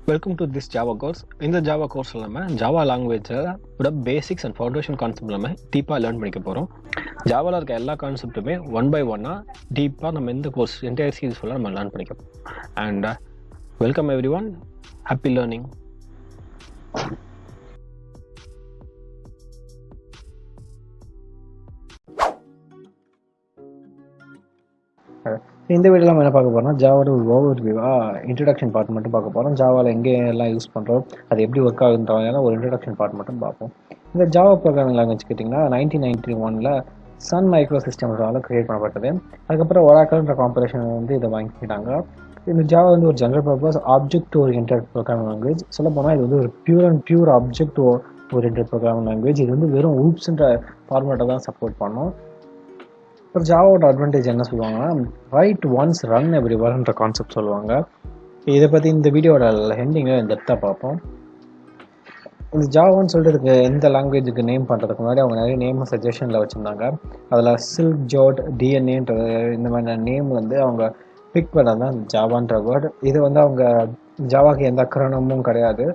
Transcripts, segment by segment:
Welcome to this Java course. இந்த Java course இல்லாமல் Java லாங்குவேஜோட பேசிக்ஸ் அண்ட் ஃபவுண்டேஷன் கான்செப்ட் இல்லாமல் டீப்பாக லேர்ன் பண்ணிக்க போகிறோம். ஜாவாவில் இருக்க எல்லா கான்செப்ட்டுமே ஒன் பை ஒன்னாக டீப்பாக நம்ம இந்த கோர்ஸ் என்டையர் சீரீஸ் ஃபுல்லாக நம்ம லேர்ன் பண்ணிக்க போகிறோம். And welcome every one, happy learning. இந்த வீடியோவில் நம்ம என்ன பார்க்க போகிறோம்னா ஜாவாவோட ஒரு ஓவர்வியூவாக இன்ட்ரடக்ஷன் பார்ட் மட்டும் பார்க்க போகிறோம். ஜாவாவில் எங்கே எல்லாம் யூஸ் பண்ணுறோம், அது எப்படி ஒர்க் ஆகுதுன்றதால ஒரு இன்ட்ரடக்ஷன் பார்ட் மட்டும் பார்ப்போம். இந்த ஜாவா ப்ரோக்ராமிங் லாங்குவேஜ் கேட்டிங்கன்னா 1991 சன் மைக்ரோ சிஸ்டம்ஸால் க்ரியேட் பண்ணப்பட்டது. அதுக்கப்புறம் ஒராக்கல்ன்ற காம்பரேஷன் வந்து இதை வாங்கிக்கிட்டாங்க. இந்த ஜாவா வந்து ஒரு general purpose object oriented programming language. சொல்ல போனால் இது வந்து ஒரு pure object oriented programming language. இது வந்து வெறும் ஊப்ஸ்ன்ற ஃபார்மேட்டை தான் சப்போர்ட் பண்ணோம். இப்போ ஜாவாவோட அட்வான்டேஜ் என்ன சொல்லுவாங்கன்னா, ரைட் ஒன்ஸ் ரன் எவ்ரிவேர்ன்ற கான்செப்ட் சொல்லுவாங்க. இதை பற்றி இந்த வீடியோட ஹெண்டிங்கில் டெப்த்தாக பார்ப்போம். இந்த ஜாவான்னு சொல்கிறதுக்கு இந்த லாங்குவேஜுக்கு நேம் பண்ணுறதுக்கு முன்னாடி அவங்க நிறைய நேம் சஜஷனில் வச்சுருந்தாங்க. அதில் சில்க் ஜோட், டிஎன்ஏன்ற இந்த மாதிரி நேம் வந்து அவங்க பிக் பண்ணது தான் ஜாவான்ற வேர்டு. இது வந்து அவங்க ஜாவாக்கு எந்த அக்கரணமும் கிடையாது,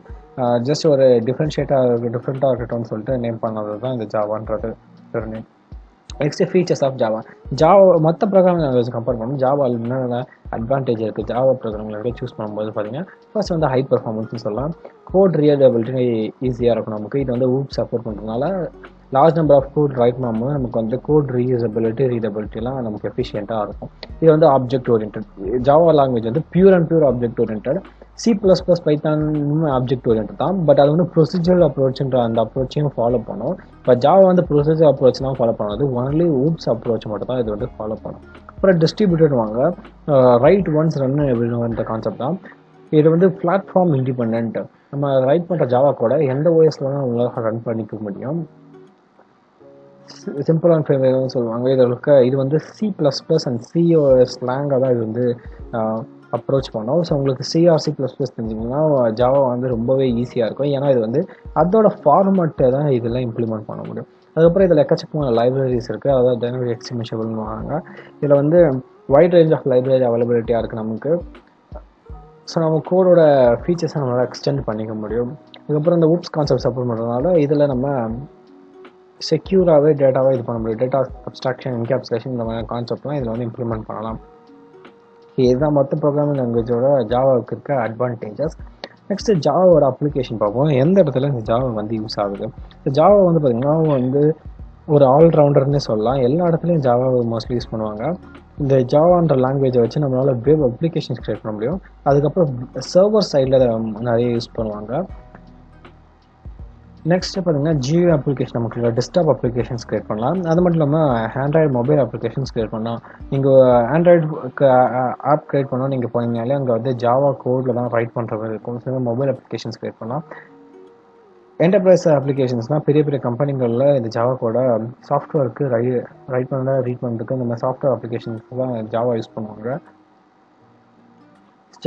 ஜஸ்ட் ஒரு டிஃப்ரெண்ட்டாக இருக்கட்டும்னு சொல்லிட்டு நேம் பண்ணது தான் இந்த ஜாவான்றது ஒரு name. Next features of Java மற்ற ப்ரோக்ராமிங் லாங்குவேஜ் கம்பேர் பண்ணணும். ஜாவாவில் என்னென்ன அட்வான்டேஜ் இருக்குது ஜாவா ப்ரோக்ராமிங் லாங்குவேஜ் சூஸ் பண்ணும்போது பார்த்தீங்கன்னா, ஃபர்ஸ்ட் வந்து ஹை பர்ஃபார்மன்ஸ்னு சொல்லலாம். கோட் ரியலபிலிட்டி ஈஸியாக இருக்கும் நமக்கு. இது வந்து ஊப் சப்போர்ட் பண்ணுறதுனால large number of code write பண்ணும்போது நமக்கு வந்து கோட் ரீடபிலிட்டிலாம் நமக்கு எஃபிஷியண்ட்டாக இருக்கும். இது வந்து ஆப்ஜெக்ட் ஓரியன்ட். ஜாவா லாங்குவேஜ் வந்து pure object orient. C++ Python object orient தான், பட் அது வந்து ப்ரொசீஜரல் அப்ரோச்ன்ற அந்த அப்ரோச்சையும் ஃபாலோ பண்ணும். இப்போ ஜாவா வந்து ப்ரொசீஜர் அப்ரோச்லாம் ஃபாலோ பண்ணாது, ஒன்லி ஊப்ஸ் அப்ரோச் மட்டும் தான் இது வந்து ஃபாலோ பண்ணும். அப்புறம் டிஸ்ட்ரிபியூட்டட் வாங்க, ரைட் ஒன்ஸ் ரன் எவ்ரிவேர்ன்ற கான்செப்ட் தான். இது வந்து பிளாட்ஃபார்ம் இண்டிபெண்ட். நம்ம ரைட் பண்ணுற ஜாவா கூட எந்த ஓஎஸ்ல வேணால் உங்களால் ரன் பண்ணிக்க முடியும். சிம்பிள் அண்ட் ஃபேவரட்னு சொல்லுவாங்க. இது வந்து C++ அண்ட் COS ஸ்லாங்காக தான் இது வந்து அப்ரோச் பண்ணோம். ஸோ உங்களுக்கு C++ தெரிஞ்சிங்கன்னா ஜாவா வந்து ரொம்பவே ஈஸியாக இருக்கும். ஏன்னா இது வந்து அதோட ஃபார்மேட்டை தான் இதெல்லாம் இம்ப்ளிமெண்ட் பண்ண முடியும். அதுக்கப்புறம் இதில் எக்கச்சக்கமான லைப்ரரிஸ் இருக்குது, அதாவது டைனமிக் எக்ஸ்டென்ஷபிள்னு வாங்க. இதில் வந்து வைட் ரேஞ்ச் ஆஃப் லைப்ரரி அவைலபிலிட்டியாக இருக்குது நமக்கு. ஸோ நம்ம கோடோட ஃபீச்சர்ஸை நம்மளால் எக்ஸ்டெண்ட் பண்ணிக்க முடியும். அதுக்கப்புறம் இந்த ஊப்ஸ் கான்செப்ட் சப்போர்ட் பண்ணுறதுனால இதில் நம்ம செக்யூராகவே டேட்டாவே இது பண்ண முடியும். டேட்டா அப்ஸ்ட்ராக்ஷன், என்கேப்சுலேஷன் இந்த மாதிரி கான்செப்ட்லாம் இதில் வந்து இம்ப்ளிமெண்ட் பண்ணலாம். இதுதான் மொத்த ப்ரோக்ராமிங் லாங்குவேஜோட ஜாவாவுக்கு இருக்க அட்வான்டேஜஸ். நெக்ஸ்ட்டு ஜாவாவோட அப்ளிகேஷன் பார்ப்போம். எந்த இடத்துல இந்த ஜாவா வந்து யூஸ் ஆகுது. இந்த ஜாவா வந்து பார்த்திங்கன்னா வந்து ஒரு ஆல்ரவுண்டர்னே சொல்லலாம். எல்லா இடத்துலையும் ஜாவாவை மோஸ்ட்லி யூஸ் பண்ணுவாங்க. இந்த ஜாவான்ற லாங்குவேஜை வச்சு நம்மளால் வெப் அப்ளிகேஷன்ஸ் க்ரியேட் பண்ண முடியும். அதுக்கப்புறம் சர்வர் சைடில் நிறைய யூஸ் பண்ணுவாங்க. நெக்ஸ்ட் பார்த்தீங்கன்னா ஜியோ அப்ளிகேஷன் நமக்கு டெஸ்க்டாப் அப்ளிகேஷன்ஸ் க்ரியேட் பண்ணலாம். அது மட்டும் இல்லாமல் ஆண்ட்ராய்டு மொபைல் அப்ளிகேஷன்ஸ் க்ரியேட் பண்ணலாம். நீங்கள் ஆண்ட்ராய்டுக்கு ஆப் க்ரியேட் பண்ணால் நீங்கள் போனீங்கனாலே அங்கே வந்து ஜாவா கோடில் தான் ரைட் பண்ணுற மாதிரி இருக்கும். சில மொபைல் அப்ளிகேஷன்ஸ் க்ரியேட் பண்ணலாம். என்டர்பிரைஸ் அப்ளிகேஷன்ஸ்னால் பெரிய கம்பெனிகளில் இந்த ஜாவா கோட சாஃப்ட்வேருக்கு ரீட் பண்ணுறதுக்கு இந்த மாதிரி சாஃப்ட்வேர் அப்ளிகேஷன்ஸ் தான் ஜாவா யூஸ் பண்ணுவாங்க.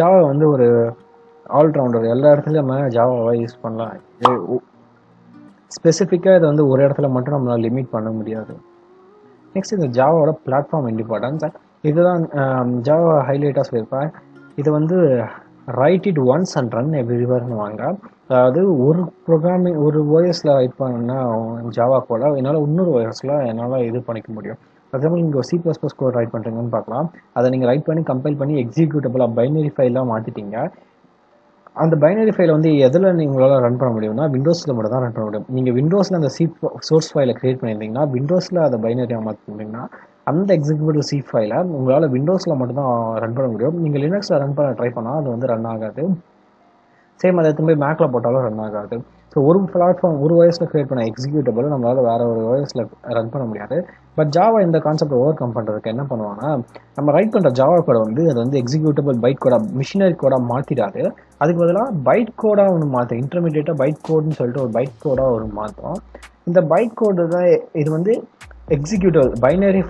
ஜாவா வந்து ஒரு ஆல்ரவுண்டர். எல்லா இடத்துலையும் நம்ம ஜாவாவை யூஸ் பண்ணலாம். ஸ்பெசிஃபிக்காக இதை வந்து ஒரு இடத்துல மட்டும் நம்மளால் லிமிட் பண்ண முடியாது. நெக்ஸ்ட் இந்த ஜாவாவோட பிளாட்ஃபார்ம் இண்டிபெண்டன்ஸ். இதுதான் ஜாவா ஹைலைட்டாக சொல்லியிருப்பேன். இது வந்து write it once and run எவ்ரிவேர்னு வாங்க. அதாவது ஒரு ஓஎஸில் ரைட் பண்ணா ஜாவா கூட என்னால் இன்னொரு ஓஎஸில் என்னால் இது பண்ணிக்க முடியும். அதே நீங்கள் ஒரு C++ கோட் ரைட் பண்ணுறீங்கன்னு பார்க்கலாம். அதை நீங்கள் ரைட் பண்ணி கம்பைல் பண்ணி எக்ஸிக்யூட்டபிளாக பைனரி ஃபைலாக மாற்றிட்டீங்க. அந்த பைனரி ஃபைலை வந்து எதில் உங்களால் ரன் பண்ண முடியும்னா விண்டோஸில் மட்டும் தான் ரன் பண்ண முடியும். நீங்கள் விண்டோஸில் அந்த சோர்ஸ் ஃபைலை க்ரியேட் பண்ணியிருந்தீங்கன்னா விண்டோஸில் அதை பைனரியாக மாற்றிட்டீங்கன்னா அந்த எக்ஸிக்யூட்டிவ் C ஃபைலை உங்களால் விண்டோஸில் மட்டும் தான் ரன் பண்ண முடியும். நீங்கள் லினக்ஸில் ரன் பண்ண ட்ரை பண்ணால் அது வந்து ரன் ஆகாது. சேம் அதை எடுத்து போய் மேக்கில் போட்டாலும் ரன் ஆகாது. ஸோ ஒரு பிளாட்ஃபார்ம் ஒரு ஓஎஸில் க்ரியேட் பண்ண எக்ஸிக்யூட்டபிள் நம்மளால் வேறு ஒரு ஓஎஸில் ரன் பண்ண முடியாது. பட் ஜாவா இந்த கான்செப்ட் ஓவர் கம் பண்ணுறதுக்கு என்ன பண்ணுவாங்கன்னா, நம்ம ரைட் பண்ணுற ஜாவா கோடை வந்து அது வந்து எக்ஸிக்யூட்டபிள் பைட் கோடா மிஷினரி கோடாக மாற்றிடாது. அதுக்கு பதிலாக பைட் கோடாக ஒன்று மாற்றும். இன்டர்மீடியட்டாக பைட் கோடுன்னு சொல்லிட்டு ஒரு பைட் கோடாக ஒரு மாற்றும். இந்த பைட் கோடு தான் இது வந்து எக்ஸிக்யூட்டபிள் பைனரி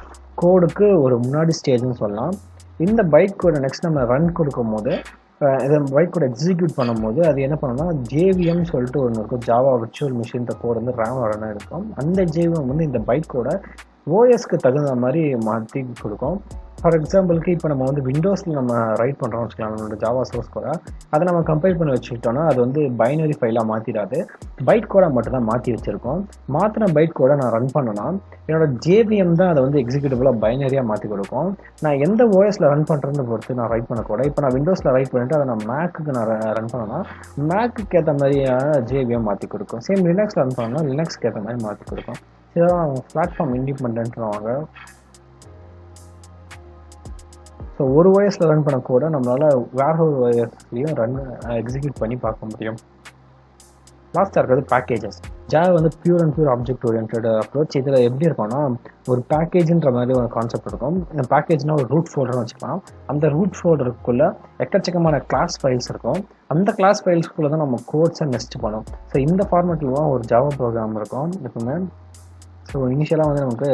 கோடுக்கு ஒரு முன்னாடி ஸ்டேஜ்னு சொல்லலாம். இந்த பைட் கோடை நெக்ஸ்ட் நம்ம ரன் கொடுக்கும் போது இதை பைட் கோட் எக்ஸிக்யூட் பண்ணும்போது அது என்ன பண்ணணும்னா JVM சொல்லிட்டு ஒன்று இருக்கும். ஜாவா விர்ச்சுவல் மிஷின் கோட் வந்து RAM ரன் இருக்கும். அந்த JVM வந்து இந்த பைட் கோடை ஓஎஸ்க்கு தகுந்த மாதிரி மாற்றி கொடுக்கும். ஃபார் எக்ஸாம்பிளுக்கு இப்போ நம்ம வந்து விண்டோஸில் நம்ம ரைட் பண்ணுறோம்னு வச்சுக்கலாம் நம்மளோட ஜாவா சோர்ஸ் கோடை. அதை நம்ம கம்பைல் பண்ணி வச்சுக்கிட்டோம்னா அது வந்து பைனரி ஃபைலாக மாற்றிடாது, பைட் கோடை மட்டும் தான் மாற்றி வச்சுருக்கோம். மாற்றின பைட் கோடை நான் ரன் பண்ணனா என்னோட ஜேவிஎம் தான் அதை வந்து எக்ஸிக்யூட்டிவ் பைனரியாக மாற்றி கொடுக்கும். நான் எந்த ஓஎஸில் ரன் பண்ணுறேன்னு பொறுத்து நான் ரைட் பண்ண கூட. இப்போ நான் விண்டோஸில் ரைட் பண்ணிட்டு அதை நான் மேக்குக்கு நான் ரன் பண்ணனா மேக்குக்கு ஏற்ற மாதிரியான ஜேவிஎம் மாற்றி கொடுக்கும். சேம் லினக்ஸில் ரன் பண்ணோம்னா லினக்ஸ்க்கு ஏற்ற மாதிரி மாற்றி கொடுக்கும். இதுதான் பிளாட்ஃபார்ம் இண்டிபெண்ட்ன்றவாங்க. ஸோ ஒரு ஓஎஸில் ரன் பண்ண கூட நம்மளால் வேற ஒரு ஓஎஸ்லையும் எக்ஸிக்யூட் பண்ணி பார்க்க முடியும். லாஸ்ட்டாக இருக்கிறது பேக்கேஜஸ். ஜாவா வந்து pure and pure object orient approach. இதில் எப்படி இருக்கும்னா ஒரு பேக்கேஜ்ன்ற மாதிரி ஒரு கான்செப்ட் இருக்கும். இந்த பேக்கேஜ்னால் ஒரு ரூட் ஃபோல்டர்னு வச்சுக்கலாம். அந்த ரூட் ஃபோல்டருக்குள்ளே எக்கச்சக்கமான கிளாஸ் ஃபைல்ஸ் இருக்கும். அந்த கிளாஸ் ஃபைல்ஸ்குள்ளே தான் நம்ம கோட்ஸை நெஸ்ட் பண்ணும். ஸோ இந்த ஃபார்மேட்டில் தான் ஒரு ஜாவா ப்ரோக்ராம் இருக்கும் எப்பவுமே. ஸோ இனிஷியலாக வந்து நமக்கு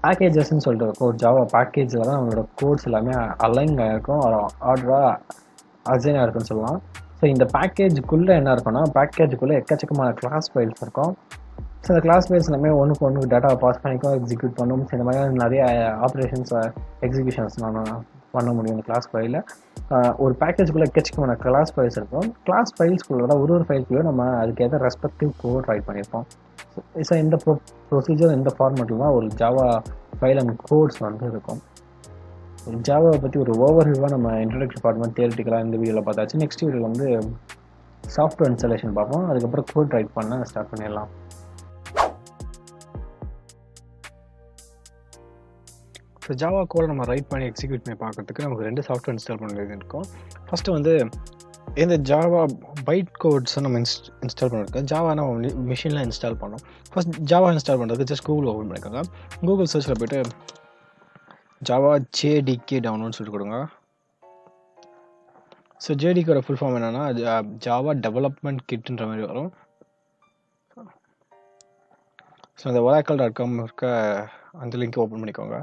பேக்கேஜஸ்ன்னு சொல்லிட்டு இருக்கும். ஒரு ஜாவா பேக்கேஜில் தான் நம்மளோட கோட்ஸ் எல்லாமே அலைன் ஆகிருக்கும், ஆர்டராக அசைன் ஆகிருக்குன்னு சொல்லலாம். ஸோ இந்த பேக்கேஜுக்குள்ளே என்ன இருக்குன்னா பேக்கேஜுக்குள்ளே எக்கச்சக்கமான கிளாஸ் ஃபைல்ஸ் இருக்கும். ஸோ இந்த கிளாஸ் ஃபைல்ஸ் எல்லாமே ஒன்றுக்கு டேட்டாவை பாஸ் பண்ணிக்கும், எக்ஸிக்யூட் பண்ணும். ஸோ இந்த மாதிரி நிறைய ஆப்ரேஷன்ஸ் எக்ஸிக்யூஷன்ஸ் நம்ம பண்ண முடியும் இந்த கிளாஸ் ஃபைலில். ஒரு பேக்கேஜுக்குள்ளே எக்கச்சக்கமான கிளாஸ் ஃபைல்ஸ் இருக்கும். கிளாஸ் ஃபைல்ஸ்குள்ளே தான் ஒரு ஃபைல்குள்ளே நம்ம அதுக்கேற்ற ரெஸ்பெக்டிவ் கோட் ரைட் பண்ணியிருப்போம். ஸோ இந்த ப்ரொசீஜர் இந்த ஃபார்மேட்டில் தான் ஒரு ஜாவா ஃபைல் அண்ட் கோட்ஸ் வந்து இருக்கும். ஜாவாவை பற்றி ஒரு ஓவர்வியூவாக நம்ம இன்ட்ரடக்ஷன் பார்ட்மெண்ட் தியரிட்டிக்கலாக இந்த வீடியோவில் பார்த்தாச்சு. நெக்ஸ்ட் வீடியோவில் வந்து சாஃப்ட்வேர் இன்ஸ்டாலேஷன் பார்ப்போம். அதுக்கப்புறம் கோட் ரைட் பண்ண ஸ்டார்ட் பண்ணிடலாம். ஸோ ஜாவா கோடை நம்ம ரைட் பண்ணி எக்ஸிக்யூட் பண்ணி பார்க்கறதுக்கு நமக்கு 2 சாஃப்ட்வேர் இன்ஸ்டால் பண்ணுறது இருக்கும். ஃபஸ்ட்டு வந்து இந்த ஜாவா பைட் கோட்ஸை நம்ம இன்ஸ்டால் பண்ணியிருக்கோம். ஜாவா நம்ம மிஷினில் இன்ஸ்டால் பண்ணோம். ஃபஸ்ட் ஜாவா இன்ஸ்டால் பண்ணுறதுக்கு ஜஸ்ட் கூகுள் ஓப்பன் பண்ணிக்கோங்க. கூகுள் சர்ச்சில் போய்ட்டு ஜாவா ஜேடிகே டவுன்லோட்னு சொல்லிட்டு கொடுங்க. ஸோ ஜேடிகேட ஃபுல் ஃபார்ம் என்னென்னா ஜாவா டெவலப்மெண்ட் கிட்ன்ற மாதிரி வரும். ஸோ இந்த oracle.com இருக்க அந்த லிங்க் ஓப்பன் பண்ணிக்கோங்க.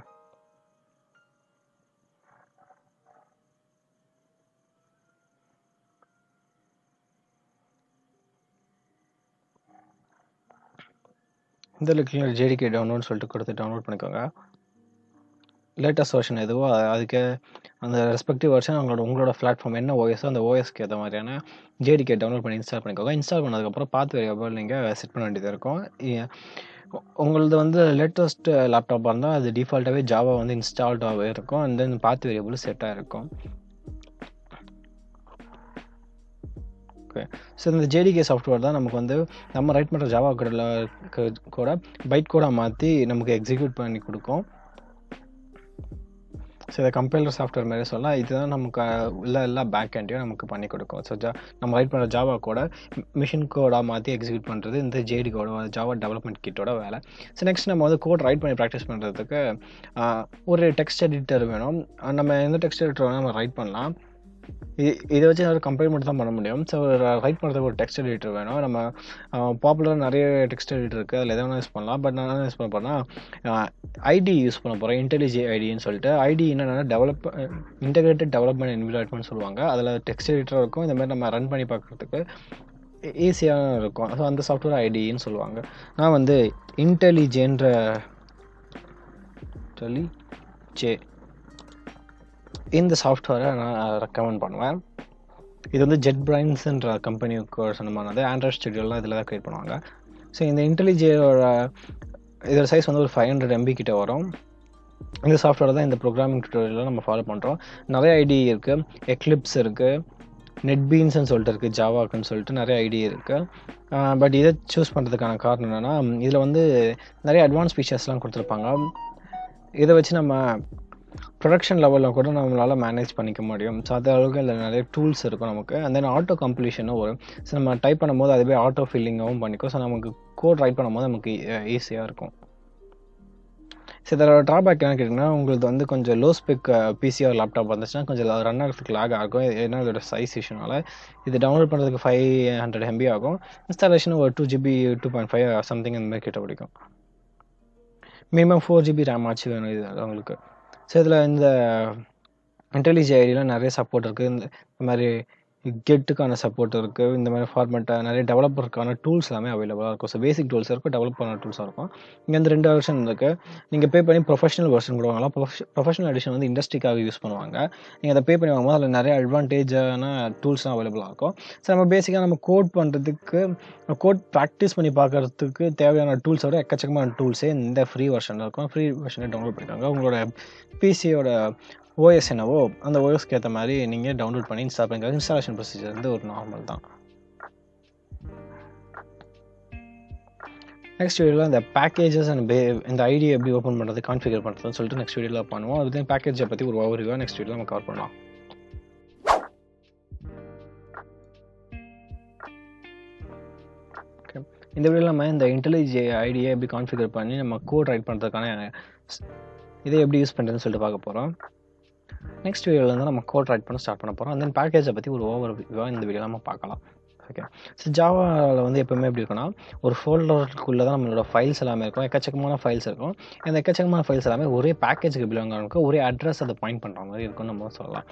இந்த லிங்க்கில் ஜேடிகே டவுன்லோட்னு சொல்லிட்டு கொடுத்து டவுன்லோட் பண்ணிக்கோங்க. லேட்டஸ்ட் வெர்ஷன் எதுவோ அதுக்கு அந்த ரெஸ்பெக்டிவ் வெர்ஷன் உங்களோட பிளாட்ஃபார்ம் என்ன ஓஎஸோ அந்த ஓஎஸ்க்கு ஏற்ற மாதிரியான ஜேடிகே டவுன்லோட் பண்ணி இன்ஸ்டால் பண்ணிக்கோங்க. இன்ஸ்டால் பண்ணதுக்கப்புறம் பாத் வேரியபிள் நீங்கள் செட் பண்ண வேண்டியதாக இருக்கும். உங்களது வந்து லேட்டஸ்ட் லேப்டாப்பாக இருந்தால் அது டிஃபால்ட்டாகவே ஜாவா வந்து இன்ஸ்டால்டாகவே இருக்கும். அண்ட் தென் பாத் வேரியபிள் செட்டாக இருக்கும். ஓகே, ஸோ இந்த ஜேடிகே சாஃப்ட்வேர் தான் நமக்கு வந்து நம்ம ரைட் பண்ணுற ஜாவா கூட பைட் கோடாக மாற்றி நமக்கு எக்ஸிக்யூட் பண்ணி கொடுக்கும். ஸோ இதை கம்பைலர் சாஃப்ட்வேர் மாதிரி சொல்லலாம். இதுதான் நமக்கு எல்லா பேக் எண்டையும் நமக்கு பண்ணி கொடுக்கும். ஸோ நம்ம ரைட் பண்ணுற ஜாவா கூட மிஷின் கோடாக மாற்றி எக்ஸிக்யூட் பண்ணுறது இந்த ஜேடி கோட ஜாவா டெவலப்மெண்ட் கிட்டோட வேலை. ஸோ நெக்ஸ்ட் நம்ம வந்து கோட் ரைட் பண்ணி ப்ராக்டிஸ் பண்ணுறதுக்கு ஒரு டெக்ஸ்ட் எடிட்டர் வேணும். நம்ம எந்த டெக்ஸ்ட் எடிட்டர் வேணால் நம்ம ரைட் பண்ணலாம். இதை வச்சு ஒரு கம்பைல் மட்டும் தான் பண்ண முடியும். ஸோ ரைட் பண்ணுறதுக்கு ஒரு டெக்ஸ்ட் எடிட்டர் வேணும். நம்ம பாப்புலராக நிறைய டெக்ஸ்ட் எடிட்டர் இருக்குது, அதில் எதை வேணால் யூஸ் பண்ணலாம். பட் நான் யூஸ் பண்ண போனால் ஐடி யூஸ் பண்ண போகிறேன், இன்டெலிஜே ஐடின்னு சொல்லிட்டு. ஐடி என்னென்னா இன்டெகிரேட்டட் டெவலப்மெண்ட் என்விரான்மெண்ட் சொல்லுவாங்க. அதில் டெக்ஸ்ட் எடிட்டர் இருக்கும். இந்த மாதிரி நம்ம ரன் பண்ணி பார்க்குறதுக்கு ஈஸியாக இருக்கும். ஸோ அந்த சாஃப்ட்வேர் ஐடின்னு சொல்லுவாங்க. நான் வந்து இன்டெலிஜேன்ற இந்த சாஃப்ட்வேரை நான் ரெக்கமெண்ட் பண்ணுவேன். இது வந்து JetBrains கம்பெனிக்கு சொந்தமானது. ஆண்ட்ராய்ட் ஸ்டுடியோலாம் இதில் தான் க்ரியேட் பண்ணுவாங்க. ஸோ இந்த இன்டெலிஜேயோட இதோட சைஸ் வந்து ஒரு 500 MB கிட்ட வரும். இந்த சாஃப்ட்வேர் தான் இந்த ப்ரோக்ராமிங் டியூட்டோரியலில் நம்ம ஃபாலோ பண்ணுறோம். நிறைய ஐடி இருக்குது, எக்லிப்ஸ் இருக்குது, நெட்பீன்ஸ்ன்னு சொல்லிட்டு இருக்குது, ஜாவாக்குன்னு சொல்லிட்டு நிறைய ஐடி இருக்குது. பட் இதை சூஸ் பண்ணுறதுக்கான காரணம் என்னென்னா இதில் வந்து நிறைய அட்வான்ஸ் ஃபீச்சர்ஸ்லாம் கொடுத்துருப்பாங்க. இதை வச்சு நம்ம ப்ரொடக்ஷன் லெவலில் கூட நம்மளால் மேனேஜ் பண்ணிக்க முடியும். ஸோ அது அளவுக்கு அதில் நிறைய டூல்ஸ் இருக்கும் நமக்கு. அண்ட் தென் ஆட்டோ கம்ப்ளீஷனும் வரும். ஸோ நம்ம டைப் பண்ணும்போது அதுவே ஆட்டோ ஃபில்லிங்காகவும் பண்ணிக்கும். ஸோ நமக்கு கோட் ரைட் பண்ணும்போது நமக்கு ஈஸியாக இருக்கும். ஸோ இதோட ட்ராபேக் என்ன கேட்டிங்கன்னா உங்களுக்கு வந்து கொஞ்சம் லோ ஸ்பெக் பிசிஆர் லேப்டாப் வந்துச்சுன்னா கொஞ்சம் ரன் ஆகிறதுக்கு லாக் ஆகும். ஏன்னா இதோட சைஸ் இஷ்யூனால இது டவுன்லோட் பண்ணுறதுக்கு 500 MB ஆகும். இன்ஸ்டாலேஷன் ஒரு 2GB 2.5 சம்திங் அந்த மாதிரி கிட்ட பிடிக்கும். மினிமம் 4GB ரேம் ஆச்சு வேணும் இது உங்களுக்கு. ஸோ இதில் இந்த இன்டெலிஜே ஐடியில் நிறைய சப்போர்ட் இருக்குது. இந்த மாதிரி கெட்டுக்கான சப்போர்ட் இருக்குது. இந்த மாதிரி ஃபார்மேட்டை நிறைய டெவலப்பருக்கான டூல்ஸ் எல்லாமே அவைலபிளாக இருக்கும். ஸோ பேசிக் டூல்ஸ் இருக்கும், டெவலப் பண்ண டூல்ஸாக இருக்கும். இங்கே வந்து 2 வெர்ஷன் இருக்குது. நீங்கள் பே பண்ணி ப்ரொஃபஷனல் வெர்ஷன் கூட வாங்கலாம். ப்ரொஃபஷனல் எடிஷன் வந்து இண்டஸ்ட்ரிக்காக யூஸ் பண்ணுவாங்க. நீங்கள் அதை பே பண்ணி வாங்கும்போது அதில் நிறைய அட்வான்டேஜான டூல்ஸ்லாம் அவைலபிளாக இருக்கும். ஸோ நம்ம பேசிக்காக நம்ம கோட் பண்ணுறதுக்கு, கோட் ப்ராக்டிஸ் பண்ணி பார்க்குறதுக்கு தேவையான டூல்ஸோட எக்கச்சக்கமான டூல்ஸே இந்த ஃப்ரீ வெர்ஷனில் இருக்கும். ஃப்ரீ வெர்ஷனை டவுன்லோட் பண்ணிக்காங்க. உங்களோட பிசியோட ஓஎஸ் என்னவோ அந்த ஓஎஸ்க்கு ஏற்ற மாதிரி நீங்கள் டவுன்லோட் பண்ணி இன்ஸ்டால் பண்ணிக்கலாம். இன்ஸ்டாலேஷன் ப்ரொசீஜர் வந்து ஒரு நார்மல் தான். நெக்ஸ்ட் வீடியோவில் இந்த பேக்கேஜஸ் அண்ட் இந்த ஐடி எப்படி ஓப்பன் பண்ணுறது, கான்ஃபிகர் பண்ணுறதுன்னு சொல்லிட்டு நெக்ஸ்ட் வீடியோவில் பண்ணுவோம். அதுலேயும் பேக்கேஜை பற்றி ஒரு ஓவர்வியூவாக நெக்ஸ்ட் வீடியோவில் நம்ம கவர் பண்ணலாம். ஓகே, இந்த வீடியோவில் நம்ம இந்த இன்டெலிஜே ஐடியை எப்படி கான்ஃபிகர் பண்ணி நம்ம கோட் ரைட் பண்ணுறதுக்கான இதை எப்படி யூஸ் பண்ணுறதுன்னு சொல்லிட்டு பார்க்க போகிறோம். நெக்ஸ்ட் வீடியோவில் வந்து நம்ம கோட் ரைட் பண்ண ஸ்டார்ட் பண்ண போகிறோம். தென் பேக்கேஜை பற்றி ஒரு ஓவர்வியூவாக இந்த வீடியோவில் நம்ம பார்க்கலாம். ஓகே, ஸோ ஜாவாவில் வந்து எப்போவுமே எப்படி இருக்குன்னா, ஒரு ஃபோல்டருக்குள்ளே தான் நம்மளோட ஃபைல்ஸ் எல்லாமே இருக்கும். எக்கச்சக்கமான ஃபைல்ஸ் இருக்கும். இந்த எக்கச்சக்கமான ஃபைல்ஸ் எல்லாமே ஒரே பேக்கேஜுக்கு பிலாங் இருக்கும். ஒரே அட்ரஸ் அதை பாயிண்ட் பண்ணுற மாதிரி இருக்கும்னு நம்ம சொல்லலாம்.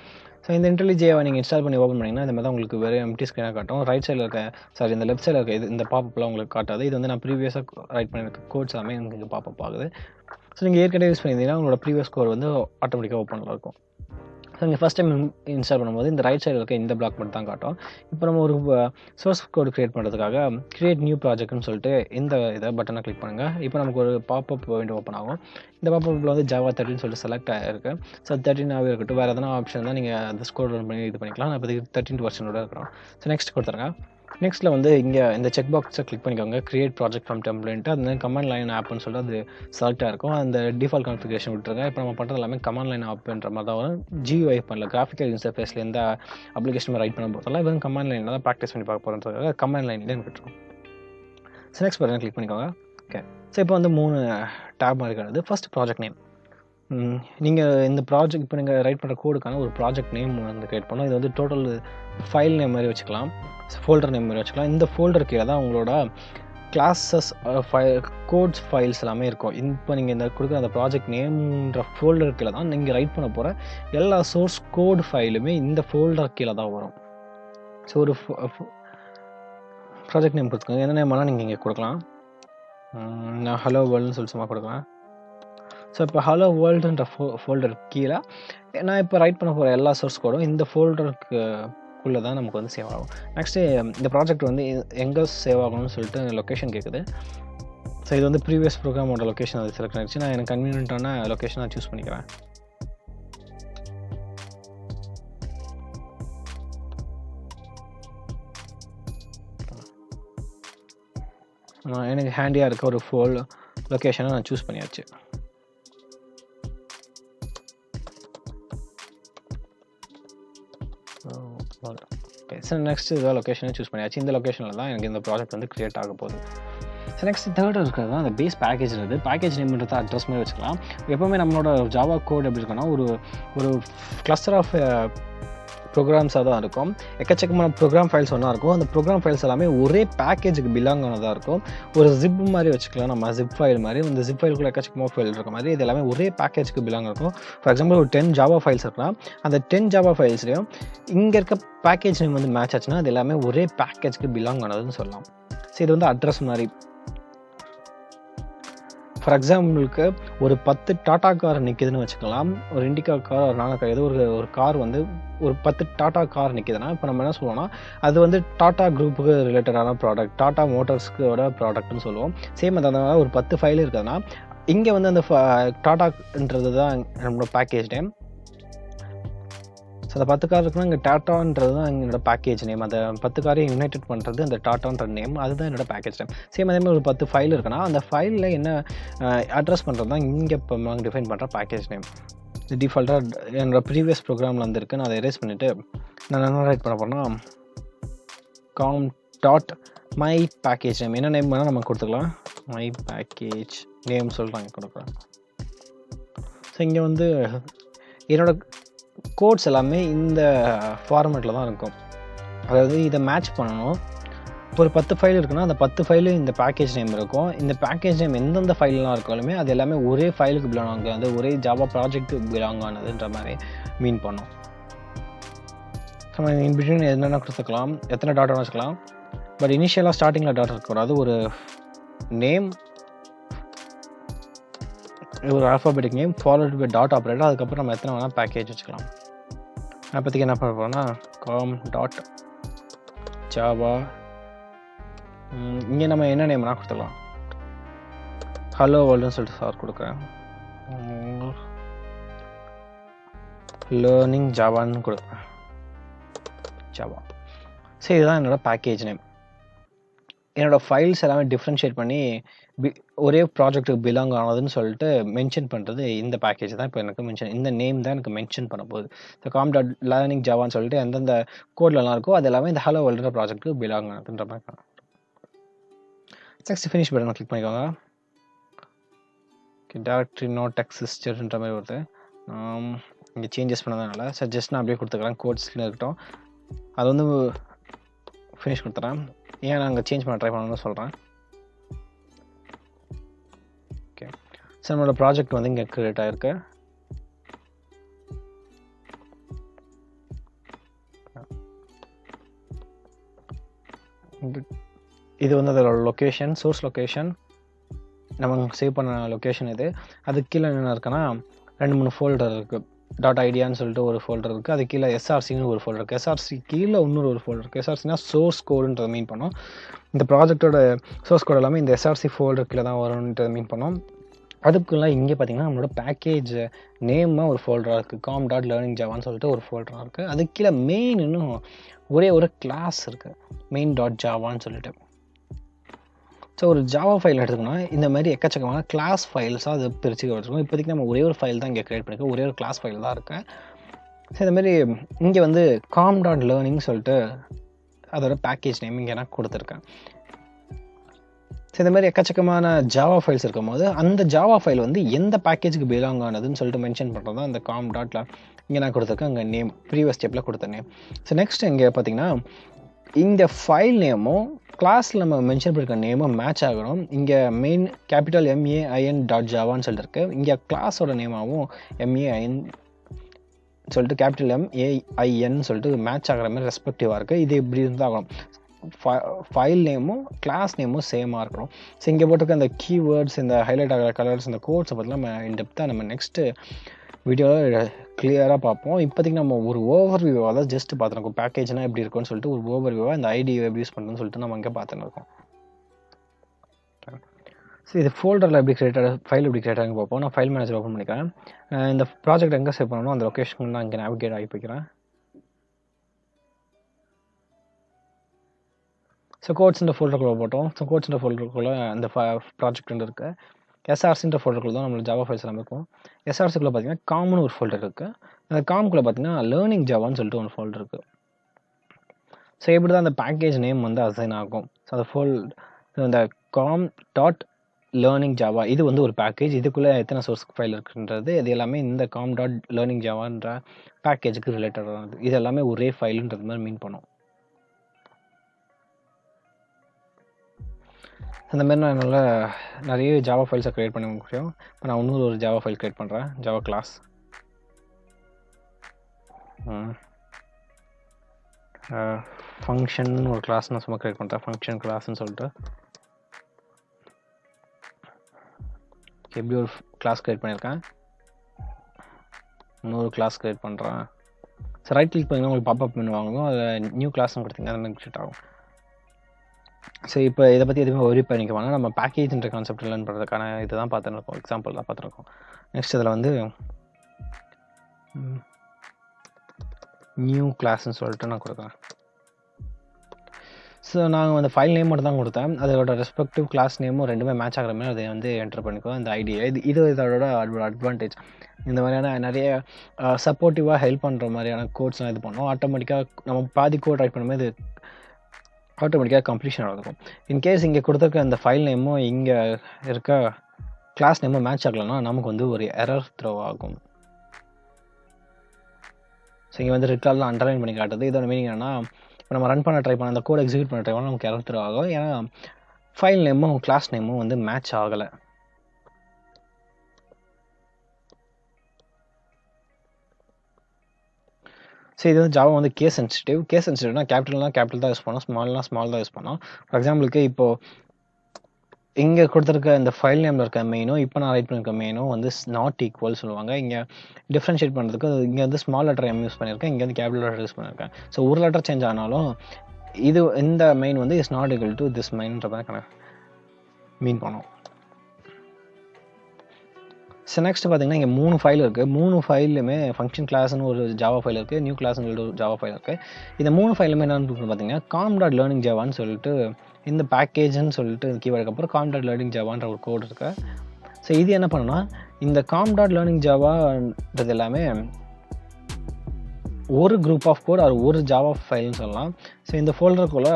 ஸோ இந்த இன்டெலிஜேவை நீங்கள் இன்ஸ்டால் பண்ணி ஓப்பன் பண்ணிங்கன்னா இந்த மாதிரி தான் உங்களுக்கு வெறும் எம்டி ஸ்க்ரீனாக காட்டும். ரைட் சைடில் இருக்க இந்த லெஃப்ட் சைடில் இருக்க இது இந்த பாப்பப்லாம் உங்களுக்கு காட்டாது. இது வந்து நான் ப்ரீவியஸாக ரைட் பண்ணியிருக்க கோட்ஸ் எல்லாமே உங்களுக்கு பாப்பப் ஆகுது. ஸோ நீங்கள் ஏற்கனவே யூஸ் பண்ணியிருந்தீங்கன்னா உங்களோட ப்ரீவியஸ் கோட் வந்து ஆட்டோமேட்டிக்காக ஓப்பனில் இருக்கும். ஸோ நீங்கள் ஃபஸ்ட் டைம் இன்ஸ்டால் பண்ணும்போது இந்த ரைட் சைடில் இருக்க இந்த பிளாக் மட்டும் தான் காட்டும். இப்போ நம்ம ஒரு சோர்ஸ் கோட் க்ரியேட் பண்ணுறதுக்காக க்ரியேட் நியூ ப்ராஜெக்ட்னு சொல்லிட்டு இந்த இதை பட்டனை கிளிக் பண்ணுங்கள். இப்போ நமக்கு ஒரு பாப்பப் விண்டோ ஓப்பன் ஆகும். இந்த பாப்பப்பில் வந்து ஜாவா 13 சொல்லிட்டு செலக்ட் ஆகிருக்கு. ஸோ 13ஆகவே இருக்கட்டும். வேறு எதனா ஆப்ஷன் தான் நீங்கள் அந்த ஸ்கோர் ரன் பண்ணி இது பண்ணிக்கலாம். நான் இப்போ 13 வெர்ஷனோட இருக்கிறோம். ஸோ நெக்ஸ்ட் கொடுத்துருங்க. நெக்ஸ்ட்டில் வந்து இங்கே இந்த செக் பாக்ஸை கிளிக் பண்ணிக்கோங்க. க்ரியேட் ப்ராஜெக்ட் ஃப்ரம் டெம்ப்ளேட், அது கமாண்ட் லைன் ஆப்னு சொல்லிட்டு அது செலக்டாக இருக்கும். அந்த டிஃபால்ட் கான்ஃபிகரேஷன் விட்டுருங்க. இப்போ நம்ம பண்ணுறது எல்லாமே கமாண்ட் லைன் ஆப்ன்ற மாதிரி தான் வரும். GUI பண்ணல, கிராஃபிக்கல் இன்டர்ஃபேஸில் எந்த அப்ளிகேஷன் ரைட் பண்ண போகிறதால வெறும் கமாண்ட் லைனில் தான் ப்ராக்டிஸ் பண்ணி பார்க்க போகிறதுக்காக கமாண்ட் லைன்லேயே விட்டுருவோம். ஸோ நெக்ஸ்ட் பட்டன் கிளிக் பண்ணிக்கோங்க. ஓகே, ஸோ இப்போ வந்து 3 டேப் மாதிரி இருக்கிறது. First project name. நீங்கள் இந்த ப்ராஜெக்ட் இப்போ நீங்கள் ரைட் பண்ணுற கோடுக்கான ஒரு ப்ராஜெக்ட் நேம் வந்து க்ரியேட் பண்ணோம். இது வந்து டோட்டல் ஃபைல் நேம் மாதிரி வச்சுக்கலாம், ஃபோல்டர் நேம் மாதிரி வச்சுக்கலாம். இந்த ஃபோல்டர் கீழே தான் உங்களோட கிளாஸஸ் கோட்ஸ் ஃபைல்ஸ் எல்லாமே இருக்கும். இப்போ நீங்கள் இந்த கொடுக்குற அந்த ப்ராஜெக்ட் நேம்ன்ற ஃபோல்டர் கீழே தான் நீங்கள் ரைட் பண்ண போகிற எல்லா சோர்ஸ் கோட் ஃபைலுமே இந்த ஃபோல்டர் கீழே தான் வரும். ஸோ ஒரு ப்ராஜெக்ட் நேம் கொடுத்துக்கோங்க. என்ன நேம்லாம் நீங்கள் இங்கே கொடுக்கலாம். நான் ஹலோ வேர்ல்டுன்னு சொல்லி சும்மா கொடுக்கலாம். ஸோ இப்போ ஹலோ வேர்ல்டுன்ற ஃபோல்டர் கீழே நான் இப்போ ரைட் பண்ண போகிற எல்லா சோர்ஸ் கோடும் இந்த ஃபோல்டருக்குள்ளே தான் நமக்கு வந்து சேவ் ஆகும். நெக்ஸ்ட்டு இந்த ப்ராஜெக்ட் வந்து எங்கே சேவ் ஆகணும்னு சொல்லிட்டு லொக்கேஷன் கேட்குது. ஸோ இது வந்து ப்ரீவியஸ் ப்ரோக்ராமோட லொக்கேஷன் அது செலக்ட் ஆகிடுச்சு. நான் எனக்கு கன்வீனியன்ட்டான லொக்கேஷனாக சூஸ் பண்ணிக்கிறேன். எனக்கு ஹேண்டியாக இருக்க ஒரு லொக்கேஷனை நான் சூஸ் பண்ணியாச்சு. ஓகே, ஸோ நெக்ஸ்ட் இதாக லொக்கேஷனை சூஸ் பண்ணியாச்சு. இந்த லொக்கேஷனில் தான் எனக்கு இந்த ப்ராஜெக்ட் வந்து க்ரியேட் ஆக போகுது. ஸோ நெக்ஸ்ட் தேர்ட் இருக்கிறது தான் அந்த பேஸ் பேக்கேஜ் இருக்குது. பேக்கேஜ் நேம்ன்றதை அட்ரஸ் மாதிரி வச்சுக்கலாம். எப்போவுமே நம்மளோட ஜாவா கோட் எப்படி இருக்குன்னா ஒரு கிளஸ்டர் ஆஃப் ப்ரோக்ராம்ஸாக தான் இருக்கும். எக்கச்சக்கமான ப்ரோக்ராம் ஃபைல்ஸ் ஒன்றா இருக்கும். அந்த ப்ரோக்ராம் ஃபைல்ஸ் எல்லாமே ஒரே பேக்கேஜுக்கு பிலாங் ஆனதாக இருக்கும். ஒரு ஜிப் மாதிரி வச்சுக்கலாம், நம்ம ஜிப் ஃபைல் மாதிரி. இந்த ஜிப் ஃபைலுக்குள்ள எக்கச்சக்கமாக ஃபைல் இருக்க மாதிரி இது எல்லாமே ஒரே பேக்கேஜுக்கு பிலாங் இருக்கும். ஃபார் எக்ஸாம்பிள் ஒரு 10 ஜாவா ஃபைல்ஸ் இருக்கலாம். அந்த 10 ஜாவா ஃபைல்ஸ்லையும் இங்கே இருக்க பேக்கேஜ் நேம் வந்து மேட்ச் ஆச்சுன்னா அது எல்லாமே ஒரே பேக்கேஜுக்கு பிலாங் ஆனதுன்னு சொல்லலாம். ஸோ இது வந்து அட்ரஸ் மாதிரி. ஃபார் எக்ஸாம்பிளுக்கு ஒரு 10 டாட்டா கார் நிற்கிதுன்னு வச்சுக்கலாம். ஒரு இண்டிகா கார், ஒரு நானா கார், ஏதோ ஒரு கார் வந்து ஒரு 10 டாட்டா கார் நிற்கிதுன்னா இப்போ நம்ம என்ன சொல்லுவோம்னா அது வந்து டாட்டா குரூப்புக்கு ரிலேட்டடான ப்ராடக்ட், டாட்டா மோட்டார்ஸ்க்கோட ப்ராடக்ட்னு சொல்லுவோம். சேம் அதனால ஒரு 10 ஃபைல் இருக்குதுன்னா இங்கே வந்து அந்த டாட்டான்றது தான் நம்மளோட பேக்கேஜ் நேம். ஸோ அந்த 10 கார் இருக்குன்னா இங்கே டாட்டான்றது தான் என்னோட பேக்கேஜ் நேம். அந்த 10 காரையும் யுனைடெட் பண்ணுறது அந்த டாட்டான்ற நேம், அதுதான் என்னோட பேக்கேஜ் நேம். சேம் அதே மாதிரி ஒரு 10 ஃபைல் இருக்குன்னா அந்த ஃபைலில் என்ன அட்ரஸ் பண்ணுறது தான் இங்கே இப்போ நாங்கள் டிஃபைன் பண்ணுற பேக்கேஜ் நேம். இது டிஃபால்ட்டாக என்னோடய ப்ரீவியஸ் ப்ரோக்ராமில் வந்துருக்கு. நான் அதை எரேஸ் பண்ணிவிட்டு நான் என்ன ரைட் பண்ண போகிறேன்னா com.my பேக்கேஜ் நேம். என்ன நேம் வேணால் நம்ம கொடுத்துக்கலாம். மை பேக்கேஜ் நேம் சொல்கிறாங்க கொடுக்குறேன். ஸோ இங்கே வந்து என்னோட கோட்ஸ் எல்லாமே இந்த ஃபார்மேட்டில் தான் இருக்கும். அதாவது இதை மேட்ச் பண்ணணும். ஒரு 10 ஃபைல் இருக்குன்னா அந்த 10 ஃபைலு இந்த பேக்கேஜ் நேம் இருக்கும். இந்த பேக்கேஜ் நேம் எந்தெந்த ஃபைல்லாம் இருக்காலுமே அது எல்லாமே ஒரே ஃபைலுக்கு பிலாங் ஆகுது, அது ஒரே ஜாவா ப்ராஜெக்ட்டுக்கு பிலாங் ஆனதுன்ற மாதிரி மீன் பண்ணோம். நம்ம இன்பிட்வீன் என்னென்ன கொடுத்துக்கலாம், எத்தனை டாட் வேணும் வச்சுக்கலாம். பட் இனிஷியலாக ஸ்டார்டிங்கில் டாட் இருக்கக்கூடாது. ஒரு நேம், ஒரு alphabetic name followed by dot operator. அதுக்கப்புறம் நம்ம எத்தனை வேணால் பேக்கேஜ் வச்சுக்கலாம். அப்போதைக்கு என்ன பண்ண போகிறோம்னா காம் டாட் ஜாவா, இங்கே நம்ம என்ன நேம்னா கொடுத்துக்கலாம். ஹலோ வேர்ல்டுன்னு சொல்லிட்டு சார் கொடுக்குறேன். லேர்னிங் ஜாவான்னு கொடுக்குறேன். ஜாவா. சரி, இதுதான் என்னோடய பேக்கேஜ் நேம். என்னோடய ஃபைல்ஸ் எல்லாமே டிஃப்ரென்ஷியேட் பண்ணி ஒரே ப்ராஜெக்ட்டுக்கு பிலாங் ஆனதுன்னு சொல்லிட்டு மென்ஷன் பண்ணுறது இந்த பேக்கேஜ் தான். இப்போ எனக்கு மென்ஷன், இந்த நேம் தான் எனக்கு மென்ஷன் பண்ண போகுது. ஸோ காம் டாட் லேர்னிங் ஜாவான்னு சொல்லிட்டு எந்தெந்த கோட்லலாம் இருக்கோ அது எல்லாமே இந்த ஹலோ வேர்ல்டுன்ற ப்ராஜெக்ட்டுக்கு பிலாங் ஆனதுன்ற மாதிரி. நெக்ஸ்ட் ஃபினிஷ் பட்டனை கிளிக் பண்ணிக்கோங்க. டேரக்டரி நாட் எக்ஸிஸ்டட்ன்ற மாதிரி வருது. இங்கே சேஞ்சஸ் பண்ணதுனால ஜஸ்ட் நான் அப்படியே கொடுத்துக்கிறேன். கோட்ஸில் இருக்கட்டும், அது வந்து ஃபினிஷ் கொடுத்துறேன். ஏன் நான் அங்கே சேஞ்ச் பண்ண ட்ரை பண்ணணும்னு சொல்கிறேன். ஓகே, சார் நம்மளோட ப்ராஜெக்ட் வந்து இங்கே க்ரியேட் ஆகிருக்கு. இது வந்து அதோட லொக்கேஷன், சோர்ஸ் லொக்கேஷன், நம்ம சேவ் பண்ண லொக்கேஷன் இது. அதுக்கு கீழே என்ன இருக்குன்னா 2-3 ஃபோல்டர் இருக்குது. டாட் ஐடியான்னு சொல்லிட்டு ஒரு ஃபோல்டர் இருக்குது. அது கீழே எஸ்ஆர்சின்னு ஒரு ஃபோல்டர் இருக்குது. எஸ்ஆர்சி கீழே இன்னொரு ஒரு ஃபோல்டர் இருக்குது. எஸ்ஆர்சினா சோர்ஸ் கோடுன்றதை மீன் பண்ணோம். இந்த ப்ராஜெக்டோட சோர்ஸ் கோட் எல்லாமே இந்த எஸ்ஆர்சி ஃபோல்டர் கீழே தான் வரும்ன்றதை மீன் பண்ணோம். அதுக்குலாம் இங்கே பார்த்தீங்கன்னா நம்மளோட பேக்கேஜ் நேமாக ஒரு ஃபோல்டராக இருக்குது. காம் டாட் லேர்னிங் ஜாவான்னு சொல்லிட்டு ஒரு ஃபோல்டராக இருக்குது. அதுக்கு கீழே மெயின் இன்னும் ஒரே ஒரு கிளாஸ் இருக்குது, மெயின் டாட் ஜாவான்னு சொல்லிட்டு. ஸோ ஒரு ஜாவா ஃபைல் எடுத்துக்கோன்னா இந்த மாதிரி எக்கச்சக்கமான கிளாஸ் ஃபைல்ஸாக அது பிரித்து வச்சுருக்கோம். இப்போதைக்கு நம்ம ஒரே ஒரு ஃபைல் தான் இங்கே க்ரியேட் பண்ணியிருக்கோம், ஒரே ஒரு கிளாஸ் ஃபைல் தான் இருக்குது. ஸோ இந்தமாரி இங்கே வந்து காம் டாட் லேர்னிங் சொல்லிட்டு அதோட பேக்கேஜ் நேம் இங்கே நான் கொடுத்துருக்கேன். ஸோ இந்த மாதிரி எக்கச்சக்கமான ஜாவா ஃபைல்ஸ் இருக்கும் போது அந்த ஜாவா ஃபைல் வந்து எந்த பேக்கேஜுக்கு பிலாங் ஆனதுன்னு சொல்லிட்டு மென்ஷன் பண்ணுறது தான் இந்த காம் டாட்டில் இங்கே நான் கொடுத்துருக்கேன். அங்கே நேம் ப்ரீவியஸ் ஸ்டெப்பில் கொடுத்த நேம். ஸோ நெக்ஸ்ட் இங்கே பார்த்தீங்கன்னா இந்த ஃபைல் நேமும் கிளாஸில் நம்ம மென்ஷன் பண்ணிருக்க நேமும் மேட்ச் ஆகணும். இங்கே மெயின் கேபிட்டல் MAIN டாட் ஜாவான்னு சொல்லிட்டு இருக்கு. இங்கே கிளாஸோட நேமாகவும் MAIN சொல்லிட்டு கேபிட்டல் MAIN சொல்லிட்டு மேட்ச் ஆகிற மாதிரி ரெஸ்பெக்டிவாக இருக்குது. இது இப்படி இருந்தால் ஆகணும். ஃபைல் நேமும் கிளாஸ் நேமும் சேமாக இருக்கணும். ஸோ இங்கே போட்டிருக்க அந்த கீவேர்ட்ஸ், இந்த ஹைலைட் ஆகிற கலர்ஸ், இந்த கோட்ஸை பற்றிலாம் நம்ம இன்டெப்த்தாக நம்ம நெக்ஸ்ட்டு வீடியோவில் கிளியராக பார்ப்போம். இப்போதைக்கு நம்ம ஒரு ஓவர்வியூவாக தான் ஜஸ்ட் பார்த்துருக்கோம். பேக்கேஜ்னால் எப்படி இருக்குன்னு சொல்லிட்டு ஒரு ஓவர்வியூவாக இந்த ஐடியை எப்படி யூஸ் பண்ணுறதுன்னு சொல்லிட்டு நம்ம இங்கே பார்த்துன்னு இருக்கோம். ஸோ இது ஃபோல்டரில் எப்படி ஃபைல் எப்படி கிரியேட் ஆகுன்னு பார்ப்போம். நான் ஃபைல் மேனேஜர் ஓப்பன் பண்ணிக்கிறேன். இந்த ப்ராஜெக்ட் எங்கே சேவ் பண்ணணும் அந்த லொக்கேஷனுக்கு நான் இங்கே நேவிகேட் ஆகி போய்க்கிறேன். ஸோ கோட்ஸ்ன்ற ஃபோல்டருக்குள்ளே போட்டோம். ஸோ கோட்ஸ்ன்ற ஃபோல்டருக்குள்ளே அந்த ப்ராஜெக்ட் வந்து இருக்குது. எஸ்ஆர்சின்ற ஃபோல்டருக்குள்ள தான் நம்மளுக்கு ஜாவா ஃபைல்ஸ் எல்லாமே இருக்கும். எஸ்ஆர்சிக்குள்ளே பார்த்தீங்கன்னா காம்னு ஒரு ஃபோல்டர் இருக்குது. அந்த காம்குள்ளே பார்த்தீங்கன்னா லேர்னிங் ஜாவான்னு சொல்லிட்டு ஒரு ஃபோல்டர் இருக்குது. ஸோ எப்படி தான் அந்த பேக்கேஜ் நேம் வந்து அசைன் ஆகும். ஸோ அந்த இந்த காம் டாட் லேர்னிங் ஜாவா இது வந்து ஒரு பேக்கேஜ். இதுக்குள்ளே எத்தனை சோர்ஸ் ஃபைல் இருக்குன்றது இது எல்லாமே இந்த காம் டாட் லேர்னிங் ஜாவான்ற பேக்கேஜுக்கு ரிலேட்டடானது. இது எல்லாமே ஒரே ஃபைலுன்றது மாதிரி மீன் பண்ணும். அந்த மாதிரி நான் என்னால் நிறைய ஜாவா ஃபைல்ஸை க்ரியேட் பண்ண முடியும். இப்போ நான் இன்னொரு ஒரு ஜாவா ஃபைல் க்ரியேட் பண்ணுறேன். ஜாவா கிளாஸ் ஃபங்க்ஷன் ஒரு கிளாஸ் நான் சும்மா க்ரியேட் பண்ணுறேன். ஃபங்க்ஷன் கிளாஸ்ன்னு சொல்லிட்டு எப்படி ஒரு கிளாஸ் க்ரியேட் பண்ணியிருக்கேன். இன்னொரு கிளாஸ் க்ரியேட் பண்ணுறேன். ஸோ ரைட் கிளிக் பண்ணிங்கன்னா உங்களுக்கு பாப்பப் மெனு வாங்கணும். அதில் நியூ கிளாஸ்னு கொடுத்தீங்க அந்த மாதிரி க்ரியேட் ஆகும். ஸோ இப்போ இதை பற்றி எதுவுமே ஒரி பண்ணிக்க வேணாம். நம்ம பேக்கேஜ்ன்ற கான்செப்ட் லேர்ன் பண்ணுறதுக்கான இதை தான் பார்த்துருக்கோம், எக்ஸாம்பிள் தான் பார்த்துருக்கோம். நெக்ஸ்ட் இதில் வந்து நியூ கிளாஸ்ன்னு சொல்லிட்டு நான் கொடுக்குறேன். ஸோ நாங்கள் அந்த ஃபைல் நேம் மட்டும் தான் கொடுத்தேன். அதோட ரெஸ்பெக்டிவ் கிளாஸ் நேமும் ரெண்டுமே மேட்ச் ஆகிற மாதிரி அதை வந்து என்டர் பண்ணிக்குவோம். இந்த ஐடியா இது இதோட அட்வான்டேஜ். இந்த மாதிரியான நிறைய சப்போர்ட்டிவாக ஹெல்ப் பண்ணுற மாதிரியான கோட்ஸ்லாம் இது பண்ணோம். ஆட்டோமேட்டிக்காக நம்ம பாதி கோட் ரைட் பண்ணும்போது இது ஆட்டோமேட்டிக்காக கம்ப்ளீஷன் ஆகும். இன்கேஸ் இங்கே கொடுத்துருக்க அந்த ஃபைல் நேமும் இங்கே இருக்க கிளாஸ் நேமும் மேட்ச் ஆகலைன்னா நமக்கு வந்து ஒரு எரர் த்ரோ ஆகும். ஸோ இங்கே வந்து ரெக்கார்டில் அண்டர்லைன் பண்ணி காட்டுது. இதோட மீனிங் என்னன்னா, இப்போ நம்ம ரன் பண்ண ட்ரை பண்ண அந்த கோட் எக்ஸிக்யூட் பண்ண ட்ரை பண்ணால் நமக்கு எரர் த்ரோ ஆகும். ஏன்னா ஃபைல் நேமும் கிளாஸ் நேமும் வந்து மேட்ச் ஆகலை. ஸோ இது வந்து ஜாவா வந்து கேஸ் சென்சிட்டிவ்னா கேபிட்டல் தான் யூஸ் பண்ணோம், ஸ்மால் தான் யூஸ் பண்ணோம். ஃபார் எக்ஸாம்பிளுக்கு இப்போது இங்கே கொடுத்துருக்க இந்த ஃபைல் நேமில் இருக்க மெயினும் இப்போ நான் ரைட் பண்ணியிருக்க மெயினும் வந்து நாட் ஈக்குவல் சொல்லுவாங்க. இங்கே டிஃப்ரென்ஷியேட் பண்ணுறதுக்கு இங்கே வந்து ஸ்மால் லெட்டர் எம் யூஸ் பண்ணியிருக்கேன், இங்கே வந்து கேபிட்டல் லெட்டர் யூஸ் பண்ணியிருக்கேன். ஸோ ஒரு லெட்டர் சேஞ்ச் ஆனாலும் இந்த மெயின் வந்து is not equal to this மெயின்ற மாதிரி மீன் பண்ணோம். ஸோ நெக்ஸ்ட் பார்த்தீங்கன்னா இங்கே 3 ஃபைல் இருக்குது. 3 ஃபைலுமே ஃபங்க்ஷன் கிளாஸ்னு ஒரு ஜாவா ஃபைல் இருக்குது, நியூ கிளாஸ்னு சொல்லிட்டு ஒரு ஜாவா ஃபைல் இருக்குது. இந்த 3 ஃபைலுமே என்னென்னு பார்த்தீங்கன்னா com.learning javaன்னு சொல்லிட்டு இந்த பேக்கேஜ்னு சொல்லிட்டு கீவேர்டுக்கு அப்புறம் com.learning javaன்ற ஒரு கோட் இருக்கு. ஸோ இது என்ன பண்ணுன்னா இந்த com.learning javaன்றது எல்லாமே ஒரு குரூப் ஆஃப் கோட் ஒரு ஜாவா ஃபைல்னு சொல்லலாம். ஸோ இந்த ஃபோல்டருக்குள்ளே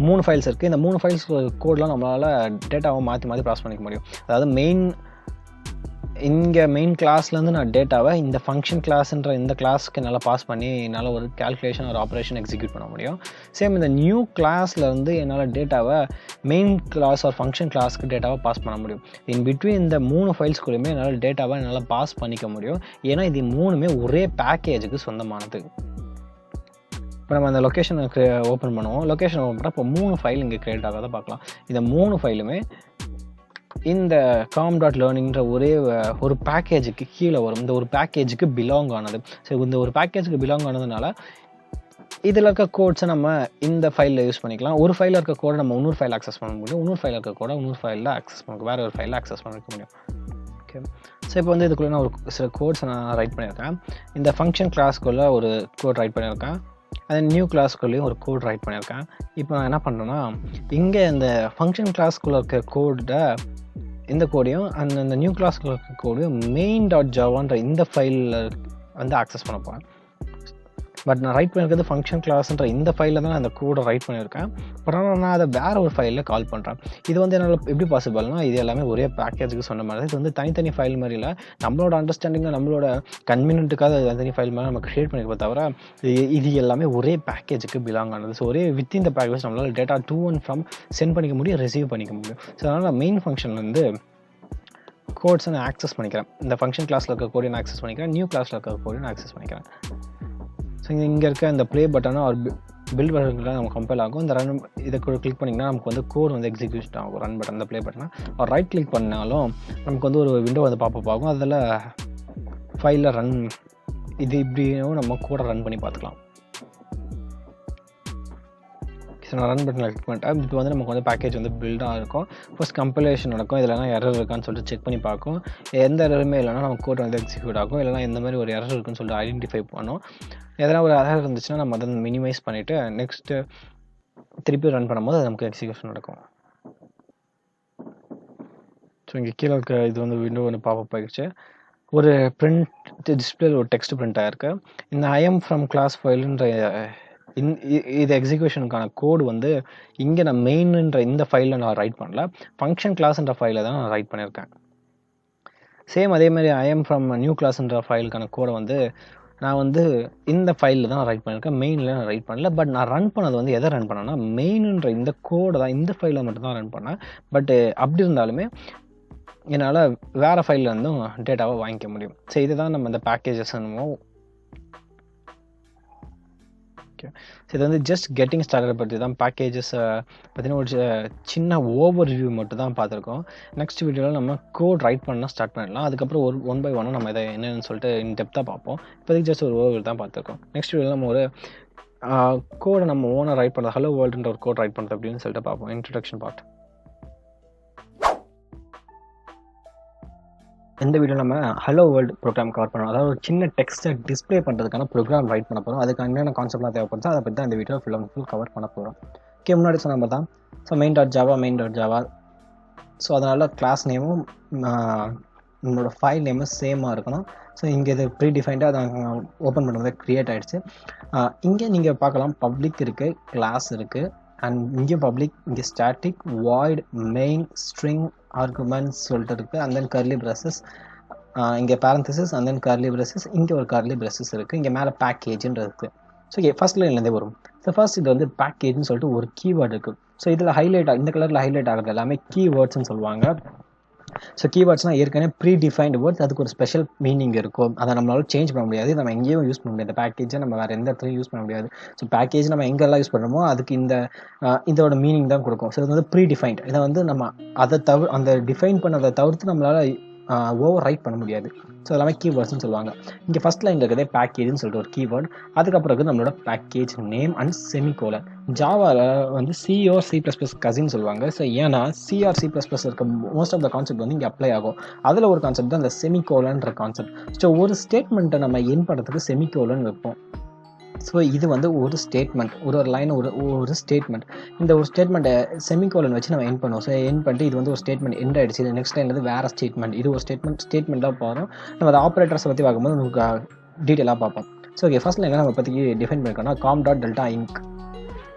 3 ஃபைல்ஸ் இருக்குது. இந்த 3 ஃபைல்ஸ் கோட்லாம் நம்மளால் டேட்டாவை மாற்றி ப்ராசஸ் பண்ணிக்க முடியும். அதாவது மெயின் கிளாஸ்லேருந்து நான் டேட்டாவை இந்த ஃபங்க்ஷன் கிளாஸ்ன்ற இந்த கிளாஸ்க்கு என்னால் பாஸ் பண்ணி என்னால் ஒரு கேல்குலேஷன் ஒரு ஆப்ரேஷன் எக்ஸிக்யூட் பண்ண முடியும். சேம் இந்த நியூ கிளாஸ்லேருந்து என்னால் டேட்டாவை மெயின் கிளாஸ் ஒரு ஃபங்க்ஷன் கிளாஸ்க்கு டேட்டாவை பாஸ் பண்ண முடியும். இன் பிட்வீன் இந்த 3 ஃபைல்ஸ்குள்ளேயுமே என்னால் பாஸ் பண்ணிக்க முடியும். ஏன்னா இது 3மே ஒரே பேக்கேஜுக்கு சொந்தமானது. இப்போ நம்ம அந்த லொக்கேஷனுக்கு ஓப்பன் பண்ணுவோம். லொக்கேஷன் ஓப்பன் பண்ணால் இப்போ 3 ஃபைல் இங்கே க்ரியேட் ஆகாத பார்க்கலாம். இந்த 3 ஃபைலுமே இந்த com.learningன்ற ஒரு பேக்கேஜுக்கு கீழே வரும். இந்த ஒரு பேக்கேஜுக்கு பிலாங் ஆனது. ஸோ இந்த ஒரு பேக்கேஜுக்கு பிலாங் ஆனதுனால இதில் இருக்க கோட்ஸை நம்ம இந்த ஃபைலில் யூஸ் பண்ணிக்கலாம். ஒரு ஃபைலில் இருக்க கோடை நம்ம இன்னொரு ஃபைல் ஆக்சஸ் பண்ண முடியும், இன்னொரு ஃபைலில் இருக்க கோடை இன்னொரு ஃபைலில் ஆக்சஸ் பண்ண வேறு ஒரு ஃபைலில் ஆக்சஸ் பண்ணிக்க முடியும். ஓகே, ஸோ இப்போ வந்து இதுக்குள்ளே நான் ஒரு சில கோட்ஸ் நான் ரைட் பண்ணியிருக்கேன். இந்த ஃபங்க்ஷன் கிளாஸ்க்குள்ளே ஒரு கோட் ரைட் பண்ணியிருக்கேன், அது நியூ கிளாஸ்க்குள்ளேயும் ஒரு கோட் ரைட் பண்ணியிருக்கேன். இப்போ நான் என்ன பண்ணுறேன்னா இங்கே இந்த ஃபங்க்ஷன் கிளாஸ்க்குள்ளே இருக்க கோடை இந்த கோடையும் அந்த நியூ கிளாஸ்க்குள்ளே இருக்க கோடையும் main.javaன்ற இந்த ஃபைலில் வந்து ஆக்சஸ் பண்ண போகிறேன். பட் நான் ரைட் பண்ணியிருக்கிறது ஃபங்க்ஷன் கிளாஸ்ன்ற இந்த ஃபைலில் தான் நான் அந்த கோடை ரைட் பண்ணியிருக்கேன். பட் ஆனால் நான் அதை வேறு ஒரு ஃபைலில் கால் பண்ணுறேன். இது வந்து என்னால் எப்படி பாசிபிள்னா இது எல்லாமே ஒரே பேக்கேஜுக்கு சொன்ன மாதிரி இது வந்து தனித்தனி ஃபைல் மாதிரி இல்லை. நம்மளோட அண்டர்ஸ்டாண்டிங்கில் நம்மளோட கன்வீனியன்ட்டுக்காக தனித்தனி ஃபைல் மாதிரி நம்ம க்ரியேட் பண்ணிக்க தவிர இது எல்லாமே ஒரே பேக்கேஜுக்கு பிலாங் ஆனது. ஸோ ஒரே வித்தின் த பேக்கேஜ் நம்மளால் data to and from send பண்ணிக்க முடியும், ரிசீவ் பண்ணிக்க முடியும். ஸோ அதனால் நான் மெயின் ஃபங்க்ஷன்லேருந்து கோட்ஸை நான் ஆக்சஸ் பண்ணிக்கிறேன். இந்த ஃபங்க்ஷன் கிளாஸில் இருக்க கோடையை நான் ஆக்சஸ் பண்ணிக்கிறேன், நியூ கிளாஸில் இருக்க கோடையை நான் ஆக்சஸ் பண்ணிக்கிறேன். ஸோ இங்கே இருக்க இந்த ப்ளே பட்டனை ஒரு பில்ட் பட்டன்லாம் நம்ம கம்பேர் ஆகும். இந்த ரன் இதை கிளிக் பண்ணிங்கன்னா நமக்கு வந்து கோட் வந்து எக்ஸிக்யூட் ஆகும். ரன் பட்டன் இந்த ப்ளே பட்டனை ஒரு ரைட் கிளிக் பண்ணாலும் நமக்கு வந்து ஒரு விண்டோ வந்து பாப்பப் ஆகும். அதில் ஃபைலில் ரன் இது இப்படியும் நம்ம கோடை ரன் பண்ணி பார்த்துக்கலாம். ஸோ நான் ரன் பட்டனில் கிளிக் பண்ணிட்டேன். இப்போ வந்து நமக்கு வந்து பேக்கேஜ் வந்து பில்டாக இருக்கும். ஃபர்ஸ்ட் கம்பைலேஷன் நடக்கும், இல்லைனா எரர் இருக்கான்னு சொல்லிட்டு செக் பண்ணி பார்க்கும். எந்த எரருமே இல்லைனா நம்ம கோட் வந்து எக்ஸிக்யூட் ஆகும், இல்லைனா எந்த மாதிரி ஒரு எரர் இருக்குன்னு சொல்லிட்டு ஐடென்டிஃபை பண்ணோம். எதனா ஒரு எரர் இருந்துச்சுன்னா நம்ம அதை மினிமைஸ் பண்ணிவிட்டு நெக்ஸ்ட்டு திருப்பி ரன் பண்ணும்போது அது நமக்கு எக்ஸிக்யூஷன் நடக்கும். ஸோ இங்கே கீழே இருக்க இது வந்து விண்டோ வந்து பாப்பப் ஆகிடுச்சு. ஒரு பிரிண்ட் டிஸ்பிளேல ஒரு டெக்ஸ்ட் பிரிண்ட் ஆகிருக்கு. இந்த IAM from class ஃபைலுன்ற இது எக்ஸிக்யூஷனுக்கான கோடு வந்து இங்கே நான் மெயின்ன்ற இந்த ஃபைலில் நான் ரைட் பண்ணல, ஃபங்க்ஷன் கிளாஸ்ன்ற ஃபைலில் தான் நான் ரைட் பண்ணியிருக்கேன். சேம் அதே மாதிரி IAM from நியூ கிளாஸ்ன்ற ஃபைலுக்கான கோடை வந்து நான் வந்து இந்த ஃபைலில் தான் ரைட் பண்ணியிருக்கேன், மெயினில் நான் ரைட் பண்ணல. பட் நான் ரன் பண்ணது வந்து எதை ரன் பண்ணேன்னா மெயின்ன்ற இந்த கோடை தான், இந்த ஃபைலில் மட்டும் தான் ரன் பண்ணேன். பட் அப்படி இருந்தாலுமே என்னால் வேறு ஃபைலில் இருந்தும் டேட்டாவை வாங்கிக்க முடியும். ஸோ இதுதான் நம்ம இந்த பேக்கேஜஸ் என்னமோ. ஸோ இது வந்து ஜஸ்ட் கெட்டிங் ஸ்டார்டட் பற்றி தான். பேக்கேஜஸ் பார்த்தீங்கன்னா ஒரு சின்ன ஓவர் வியூ மட்டும் தான் பார்த்துருக்கோம். நெக்ஸ்ட் வீடியோவில் நம்ம கோட் ரைட் பண்ணால் ஸ்டார்ட் பண்ணிடலாம். அதுக்கப்புறம் ஒன் பை ஒன்னாக நம்ம இதை என்னென்னு சொல்லிட்டு இன் டெப்த்தாக பார்ப்போம். இப்போதைக்கு ஜஸ்ட் ஒரு ஓவர் தான் பார்த்துருக்கோம். நெக்ஸ்ட் வீடியோவில் நம்ம ஒரு கோடை நம்ம ஓனாக ரைட் பண்ணுறது, ஹலோ வேர்ல்டுன்ற ஒரு கோட் ரைட் பண்ணுறது அப்படின்னு சொல்லிட்டு பார்ப்போம். Introduction part. இந்த வீடியோ நம்ம ஹலோ வேர்ல்டு ப்ரோக்ராம் கவர் பண்ணோம். அதாவது ஒரு சின்ன டெக்ஸ்ட்டை டிஸ்பிளே பண்ணுறதுக்கான ப்ரோக்ராம் ரைட் பண்ண போகிறோம். அதுக்கு என்னென்ன கான்செப்ட்லாம் தேவைப்படுது அதை பற்றி தான் இந்த வீடியோ ஃபுல் கவர் பண்ண போகிறோம். ஓகே, முன்னாடி சொன்ன மாதிரி தான். So main.java. ஸோ அதனால் கிளாஸ் நேமும் நம்மளோட ஃபைல் நேமும் சேமாக இருக்கணும். ஸோ இங்கே இது ப்ரீடிஃபைண்டாக அதை ஓப்பன் பண்ணுறது க்ரியேட் ஆகிடுச்சு. இங்கே நீங்கள் பார்க்கலாம் பப்ளிக் இருக்குது, கிளாஸ் இருக்குது, அண்ட் இங்கே பப்ளிக், இங்கே static, void, main, string, arguments சொல்லிட்டு இருக்குது. அண்ட் தென் கர்லி பிரஸஸ், இங்கே பேரந்தசிஸ், அண்ட் தென் கர்லி பிரஸஸ், இங்கே ஒரு கர்லி பிரஸஸ் இருக்குது. இங்கே மேலே பேக்கேஜ்ன்றது இருக்குது. ஸோ ஃபர்ஸ்ட் லைன்லேருந்தே வரும். ஸோ ஃபர்ஸ்ட் இது வந்து பேக்கேஜ்னு சொல்லிட்டு ஒரு கீவேர்டு இருக்குது. ஸோ இதில் இந்த கலரில் ஹைலைட் ஆகிறது எல்லாமே கீவேர்ட்ஸ்ன்னு சொல்லுவாங்க. ஸோ கீவேர்ட்ஸ்னால் ஏற்கனவே ப்ரீ டிஃபைன்டு வேர்ட்ஸ், அதுக்கு ஒரு ஸ்பெஷல் மீனிங் இருக்கும். அதை நம்மளால சேஞ்ச் பண்ண முடியாது, நம்ம எங்கேயும் யூஸ் பண்ண முடியாது. பேக்கேஜை நம்ம வேறு எந்த இடத்துலையும் யூஸ் பண்ண முடியாது. ஸோ பேக்கேஜ் நம்ம எங்கெல்லாம் யூஸ் பண்ணுறோமோ அதுக்கு இதோட மீனிங் தான் கொடுக்கும். ஸோ இது வந்து ப்ரீ டிஃபைன்ட். இதை வந்து நம்ம அந்த டிஃபைன் பண்ணதை தவிர்த்து நம்மளால் ஓவர் ரைட் பண்ண முடியாது. ஸோ எல்லாமே கீவேர்ட்ஸ்னு சொல்லுவாங்க. இங்கே ஃபஸ்ட் லைன் இருக்கிறதே பேக்கேஜ்னு சொல்லிட்டு ஒரு கீவேர்ட். அதுக்கப்புறம் இருக்குது நம்மளோட பேக்கேஜ் நேம் அண்ட் செமிகோலன். ஜாவாவில் வந்து C or C++ கசின்னு சொல்லுவாங்க. ஸோ ஏன்னா C or C++ இருக்க மோஸ்ட் ஆஃப் த கான்செப்ட் வந்து இங்கே அப்ளை ஆகும். அதில் ஒரு கான்செப்ட் தான் இந்த செமிகோலன்ற கான்செப்ட். ஸோ ஒரு ஸ்டேட்மெண்ட்டை நம்ம என் பண்ணுறதுக்கு செமிகோலன் வைப்போம். ஸோ இது வந்து ஒரு ஸ்டேட்மெண்ட், ஒரு லைன், ஒரு ஸ்டேட்மெண்ட். இந்த ஒரு ஸ்டேட்மெண்ட்டை செமிகோலன் வச்சு நம்ம என் பண்ணுவோம். ஸோ என் பண்ணிட்டு இது வந்து ஒரு ஸ்டேட்மெண்ட் எண்ட் ஆகிடுச்சு, இது நெக்ஸ்ட் லைன் வந்து வேறு ஸ்டேட்மெண்ட், இது ஒரு ஸ்டேட்மெண்ட்டாக போகிறோம். நம்ம அந்த ஆப்ரேட்டர்ஸை பற்றி பார்க்கும்போது நமக்கு டீட்டெயிலாக பார்ப்போம். ஸோ ஓகே, ஃபர்ஸ்ட் லைனில் நம்ம பற்றி டிஃபைன் பண்ணிக்கோன்னா com.delta inc.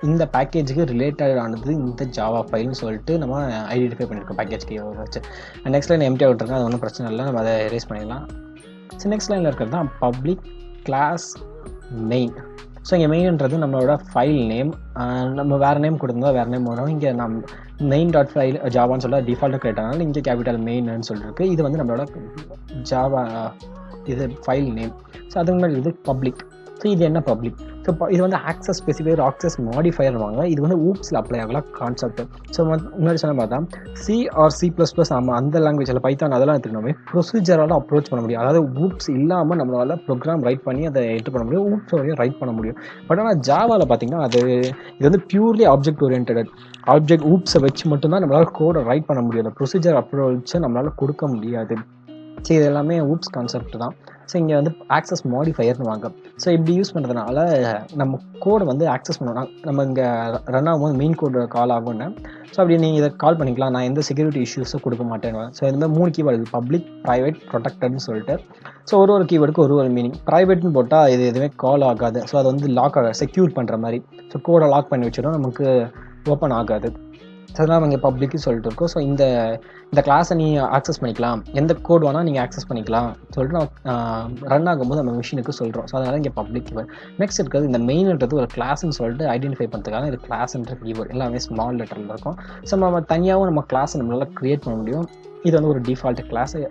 இந்த பேக்கேஜுக்கு ரிலேட்டட் ஆனது இந்த ஜாவா ஃபைல்னு சொல்லிட்டு நம்ம ஐடென்டிஃபை பண்ணியிருக்கோம் பேக்கேஜ் கீ வச்சு. நெக்ஸ்ட் லைன் எம்டியாக விட்டுருக்கோம், அது ஒன்றும் பிரச்சனை இல்லை, நம்ம அதை எரேஸ் பண்ணிடலாம். ஸோ நெக்ஸ்ட் லைனில் இருக்கிறது தான் பப்ளிக் கிளாஸ் மெயின். ஸோ இங்கே மெயின்ன்றது நம்மளோட ஃபைல் நேம். நம்ம வேறு நேம் கொடுத்தா வேறு நேம் வரும். இங்கே நம்ம main.file ஜாவான்னு சொல்ல டிஃபால்ட்டாக கிரியேட் ஆனாலும் இங்கே கேபிட்டல் மெயின்னு சொல்லிருக்கு. இது வந்து நம்மளோட ஜாவா இது ஃபைல் நேம். ஸோ அதுக்கு முன்னாடி இது பப்ளிக். ஸோ இது என்ன பப்ளிக்? ஸோ இது வந்து ஆக்சஸ் ஸ்பெசிஃபையர், ஆக்சஸ் மாடிஃபயர் வாங்க. இது வந்து ஊப்ஸில் அப்ளை ஆகலாம் கான்செப்ட். ஸோ முன்னாடி சொன்ன பார்த்தா C or C++ நம்ம அந்த லாங்குவேஜில் பைத்தான் அதெல்லாம் எடுத்துக்கணுமே ப்ரொசீஜரால் அப்ரோச் பண்ண முடியும். அதாவது ஊப்ஸ் இல்லாமல் நம்மளால் ப்ரோக்ராம் ரைட் பண்ணி அதை என்டர் பண்ண முடியும், ஊப்ஸ் வரையும் ரைட் பண்ண முடியும். பட் ஆனால் ஜாவாவில் பார்த்தீங்கன்னா இது வந்து பியூர்லி ஆப்ஜெக்ட் ஓரியன்டட். ஆப்ஜெக்ட் ஊப்ஸை வச்சு மட்டும்தான் நம்மளால் கோடை ரைட் பண்ண முடியாது, ப்ரொசீஜர் அப்ரோச்சை நம்மளால் கொடுக்க முடியாது. ஸோ இது எல்லாமே ஊப்ஸ் கான்செப்ட் தான். ஸோ இங்கே வந்து ஆக்சஸ் மாடிஃபயர்னு வாங்க. ஸோ இப்படி யூஸ் பண்ணுறதுனால நம்ம கோடை வந்து ஆக்சஸ் பண்ணணும். நம்ம இங்கே ரன் ஆகும்போது மெயின் கோடு கால் ஆகும்னு. ஸோ அப்படி நீங்கள் இதை கால் பண்ணிக்கலாம், நான் எந்த செக்யூரிட்டி இஷ்யூஸும் கொடுக்க மாட்டேன்னு. ஸோ இந்த மாதிரி 3 கீவேர்டு இருக்குது, பப்ளிக், ப்ரைவேட், ப்ரொடெக்டட்னு சொல்லிட்டு. ஸோ ஒரு கீவேர்டுக்கு ஒரு மீனிங். ப்ரைவேட்னு போட்டால் இது எதுவுமே கால் ஆகாது. ஸோ அது வந்து லாக் ஆகாது, செக்யூர் பண்ணுற மாதிரி. ஸோ கோடை லாக் பண்ணி வச்சிடும், நமக்கு ஓப்பன் ஆகாது. ஸோ அதெல்லாம் நம்ம இங்கே பப்ளிக்கு சொல்லிட்டு இருக்கோம். ஸோ இந்த கிளாஸை நீங்கள் ஆக்சஸ் பண்ணிக்கலாம், எந்த கோட் வேணால் நீங்கள் ஆக்சஸ் பண்ணிக்கலாம் சொல்லிட்டு நம்ம ரன் ஆகும்போது நம்ம மிஷினுக்கு சொல்கிறோம். ஸோ அதனால் இங்கே பப்ளிக் கீவேர்ட். நெக்ஸ்ட் இருக்கிறது இந்த மெயின்ன்றது ஒரு கிளாஸ்ன்னு சொல்லிட்டு ஐடென்டிஃபை பண்ணுறதுக்காக இது கிளாஸ்ன்ற கீவேர்ட் எல்லாமே ஸ்மால் லெட்டரில் இருக்கும். ஸோ நம்ம தனியாகவும் நம்ம கிளாஸை நம்மளால் க்ரியேட் பண்ண முடியும். இது வந்து ஒரு டிஃபால்ட் கிளாஸை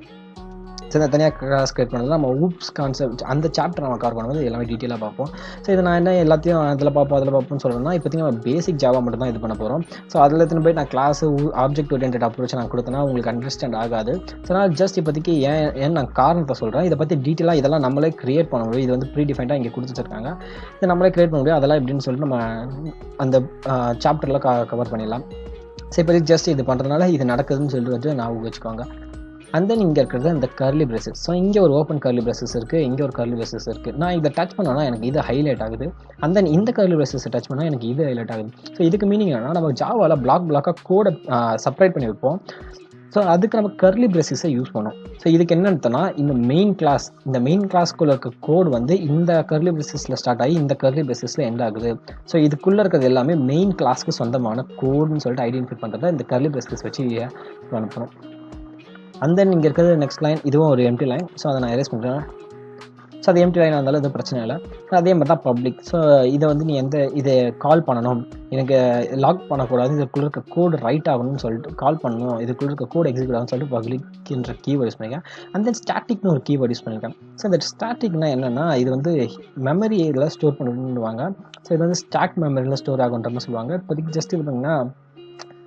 தனியாக கிளாஸ் கிரியேட் பண்ணது நம்ம ஊப்ஸ் கான்செப்ட் அந்த சாப்டர் நம்ம கவர் பண்ணும்போது எல்லாமே டீட்டெயிலாக பார்ப்போம். ஸோ இதை நான் என்ன எல்லாத்தையும் அதில் பார்ப்போம்னு சொல்லணும்னா இப்போதைக்கு நம்ம பேசிக் ஜாவா மட்டும் தான் இது பண்ண போகிறோம். ஸோ அதில் எடுத்துன்னு போய் நான் கிளாஸ் ஆப்ஜெக்ட் ஓரியன்டட் அப்ரோச் நான் கொடுத்தேன்னா உங்களுக்கு அண்டர்ஸ்டாண்ட் ஆகாது. ஸோ நான் ஜஸ்ட் இப்போதைக்கு ஏன் நான் காரணத்தை சொல்கிறேன். இதை பற்றி டீட்டெயிலாக இதெல்லாம் நம்மளே கிரியேட் பண்ண முடியும். இது வந்து ப்ரீ டிஃபைண்டாக இங்கே கொடுத்துருக்காங்க, இதை நம்மளே கிரியேட் பண்ண முடியும். அதெல்லாம் எப்படின்னு சொல்லிட்டு நம்ம அந்த சாப்டரில் கவர் பண்ணிடலாம். ஸோ இப்போதைக்கு ஜஸ்ட் இது பண்ணுறதுனால இது நடக்குதுன்னு சொல்லிட்டு நான் வச்சுக்கோங்க. அண்ட் தென் இங்கே இருக்கிறது இந்த கர்லி பிரேசஸ். ஸோ இங்கே ஒரு ஓப்பன் கர்லி பிரேசஸ் இருக்குது, இங்கே ஒரு கர்லி பிரேசஸ் இருக்குது. நான் இதை டச் பண்ணோன்னா எனக்கு இது ஹைலைட் ஆகுது. அண்ட் தென் இந்த கர்லி பிரேசஸை டச் பண்ணால் எனக்கு இது ஹைலைட் ஆகுது. ஸோ இதுக்கு மீனிங் என்னன்னா நம்ம ஜாவாவில் பிளாக்காக கோடை செப்பரேட் பண்ணி வைப்போம். ஸோ அதுக்கு நம்ம கர்லி பிரேசஸை யூஸ் பண்ணோம். ஸோ இதுக்கு என்ன அர்த்தம்னா இந்த மெயின் கிளாஸ்க்குள்ளே இருக்க கோடு வந்து இந்த கர்லி பிரேசஸில் ஸ்டார்ட் ஆகி இந்த கர்லி பிரேசஸில் எண்ட் ஆகுது. ஸோ இதுக்குள்ளே இருக்கிறது எல்லாமே மெயின் கிளாஸ்க்கு சொந்தமான கோடுன்னு சொல்லிட்டு ஐடென்டிஃபை பண்ணுறத இந்த கர்லி பிரேசஸ் வச்சு அனுப்பணும். அண்ட் தென் இங்கே இருக்கிறது நெக்ஸ்ட் லைன், இதுவும் ஒரு எம்டி லைன். ஸோ அதை நான் எரேஸ் பண்ணுறேன். ஸோ அது எம்டி லைனாக இருந்தாலும் எதுவும் பிரச்சனை இல்லை. ஸோ அதே மாதிரி தான் பப்ளிக். ஸோ இதை வந்து நீ இதை கால் பண்ணணும், எனக்கு லாக் பண்ணக்கூடாது, இதுக்குள்ளே இருக்க கோடு ரைட் ஆகணும்னு சொல்லிட்டு கால் பண்ணணும், இதுக்குள்ளே இருக்க கோடு எக்ஸிக்யூட் ஆகும்னு சொல்லிட்டு பப்ளிக்ன்ற கீவேர்ட் யூஸ் பண்ணியிருக்கேன். அண்ட் தென் ஸ்டாட்டிக்னு ஒரு கீவேர்ட் யூஸ் பண்ணியிருக்கேன். ஸோ இந்த ஸ்டாட்டிக்னா என்னென்னா இது வந்து மெமரியில் ஸ்டோர் பண்ணணுவாங்க. ஸோ இது வந்து ஸ்டாக் மெமரியில் ஸ்டோர் ஆகுன்ற மாதிரி சொல்லுவாங்க. இப்போதைக்கு ஜஸ்ட் இது பண்ணிங்கன்னா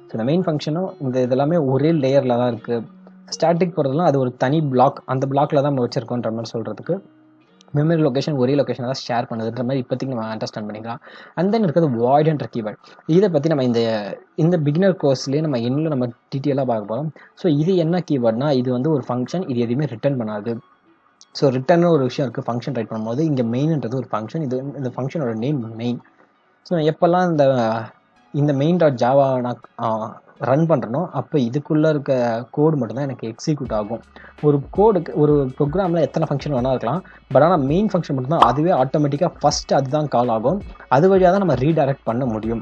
ஸோ இந்த மெயின் ஃபங்க்ஷனும் இதெல்லாமே ஒரே லேயரில் தான் இருக்குது. ஸ்டாட்டிக் போகிறதுலாம் அது ஒரு தனி பிளாக், அந்த பிளாக்ல தான் நம்ம வச்சிருக்கோன்ற மாதிரி சொல்கிறதுக்கு மெமரி லொக்கேஷன் ஒரே லொக்கேஷன் தான் ஷேர் பண்ணுதுன்ற மாதிரி இப்போதைக்கு நம்ம அண்டர்ஸ்டாண்ட் பண்ணிக்கலாம். அண்ட் தென் இருக்கிறது வாய்டுன்ற கீவேர்ட். இதை பற்றி நம்ம இந்த பிகினர் கோர்ஸ்லேயே நம்ம இன்னும் நம்ம டீட்டெயிலாக பார்க்க போகிறோம். ஸோ இது என்ன கீவேர்ட்னா இது வந்து ஒரு ஃபங்க்ஷன், இது எதுவுமே ரிட்டர்ன் பண்ணாது. ஸோ ரிட்டர்னு ஒரு விஷயம் இருக்குது ஃபங்க்ஷன் ரைட் பண்ணும்போது. இங்கே மெயின்ன்றது ஒரு ஃபங்க்ஷன், இந்த ஃபங்க்ஷனோட நேம் மெயின். ஸோ எப்போல்லாம் இந்த main.java நான் ரன் பண்ணுறனோ அப்போ இதுக்குள்ளே இருக்க கோடு மட்டும்தான் எனக்கு எக்ஸிக்யூட் ஆகும். ஒரு கோடுக்கு ஒரு ப்ரோக்ராமில் எத்தனை ஃபங்க்ஷன் வேணால் இருக்கலாம், பட் ஆனால் மெயின் ஃபங்க்ஷன் மட்டும்தான் அதுவே ஆட்டோமேட்டிக்காக ஃபஸ்ட்டு அதுதான் கால் ஆகும். அது வழியாக தான் நம்ம ரீடைரக்ட் பண்ண முடியும்.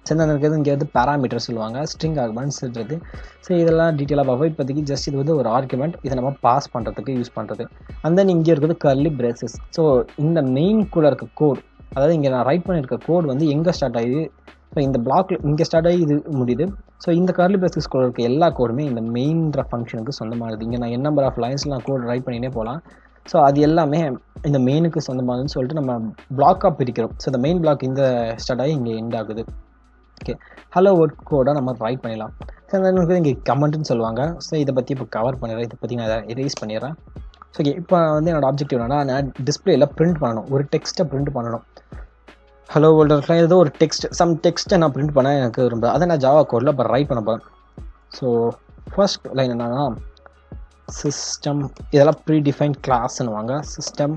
சின்ன இருக்கிறது இங்கே வந்து பேராமீட்டர் சொல்லுவாங்க, ஸ்ட்ரிங் ஆர்குமெண்ட்ஸ்ன்றது. ஸோ இதெல்லாம் டீட்டெயிலாக பார்ப்போம். இப்போதைக்கு ஜஸ்ட் இது வந்து ஒரு ஆர்குமெண்ட், இதை நம்ம பாஸ் பண்ணுறதுக்கு யூஸ் பண்ணுறது. அண்ட் தென் இங்கே இருக்கிறது கர்லி பிரேசஸ். ஸோ இந்த மெயின்குள்ளே இருக்க கோட், அதாவது இங்கே நான் ரைட் பண்ணியிருக்க கோட் வந்து எங்கே ஸ்டார்ட் ஆகி ஸோ இந்த பிளாக் இங்கே ஸ்டார்ட் ஆகி இது முடியுது. ஸோ இந்த கர்லி பிரேசஸ்குள்ள இருக்க எல்லா கோடுமே இந்த மெயின்ற ஃபங்க்ஷனுக்கு சொந்தமானது. இங்கே நான் என் நம்பர் ஆஃப் லைன்ஸ்லாம் கோட் ரைட் பண்ணினே போகலாம். ஸோ அது எல்லாமே இந்த மெயினுக்கு சொந்தமானதுன்னு சொல்லிட்டு நம்ம பிளாக்காக பிரிக்கிறோம். ஸோ இந்த மெயின் பிளாக் இந்த ஸ்டார்ட் ஆகி இங்கே எண்ட் ஆகுது. ஓகே, ஹலோ வேர்ட் கோடை நம்ம ரைட் பண்ணிடலாம். ஸோ எனக்கு இங்கே கமெண்ட்னு சொல்லுவாங்க. ஸோ இதை பற்றி இப்போ கவர் பண்ணிடுறேன். இதை பற்றி நான் எரேஸ் பண்ணிடுறேன். ஸோ ஓகே, இப்போ வந்து என்னோட ஆப்ஜெக்டிவ் என்னன்னா, நான் டிஸ்பிளேயில் பிரிண்ட் பண்ணணும், ஒரு டெக்ஸ்ட்டை பிரிண்ட் பண்ணணும். ஹலோ வேர்ல்டு ஏதோ ஒரு சம் டெக்ஸ்ட்டை நான் பிரிண்ட் பண்ண எனக்கு ரொம்ப அதை நான் ஜாவா கோடில் இப்போ ரைட் பண்ண போகிறேன். ஸோ ஃபர்ஸ்ட் லைன் என்னன்னா, சிஸ்டம் இதெல்லாம் ப்ரீ டிஃபைன் கிளாஸ்ன்னுவாங்க. System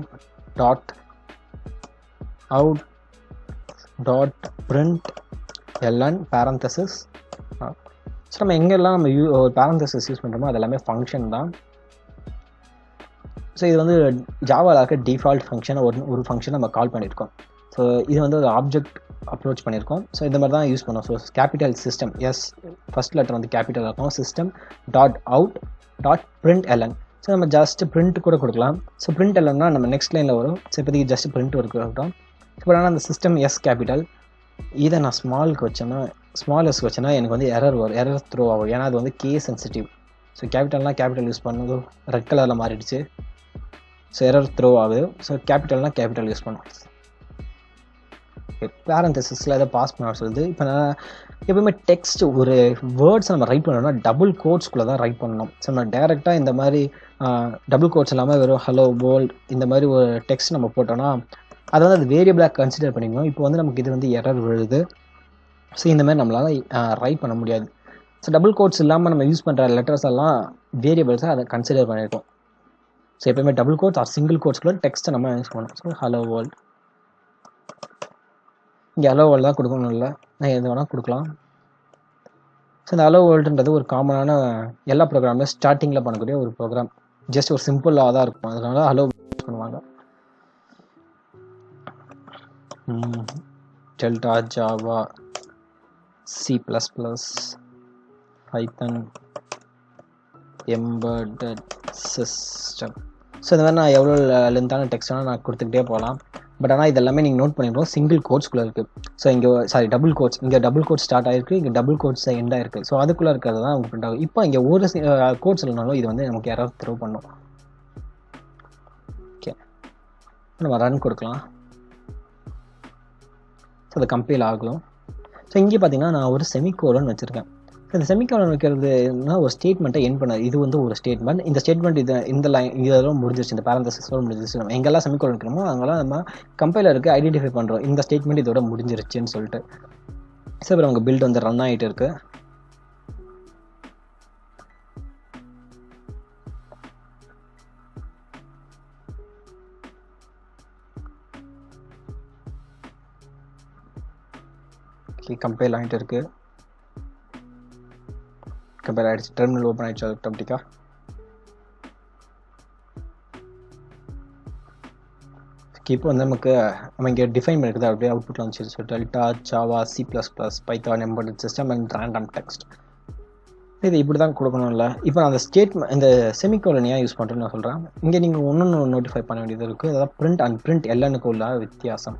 dot out dot print ln parenthesis. So நம்ம எங்கெல்லாம் நம்ம பேரந்தசிஸ் யூஸ் பண்ணுறோமோ அது எல்லாமே ஃபங்க்ஷன் தான். ஸோ இது வந்து ஜாவாவில் இருக்க டிஃபால்ட் ஃபங்க்ஷனை ஒரு ஃபங்க்ஷன் நம்ம கால் பண்ணியிருக்கோம். ஸோ இது வந்து ஒரு ஆப்ஜெக்ட் அப்ரோச் பண்ணியிருக்கோம். ஸோ இந்த மாதிரி தான் யூஸ் பண்ணோம். So capital system S first letter வந்து கேபிட்டல் இருக்கும். System dot out dot print LN. So நம்ம ஜஸ்ட் பிரிண்ட் கூட கொடுக்கலாம். ஸோ பிரிண்ட் எல்என்னா நம்ம நெக்ஸ்ட் லைனில் வரும். ஸோ இப்போதைக்கு ஜஸ்ட் பிரிண்ட் இருக்கட்டும். இப்போ ஆனால் அந்த சிஸ்டம் எஸ் கேபிட்டல் இதை நான் ஸ்மாலுக்கு வச்சேன்னா எனக்கு வந்து எரர் த்ரோ ஆகும். ஏன்னா அது வந்து கே சென்சிட்டிவ். ஸோ கேபிட்டல்னால் கேபிட்டல் யூஸ் பண்ணது ரெட் கலரில் மாறிடுச்சு. ஸோ எரர் த்ரோ ஆகுது. ஸோ கேபிட்டல்னால் கேபிட்டல் யூஸ் பண்ணும். பேரந்தசிஸில் எதை பாஸ் பண்ண சொல்லுது. இப்போ நான் எப்பவுமே டெக்ஸ்ட் ஒரு வேர்ட்ஸ் நம்ம ரைட் பண்ணோம்னா டபுள் கோட்ஸ்குள்ளே தான் ரைட் பண்ணணும். ஸோ நம்ம டேரெக்டாக இந்த மாதிரி டபுள் கோட்ஸ் இல்லாமல் வெறும் ஹலோ வேர்ல்ட் இந்த மாதிரி ஒரு டெக்ஸ்ட் நம்ம போட்டோம்னா அதை வந்து அது வேரியபிளாக கன்சிடர் பண்ணிக்கணும். இப்போ வந்து நமக்கு இது வந்து எரர் விழுது. ஸோ இந்த மாதிரி நம்மளால் ரைட் பண்ண முடியாது. ஸோ டபுள் கோட்ஸ் இல்லாமல் நம்ம யூஸ் பண்ணுற லெட்டர்ஸ் எல்லாம் வேரியபிள்ஸாக அதை கன்சிடர் பண்ணியிருக்கோம். ஸோ எப்பவுமே டபுள் கோட்ஸ் ஆர் சிங்கிள் கோட்ஸ்குள்ளே டெக்ஸ்ட்டை நம்ம யூஸ் பண்ணணும். ஸோ ஹலோ வேர்ல்ட் இங்கே ஹலோ வேர்ல்டு தான் கொடுக்கணும். இல்லை நான் எது வேணால் கொடுக்கலாம். ஸோ இந்த ஹலோ வேர்ல்டுன்றது ஒரு காமனான எல்லா ப்ரோக்ராமில் ஸ்டார்டிங்கில் பண்ணக்கூடிய ஒரு ப்ரோக்ராம். ஜஸ்ட் ஒரு சிம்பிளாக தான் இருக்கும். அதனால ஹலோ பண்ணுவாங்க. டெல்டா ஜாவா C++ பைத்தன் எம்பெடட் சிஸ்டம். ஸோ இந்த மாதிரி நான் எவ்வளோ லென்த்தான டெக்ஸ்ட்னால் நான் கொடுத்துக்கிட்டே போகலாம். பட் ஆனால் இது எல்லாமே நீங்கள் நோட் பண்ணிடுவோம் சிங்கிள் கோட்ஸ்குள்ளே இருக்குது. ஸோ இங்கே டபுள் கோட்ஸ், இங்கே டபுள் கோட்ஸ் ஸ்டார்ட் ஆகிருக்கு, இங்கே டபுள் கோட்ஸ் எண்ட் ஆகிருக்கு. ஸோ அதுக்குள்ளே இருக்கிறது தான் உங்களுக்கு பிரிண்ட் ஆகும். இப்போ இங்கே ஒரு கோட்ஸ் இல்லைனாலும் இது வந்து நமக்கு யாராவது த்ரோ பண்ணும். ஓகே, நம்ம ரன் கொடுக்கலாம். ஸோ அது கம்பைல் ஆகலாம். ஸோ இங்கே பார்த்தீங்கன்னா நான் ஒரு செமிகோலன் வச்சுருக்கேன். இந்த செமிகோலன் வைக்கிறதுனா ஒரு ஸ்டேட்மெண்ட்டை என் பண்ணாது. இது வந்து ஒரு ஸ்டேட்மெண்ட். இந்த ஸ்டேட்மெண்ட் இந்த லைன் இதெல்லாம் முடிஞ்சிருச்சு, இந்த பேரந்தசிஸோட முடிஞ்சிருச்சு. நம்ம எங்கெல்லாம் செமிகோலன் வைக்கிறோமோ அங்கெல்லாம் நம்ம கம்பைலருக்கு ஐடென்டிஃபை பண்ணுறோம் இந்த ஸ்டேட்மெண்ட் இதோட முடிஞ்சிருச்சுன்னு சொல்லிட்டு. ஸோ இப்போ நமக்கு பில்ட் வந்து ரன் ஆகிட்டு இருக்கு. கம்பைல் ஆகிட்டு இருக்கு. கம்பைல் ஆகிடுச்சு. டெர்மினல் ஓப்பன் ஆகிடுச்சு ஆட்டோமேட்டிக்காக. இப்போ வந்து நம்ம இங்கே டிஃபைன் பண்ணிருக்குது அப்படியே அவுட்புட்டில் வந்துச்சு. So delta Java C++ Python embedded system and random text. இது இப்படி தான் கொடுக்கணும்ல. இப்போ நான் அந்த இந்த செமிகோலன் ஏன் யூஸ் பண்ணுறேன்னு நான் சொல்கிறேன். இங்கே நீங்கள் ஒன்று நோட்டிஃபை பண்ண வேண்டியது இருக்குது. அதாவது பிரிண்ட் அண்ட் பிரிண்ட் எல்லனுக்கு உள்ள வித்தியாசம்.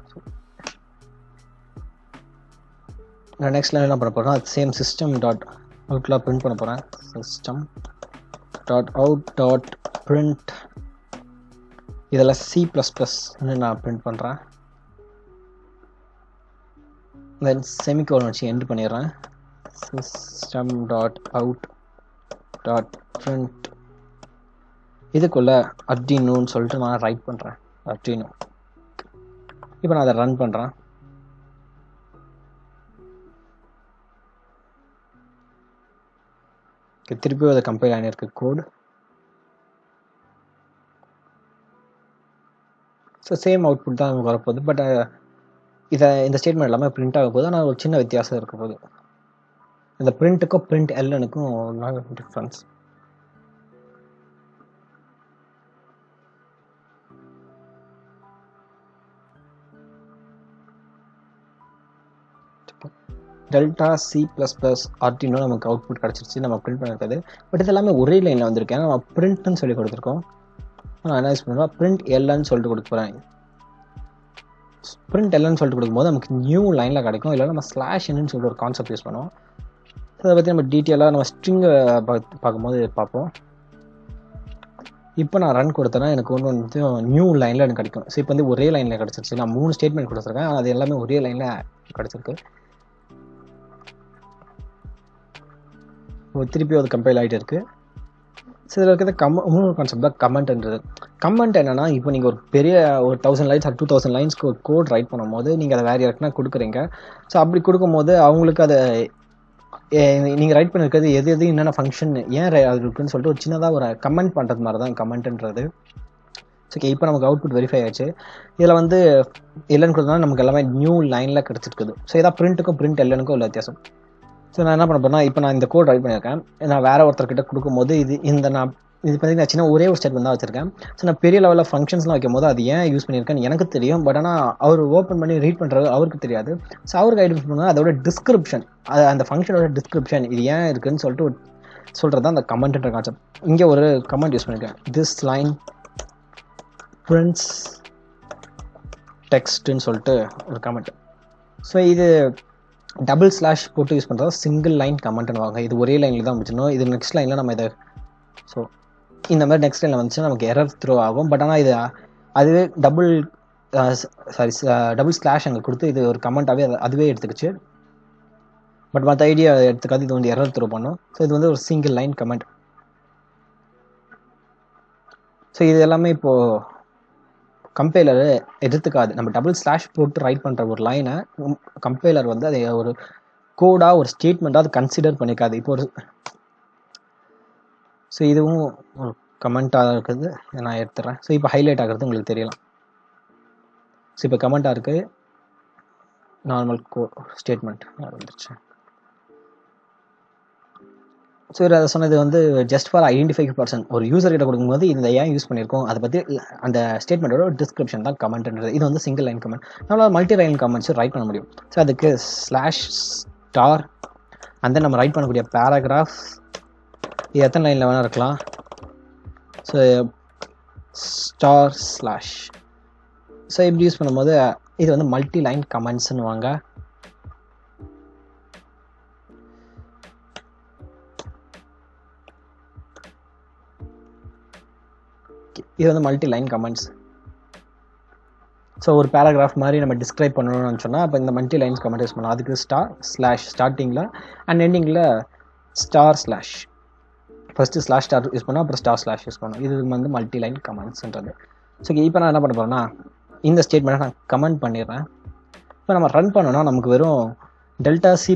நான் நெக்ஸ்ட் லைன் என்ன பண்ண போகிறேன், அது சேம் சிஸ்டம் டாட் அவுட்டில் பிரிண்ட் பண்ண போகிறேன். System dot out dot print இதெல்லாம் C++ன்னு நான் பிரிண்ட் பண்ணுறேன். தென் செமிகோலன் வச்சு எண்ட் பண்ணிடுறேன். System dot out dot print இதுக்குள்ளே அர்டினோன்னு சொல்லிட்டு நான் ரைட் பண்ணுறேன். அர்டினோ. இப்போ நான் அதை ரன் பண்ணுறேன். திருப்பி அதை கம்பைல் ஆகிருக்கு கோட். ஸோ சேம் அவுட்புட் தான் நமக்கு வரப்போகுது. பட் இந்த ஸ்டேட்மெண்ட் எல்லாமே பிரிண்ட் ஆக போகுது. ஆனால் ஒரு சின்ன வித்தியாசம் இருக்க போகுது. இந்த பிரிண்ட்டுக்கும் பிரிண்ட் எல்எனுக்கும் டிஃப்ரென்ஸ். டெல்டா C++ ஆர்டினோ நமக்கு அவுட்புட் கிடச்சிருச்சு. நம்ம பிரிண்ட் பண்ணிருக்காது. பட் இது எல்லாமே ஒரே லைனில் வந்திருக்கேன். நம்ம பிரிண்ட்னு சொல்லி கொடுத்துருக்கோம். நான் என்ன யூஸ் பண்ணுவேன், பிரிண்ட் எல்என்னு சொல்லிட்டு கொடுக்க போகிறேன். பிரிண்ட் எல்னு சொல்லிட்டு கொடுக்கும்போது நமக்கு நியூ லைனில் கிடைக்கும். இல்லை நம்ம ஸ்லாஷ் என்னன்னு சொல்லிட்டு ஒரு கான்செப்ட் யூஸ் பண்ணுவோம். ஸோ அதை பற்றி நம்ம டீட்டெயிலாக நம்ம ஸ்ட்ரிங்கை பார்க்கும்போது பார்ப்போம். இப்போ நான் ரன் கொடுத்தேன்னா எனக்கு வந்து நியூ லைனில் எனக்கு கிடைக்கும். ஸோ இப்போ வந்து ஒரே லைனில் கிடச்சிருச்சு. நான் 3 ஸ்டேட்மெண்ட் கொடுத்துருக்கேன், அது எல்லாமே ஒரே லைனில் கிடச்சிருக்கு. திருப்பி அது கம்பைல் ஆகிட்டு இருக்குது. ஸோ இதில் இருக்கிறது இன்னொரு கான்செப்ட் தான் கமெண்ட்ன்றது. கமெண்ட் என்னென்னா, இப்போ நீங்கள் ஒரு பெரிய ஒரு 1000 லைன்ஸ் 2000 லைன்ஸ்க்கு ஒரு கோட் ரைட் பண்ணும்போது நீங்கள் அதை வேறு யாருக்குன்னா கொடுக்குறீங்க. ஸோ அப்படி கொடுக்கும்போது அவங்களுக்கு அதை நீங்கள் ரைட் பண்ணியிருக்கிறது எது என்னென்ன ஃபங்க்ஷன் ஏன் அது இருக்குன்னு சொல்லிட்டு ஒரு சின்னதாக ஒரு கமெண்ட் பண்ணுறது மாதிரி தான் கமெண்ட்ன்றது. ஓகே, இப்போ நமக்கு அவுட்புட் வெரிஃபை ஆச்சு. இதில் வந்து இல்லைன்னு கொடுத்தா நமக்கு எல்லாமே நியூ லைனில் கிடச்சிருக்குது. ஸோ இதான் பிரிண்ட்டுக்கும் பிரிண்ட் இல்லைனுக்கும் உள்ள வித்தியாசம். ஸோ நான் என்ன பண்ண போறேன்னா, இப்போ நான் இந்த கோட் ரைட் பண்ணியிருக்கேன். நான் வேறு ஒருத்தர்கிட்ட கொடுக்கும்போது இது பார்த்தீங்கன்னா சின்ன ஒரே ஒரு ஸ்டேட்மெண்ட் தான் வச்சிருக்கேன். ஸோ நான் பெரிய லெவலில் ஃபங்க்ஷன்ஸ்லாம் வைக்கும் போது அது ஏன் யூஸ் பண்ணியிருக்கேன்னு எனக்கு தெரியும். பட் ஆனால் அவர் ஓப்பன் பண்ணி ரீட் பண்ணுறது அவருக்கு தெரியாது. ஸோ அவருக்கு ஐடென்டிஃபை பண்ணால் அதோட டிஸ்கிரிப்ஷன், அந்த ஃபங்க்ஷனோட டிஸ்கிரிப்ஷன் இது ஏன் இருக்குன்னு சொல்லிட்டு சொல்கிறது தான் அந்த கமெண்ட்ன்ற கான்செப்ட். இங்கே ஒரு கமெண்ட் யூஸ் பண்ணியிருக்கேன், திஸ் லைன் பிரிண்ட்ஸ் டெக்ஸ்ட்னு சொல்லிட்டு ஒரு கமெண்ட். ஸோ இது டபுள் ஸ்லாஷ் போட்டு யூஸ் பண்ணுறது சிங்கிள் லைன் கமெண்ட்னு வாங்க. இது ஒரே லைனில் தான் முடிச்சிடணும். இது நெக்ஸ்ட் லைனில் நம்ம இதை ஸோ இந்த மாதிரி நெக்ஸ்ட் லைனில் வந்துச்சுன்னா நமக்கு எரர் த்ரோ ஆகும். பட் ஆனால் இது அதுவே டபுள் ஸ்லாஷ் அங்கே கொடுத்து இது ஒரு கமெண்ட்டாகவே அதுவே எடுத்துக்கிச்சு. பட் மற்ற ஐடியா எடுத்துக்காது, இது வந்து எரர் த்ரோ பண்ணும். ஸோ இது வந்து ஒரு சிங்கிள் லைன் கமெண்ட். ஸோ இது எல்லாமே இப்போது கம்பைலர் எடுத்துக்காது. நம்ம டபுள் ஸ்லாஷ் போட்டு ரைட் பண்ணுற ஒரு லைனை கம்பைலர் வந்து அதை ஒரு கோடாக ஒரு ஸ்டேட்மெண்ட்டாக அது கன்சிடர் பண்ணிக்காது. இப்போ ஒரு ஸோ இதுவும் ஒரு கமெண்ட்டாக இருக்குது, நான் எடுத்துடுறேன். ஸோ இப்போ ஹைலைட் ஆகிறது உங்களுக்கு தெரியலாம். ஸோ இப்போ கமெண்ட்டாக இருக்குது, நார்மல் ஸ்டேட்மெண்ட் வந்துருச்சு. ஸோ அதை சொன்னது வந்து ஜஸ்ட் ஃபார் ஐடென்டிஃபை பர்சன். ஒரு யூசர் கிட்ட கொடுக்கும்போது இந்த ஏன் யூஸ் பண்ணியிருக்கோம் அதை பற்றி அந்த ஸ்டேட்மெண்ட்டோட டிஸ்கிரிப்ஷன் தான் கமெண்ட்ன்றது. இது வந்து சிங்கிள் லைன் கமெண்ட். நம்மளால் மல்டி லைன் கமெண்ட்ஸ் ரைட் பண்ண முடியும். ஸோ அதுக்கு ஸ்லாஷ் ஸ்டார் அந்த நம்ம ரைட் பண்ணக்கூடிய பேராகிராஃப் இது எத்தனை லைனில் வேணால் இருக்கலாம். So star slash. ஸோ இப்படி யூஸ் பண்ணும்போது இது வந்து மல்டி லைன் கமெண்ட்ஸ்ன்னு வாங்க. இது வந்து மல்டி லைன் கமெண்ட்ஸ். ஸோ ஒரு பேராகிராஃப் மாதிரி நம்ம டிஸ்கிரைப் பண்ணணும்னு சொன்னால் அப்போ இந்த மல்டி லைன்ஸ் கமெண்ட் யூஸ் பண்ணலாம். அதுக்கு ஸ்டார் ஸ்லாஷ் ஸ்டார்டிங்கில் அண்ட் எண்டிங்கில் star slash. First slash star use பண்ணோம், அப்புறம் ஸ்டார் ஸ்லாஷ் யூஸ் பண்ணோம். இது வந்து மல்டி லைன் கமெண்ட்ஸ்ன்றது. ஸோ இப்போ நான் என்ன பண்ண போகிறேன்னா, இந்த ஸ்டேட்மெண்ட்டை நான் கமெண்ட் பண்ணிடுறேன். இப்போ நம்ம ரன் பண்ணோன்னா நமக்கு வெறும் டெல்டா C++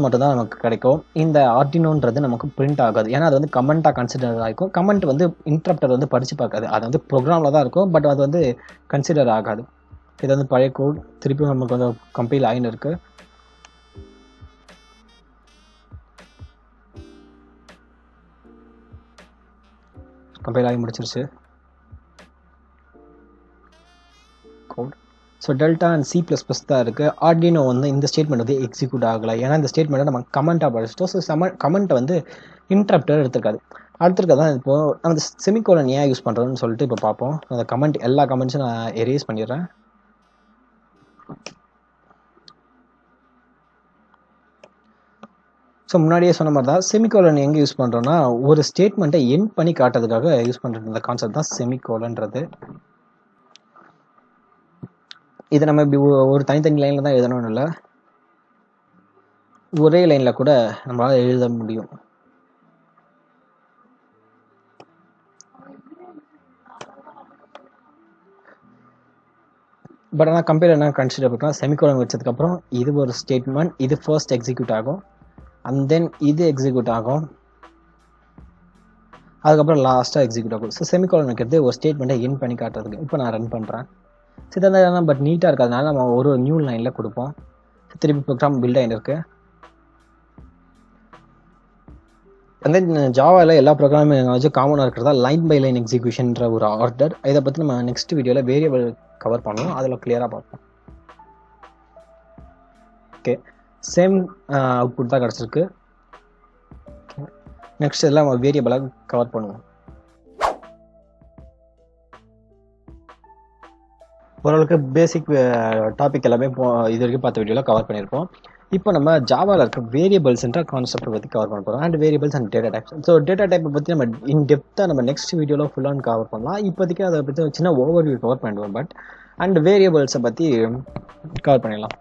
மட்டும் தான் நமக்கு கிடைக்கும். இந்த ஆர்டினோன்றது நமக்கு பிரிண்ட் ஆகாது. ஏன்னா அது வந்து கமெண்ட்டாக கன்சிடர் ஆகிருக்கும். கமெண்ட் வந்து இன்டரப்டர் வந்து படித்து பார்க்காது. அது வந்து ப்ரோக்ராமில் தான் இருக்கும், பட் அது வந்து கன்சிடர் ஆகாது. இது வந்து பழைய கோட் திருப்பி நமக்கு வந்து கம்பைல் ஆகின்னு இருக்குது. கம்பைல் ஆகி முடிச்சிருச்சு code. So Delta and C++ தான் இருக்குது. ஆர்டினோ வந்து இந்த ஸ்டேட்மெண்ட் வந்து எக்ஸிக்யூட் ஆகலை. ஏன்னா இந்த ஸ்டேட்மெண்ட்டை நம்ம கமெண்ட்டாக படிச்சிட்டோம். ஸோ கமெண்ட்டை வந்து இன்டரப்டர் எடுத்துக்காது. அடுத்திருக்கதான் இப்போது நம்ம செமிகோலன் ஏன் யூஸ் பண்ணுறோன்னு சொல்லிட்டு இப்போ பார்ப்போம். அந்த கமெண்ட் எல்லா கமெண்ட்ஸும் நான் எரேஸ் பண்ணிடுறேன். ஸோ முன்னாடியே சொன்ன மாதிரி தான் செமிகோலன் எங்கே யூஸ் பண்ணுறோன்னா ஒரு ஸ்டேட்மெண்ட்டை எண்ட் பண்ணி காட்டுறதுக்காக யூஸ் பண்ணுறது. இந்த கான்செப்ட் தான் செமிகோலன்றது. இது நம்ம இப்படி ஒரு தனித்தனி லைனில் தான் எழுதணும்னு இல்லை, ஒரே லைனில் கூட நம்மளால் எழுத முடியும். பட் ஆனால் கம்பைலர் என்ன கன்சிடர் பண்ணலாம், செமிகோலன் வச்சதுக்கப்புறம் இது ஒரு ஸ்டேட்மெண்ட், இது ஃபர்ஸ்ட் எக்ஸிக்யூட் ஆகும், அண்ட் தென் இது எக்ஸிக்யூட் ஆகும், அதுக்கப்புறம் லாஸ்ட்டாக எக்ஸிக்யூட் ஆகும். ஸோ செமிகோலன் வைக்கிறது ஒரு ஸ்டேட்மெண்ட்டை எண்ட் பண்ணி காட்டுறதுக்கு. இப்போ நான் ரன் பண்ணுறேன். சிதா பட் நீட்டாக இருக்கிறதுனால நம்ம ஒரு நியூ லைனில் கொடுப்போம். திருப்பி ப்ரோக்ராம் பில்ட் ஆகிருக்கு. அந்த ஜாவாவில் எல்லா ப்ரோக்ராமும் வச்சு காமனாக இருக்கிறதா லைன் பை லைன் எக்ஸிக்யூஷன்ற ஒரு ஆர்டர். இதை பற்றி நம்ம நெக்ஸ்ட் வீடியோவில் வேரியபிள் கவர் பண்ணுவோம், அதில் கிளியராக பார்ப்போம். ஓகே, சேம் அவுட்புட் தான் கிடச்சிருக்கு. நெக்ஸ்ட் இதெல்லாம் நம்ம வேரியபிளாக கவர் பண்ணுவோம். ஓரளவுக்கு பேசிக் டாபிக் எல்லாமே இது வரைக்கும் பார்த்த வீடியோவில் கவர் பண்ணியிருப்போம். இப்போ நம்ம ஜாவாவில் இருக்க வேரியபிள்ஸ்ன்ற கான்செப்டை பற்றி கவர் பண்ண போகிறோம். And variables and data types. So data டைப்பை பற்றி நம்ம இன் டெப்த்தாக நம்ம நெக்ஸ்ட் வீடியோவில் ஃபுல்லாக கவர் பண்ணலாம். இப்போதைக்கு அதை பற்றி சின்ன ஓவர்வியூ கவர் பண்ணிடுவோம். பட் அண்ட் வேரியபிள்ஸை பற்றி கவர் பண்ணிடலாம்.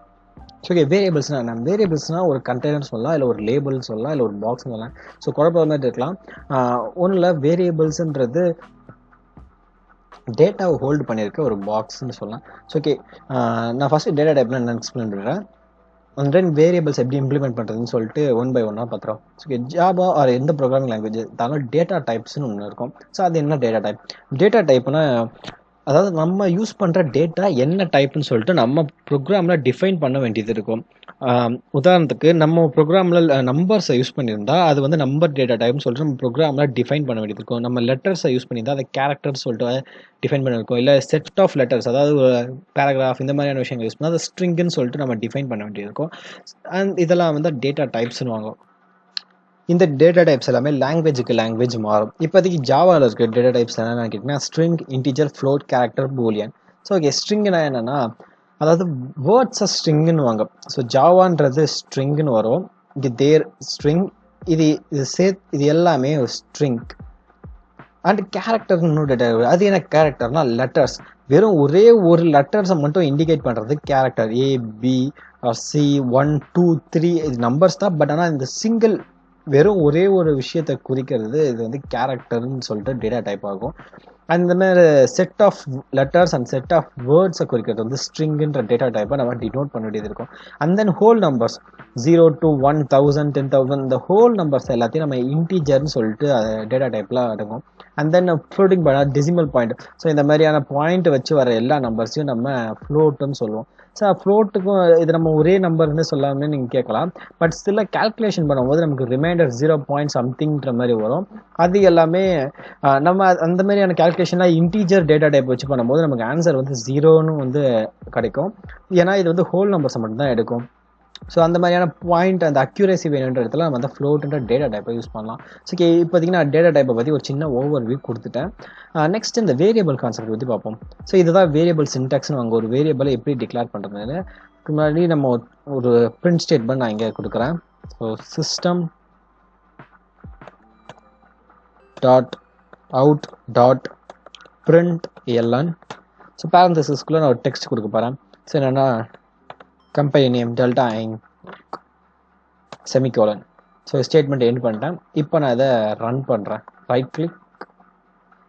ஸோ ஓகே, வேரியபிள்ஸ்னால் என்ன? வேரியபிள்ஸ்னால் ஒரு கண்டெய்னர் சொல்லலாம், இல்லை ஒரு லேபிள் சொல்லலாம், இல்லை ஒரு பாக்ஸ் சொல்லலாம். ஸோ குழப்பம் மாதிரி இருக்கலாம். ஒன்றில் வேரியபிள்ஸுன்றது டேட்டாவை ஹோல்டு பண்ணியிருக்க ஒரு பாக்ஸ்ன்னு சொல்லலாம். ஸோ ஓகே, நான் ஃபஸ்ட்டு டேட்டா டைப்னா என்ன எக்ஸ்பிளைன் பண்ணுறேன். அண்ட் தென் வேரியபிள்ஸ் எப்படி இம்ப்ளிமெண்ட் பண்ணுறதுன்னு சொல்லிட்டு ஒன் பை ஒன்னாக பார்த்துறோம். ஓகே, ஜாவா ஆர் எந்த ப்ரோக்ராமிங் லாங்குவேஜ் தாலும் டேட்டா டைப்ஸ்னு ஒன்று இருக்கும். ஸோ அது என்ன டேட்டா டைப்? டேட்டா டைப்னா அதாவது நம்ம யூஸ் பண்ணுற டேட்டா என்ன டைப்னு சொல்லிட்டு நம்ம ப்ரோக்ராமில் டிஃபைன் பண்ண வேண்டியது இருக்கும். உதாரணத்துக்கு நம்ம ப்ரோக்ராமில் நம்பர்ஸை யூஸ் பண்ணியிருந்தா அது வந்து நம்பர் டேட்டா டைப்னு சொல்லிட்டு நம்ம ப்ரோக்ராமில் டிஃபைன் பண்ண வேண்டியது இருக்கும். நம்ம லெட்டர்ஸை யூஸ் பண்ணியிருந்தா அதை கேரக்டர்ஸ் சொல்லிட்டு டிஃபைன் பண்ணியிருக்கோம். இல்லை செட் ஆஃப் லெட்டர்ஸ், அதாவது பேராகிராஃப் இந்த மாதிரியான விஷயங்கள் யூஸ் பண்ணால் அதை ஸ்ட்ரிங்குன்னு சொல்லிட்டு நம்ம டிஃபைன் பண்ண வேண்டியது இருக்கும். அண்ட் இதெல்லாம் வந்து டேட்டா டைப்ஸ்னு வாங்கும். இந்த டேட்டா டைப்ஸ் எல்லாமே லாங்குவேஜுக்கு லாங்குவேஜ் மாறும். இப்போதைக்கு ஜாவாவில் இருக்க டேட்டா டைப்ஸ் என்னென்னு கேட்டிங்கன்னா string, integer, float, character, boolean. So okay, ஸ்ட்ரிங்னா என்னென்னா அதாவது வேர்ட்ஸை ஸ்ட்ரிங்குன்னு வாங்க. ஸோ ஜாவான்றது ஸ்ட்ரிங்குன்னு வரும். இது தேர் ஸ்ட்ரிங், இது இது எல்லாமே ஸ்ட்ரிங். அண்ட் கேரக்டர்னு டேட்டா, அது என்ன கேரக்டர்னா லெட்டர்ஸ். வெறும் ஒரே ஒரு லெட்டர்ஸை மட்டும் இண்டிகேட் பண்ணுறது கேரக்டர். A, B, C, 1, 2, 3 இது நம்பர்ஸ் தான். பட் ஆனால் இந்த சிங்கிள் வெறும் ஒரே ஒரு விஷயத்தை குறிக்கிறது இது வந்து கேரக்டர்னு சொல்லிட்டு டேட்டா டைப் ஆகும். அண்ட் இந்த மாதிரி set of letters and set of வேர்ட்ஸை குறிக்கிறது வந்து ஸ்ட்ரிங்குன்ற டேட்டா டைப்பை நம்ம டினோட் பண்ண வேண்டியது இருக்கும். And then whole numbers 0 to 1000, 10,000 இந்த ஹோல் நம்பர்ஸ் எல்லாத்தையும் நம்ம இன்டீஜர்னு சொல்லிட்டு டேட்டா டைப்பில் அடங்கும். அண்ட் தென் ஃப்ளோட்டிங் பண்ண டெசிமல் பாயிண்ட். ஸோ இந்த மாதிரியான பாயிண்ட் வச்சு வர எல்லா நம்பர்ஸையும் நம்ம ஃப்ளோட்டுன்னு சொல்லுவோம். ஸோ ஃப்ளோட்டுக்கும் இது நம்ம ஒரே நம்பர்னு சொல்லாமல் நீங்கள் கேட்கலாம். பட் ஸ்டில் கால்குலேஷன் பண்ணும்போது நமக்கு ரிமைண்டர் 0 சம்திங்ன்ற மாதிரி வரும். அது எல்லாமே நம்ம அந்த மாதிரியான கால்குலேஷன்லாம் இன்டீஜர் டேட்டா டைப் வச்சு பண்ணும்போது நமக்கு ஆன்சர் வந்து 0ன்னு வந்து கிடைக்கும். ஏன்னா இது வந்து ஹோல் நம்பர்ஸை மட்டும்தான் எடுக்கும். ஸோ அந்த மாதிரியான பாயிண்ட், அந்த அக்யூரேசி வேணுன்ற இடத்துல நம்ம அந்த ஃப்ளோட்டுன்ற டேட்டா டைப்பை யூஸ் பண்ணலாம். ஸோ இப்போதைக்கு நான் டேட்டா டைப்பை பற்றி ஒரு சின்ன ஓவர்வியூ கொடுத்துட்டேன். நெக்ஸ்ட் இந்த வேரியபிள் கான்செப்ட் பற்றி பார்ப்போம். ஸோ இதுதான் வேரியபிள் சின்டாக்ஸ்னு வாங்க. ஒரு வேரியபிளை எப்படி டிக்ளேர் பண்ணுறதுன்னு முன்னாடி நம்ம ஒரு பிரிண்ட் ஸ்டேட்மெண்ட் நான் இங்கே கொடுக்குறேன். So system dot out dot print LN. So பேரந்தசிஸ்குள்ளே நான் ஒரு டெக்ஸ்ட் கொடுக்க போகிறேன். ஸோ என்னென்னா company name Delta Inc semicolon. So statement end பண்ணிட்டேன். இப்போ நான் இதை ரன் பண்ணுறேன். ரைட் கிளிக்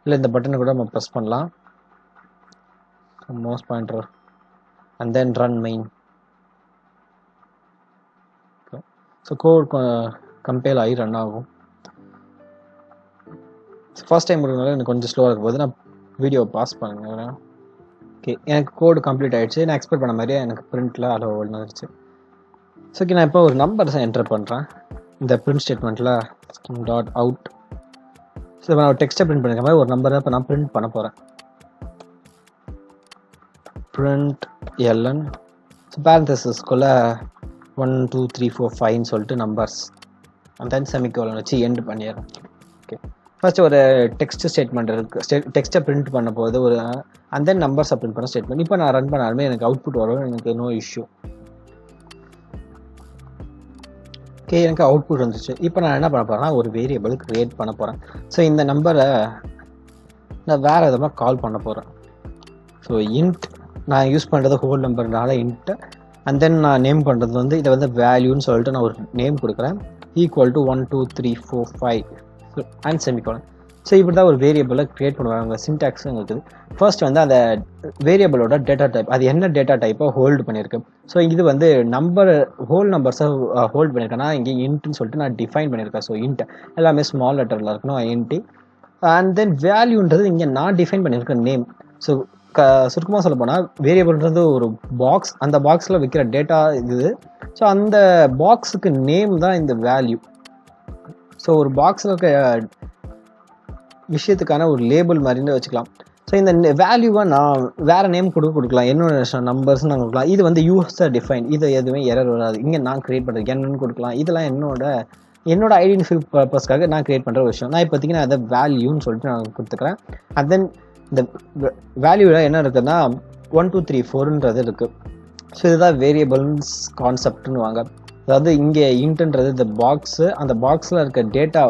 இல்லை இந்த பட்டனை கூட நம்ம ப்ரெஸ் பண்ணலாம். Mouse pointer and then run main. So code compile ஆகி ரன் ஆகும். ஃபர்ஸ்ட் டைம் இருக்கிறதுனால எனக்கு கொஞ்சம் ஸ்லோவாக இருக்கும் போது நான் வீடியோ பாஸ் பண்ணுங்க. ஓகே, எனக்கு கோடு கம்ப்ளீட் ஆகிடுச்சு. நான் எக்ஸ்பெக்ட் பண்ண மாதிரியே எனக்கு பிரிண்ட்டில் அலோவ் வந்துருச்சு. ஸோ ஓகே, நான் இப்போ ஒரு நம்பர்ஸை என்டர் பண்ணுறேன் இந்த பிரிண்ட் ஸ்டேட்மெண்ட்டில். Dot out. ஸோ நான் ஒரு டெக்ஸ்ட்டை பிரிண்ட் பண்ணிக்க மாதிரி ஒரு நம்பரை இப்போ நான் பிரிண்ட் பண்ண போகிறேன். Print LN. ஸோ பேரந்தசிஸ்குள்ளே 1 2 3 4 5 சொல்லிட்டு நம்பர்ஸ் அண்ட் தென் செமிகோலன் வச்சு எண்ட் பண்ணிடுறேன். ஓகே, ஃபர்ஸ்ட் ஒரு டெக்ஸ்ட் ஸ்டேட்மெண்ட் இருக்குது. டெக்ஸ்ட்டை பிரிண்ட் பண்ண போது ஒரு அண்ட் தென் நம்பர்ஸை பிரிண்ட் பண்ண ஸ்டேட்மெண்ட். இப்போ நான் ரன் பண்ணாலுமே எனக்கு அவுட்புட் வரும். எனக்கு நோ இஷ்யூ. ஓகே, எனக்கு அவுட்புட் வந்துச்சு. இப்போ நான் என்ன பண்ண போகிறேன்னா ஒரு வேரியபிள் க்ரியேட் பண்ண போகிறேன். ஸோ இந்த நம்பரை நான் வேறு விதமாக கால் பண்ண போகிறேன். ஸோ இன்ட் நான் யூஸ் பண்ணுறது ஹோல் நம்பர்னால இன்ட்டு. அண்ட் தென் நான் நேம் பண்ணுறது வந்து இதை வந்து வேல்யூன்னு சொல்லிட்டு நான் ஒரு நேம் கொடுக்குறேன். Equal to 1 2 3 4 5 and semicolon. So இப்படி தான் ஒரு வேரியபிளை க்ரியேட் பண்ணுவாங்க. சின்டாக்ஸும் இருக்குது. ஃபர்ஸ்ட் வந்து அந்த வேரியபிளோட டேட்டா டைப், அது என்ன டேட்டா டைப்பை ஹோல்டு பண்ணியிருக்கு. ஸோ இது வந்து நம்பர் ஹோல் நம்பர்ஸை ஹோல்டு பண்ணியிருக்கேன்னா இங்கே இன்ட்னு சொல்லிட்டு நான் டிஃபைன் பண்ணியிருக்கேன். ஸோ இன்ட் எல்லாமே ஸ்மால் லெட்டரில் இருக்கணும், இன்டி. அண்ட் தென் வேல்யூன்றது இங்கே நான் டிஃபைன் பண்ணியிருக்கேன் நேம். ஸோ சுருக்கமாக சொல்ல போனால் வேரியபிள்ன்றது ஒரு பாக்ஸ். அந்த பாக்ஸில் வைக்கிற டேட்டா இது. ஸோ அந்த பாக்ஸுக்கு நேம் தான் இந்த வேல்யூ. ஸோ ஒரு பாக்ஸில் இருக்க விஷயத்துக்கான ஒரு லேபிள் மாதிரின்னு வச்சுக்கலாம். ஸோ இந்த வேல்யூவை நான் வேறு நேம் கொடுக்கலாம். என்னோட நம்பர்ஸ் நான் கொடுக்கலாம். இது வந்து யூசர் டிஃபைன். இது எதுவுமே எரர் வராது. இங்கே நான் க்ரியேட் பண்ணுறது என்னன்னு கொடுக்கலாம். இதெல்லாம் என்னோட ஐடென்டிஃபை பர்பஸ்க்காக நான் க்ரியேட் பண்ணுற விஷயம். நான் இப்போதைக்கு நான் அதை வேல்யூன்னு சொல்லிட்டு நான் கொடுத்துக்கிறேன். அண்ட் தென் இந்த வேல்யூவில் என்ன இருக்குதுன்னா 1 2 3 4ன்றது இருக்குது. ஸோ இதுதான் வேரியபிள்ஸ் கான்செப்ட்னு வாங்க. அதாவது இங்கே இன்ட்ன்றது இந்த பாக்ஸு, அந்த பாக்ஸில் இருக்க டேட்டா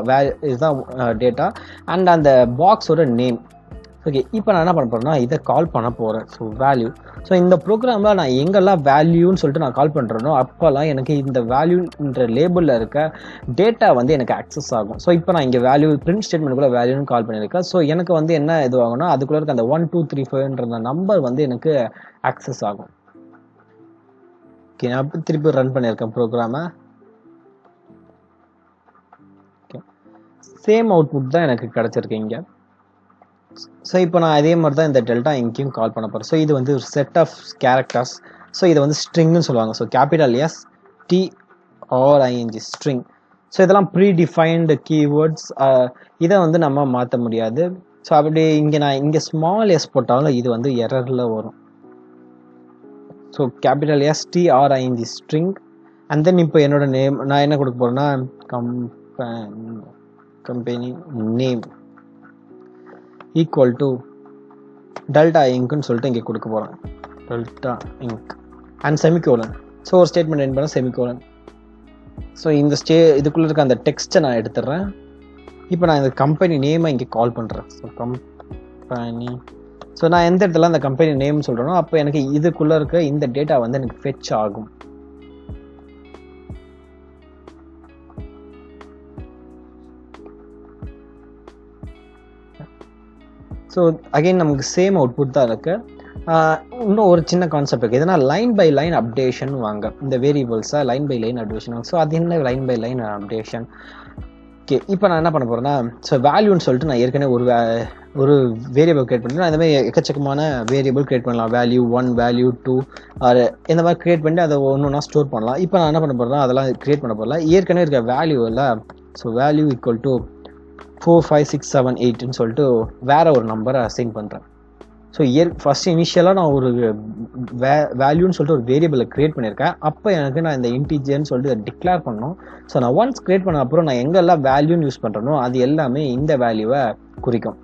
இதுதான் டேட்டா அண்ட் அந்த பாக்ஸோட நேம். ஓகே, இப்போ நான் என்ன பண்ண போகிறேன்னா இதை கால் பண்ண போகிறேன். So value. ஸோ இந்த ப்ரோக்ராமில் நான் எங்கெல்லாம் வேல்யூன்னு சொல்லிட்டு நான் கால் பண்ணுறேனோ அப்போல்லாம் எனக்கு இந்த வேல்யூன்ற லேபிளில் இருக்க டேட்டா வந்து எனக்கு ஆக்சஸ் ஆகும். ஸோ இப்போ நான் இங்கே வேல்யூ பிரிண்ட் ஸ்டேட்மெண்ட்டுக்குள்ளே வேல்யூன்னு கால் பண்ணியிருக்கேன். ஸோ எனக்கு வந்து என்ன இதுவாகும்னா அதுக்குள்ளே இருக்க அந்த 1 2 3 4ன்ற நம்பர் வந்து எனக்கு ஆக்சஸ் ஆகும். ஓகே, நான் இப்போ திருப்பி ரன் பண்ணியிருக்கேன் ப்ரோக்ராமை. ஓகே, சேம் அவுட்புட் தான் எனக்கு கிடச்சிருக்கு இங்கே. ஸோ இப்போ நான் அதே மாதிரி தான் இந்த டெல்டா இங்கேயும் கால் பண்ண போகிறேன். ஸோ இது வந்து ஒரு செட் ஆஃப் கேரக்டர்ஸ். ஸோ இதை வந்து ஸ்ட்ரிங்னு சொல்லுவாங்க. So capital S TRING string. So இதெல்லாம் ப்ரீ டிஃபைன்டு கீவேர்ட்ஸ். இதை வந்து நம்ம மாற்ற முடியாது. ஸோ அப்படி நான் இங்கே ஸ்மால் எஸ் போட்டாலும் இது வந்து எரரில் வரும். So capital S TRING string. And then இப்போ என்னோட நேம் நான் என்ன கொடுக்க போகிறேன்னா company name equal to Delta இங்க்னு சொல்லிட்டு இங்கே கொடுக்க போகிறேன். Delta Inc and semicolon. So ஒரு ஸ்டேட்மெண்ட் என் பண்ண செமிகோலன். ஸோ இந்த இதுக்குள்ளே இருக்க அந்த டெக்ஸ்ட்டை நான் எடுத்துடுறேன். இப்போ நான் இந்த கம்பெனி நேமை இங்கே கால் பண்ணுறேன். So company. ஸோ நான் எந்த இடத்துல அந்த கம்பெனி நேம் சொல்கிறேனோ அப்போ எனக்கு இதுக்குள்ளே இருக்க இந்த டேட்டா வந்து எனக்கு ஃபெட்ச் ஆகும். ஸோ அகெயின் நமக்கு சேம் அவுட்புட் தான் இருக்குது. இன்னும் ஒரு சின்ன கான்செப்ட் இருக்குது. எதனா லைன் பை லைன் அப்டேஷன் வாங்க. இந்த வேரியபிள்ஸை லைன் பை லைன் அப்டேஷன் வாங்க. ஸோ அது என்ன line by line updation? Okay, இப்போ நான் என்ன பண்ண போகிறேன்னா ஸோ வேல்யூன்னு சொல்லிட்டு நான் ஏற்கனவே ஒரு வேரியபிள் கிரியேட் பண்ணிட்டு இந்த மாதிரி எக்கச்சக்கமான வேரியபிள் கிரியேட் பண்ணலாம். வேல்யூ 1 வேல்யூ 2 இந்த மாதிரி கிரியேட் பண்ணிட்டு அதை ஒன்று ஸ்டோர் பண்ணலாம். இப்போ நான் என்ன பண்ண போகிறேன்னா அதெல்லாம் கிரியேட் பண்ண போகல. ஏற்கனவே இருக்க வேல்யூ இல்லை. ஸோ வேல்யூ ஈக்குவல் டு 4 5 6 7 8ன்னு சொல்லிட்டு வேற ஒரு நம்பரை அசைன் பண்ணுறேன். ஸோ ஃபர்ஸ்ட் இனிஷியலாக நான் ஒரு வேல்யூன்னு சொல்லிட்டு ஒரு வேரியபிளை கிரியேட் பண்ணியிருக்கேன். அப்போ எனக்கு நான் இந்த இன்டீஜர்னு சொல்லிட்டு இதை டிக்ளேர் பண்ணணும். ஸோ நான் ஒன்ஸ் கிரியேட் பண்ண அப்புறம் நான் எங்கெல்லாம் வேல்யூன்னு யூஸ் பண்ணுறனோ அது எல்லாமே இந்த வேல்யூவை குறிக்கும்.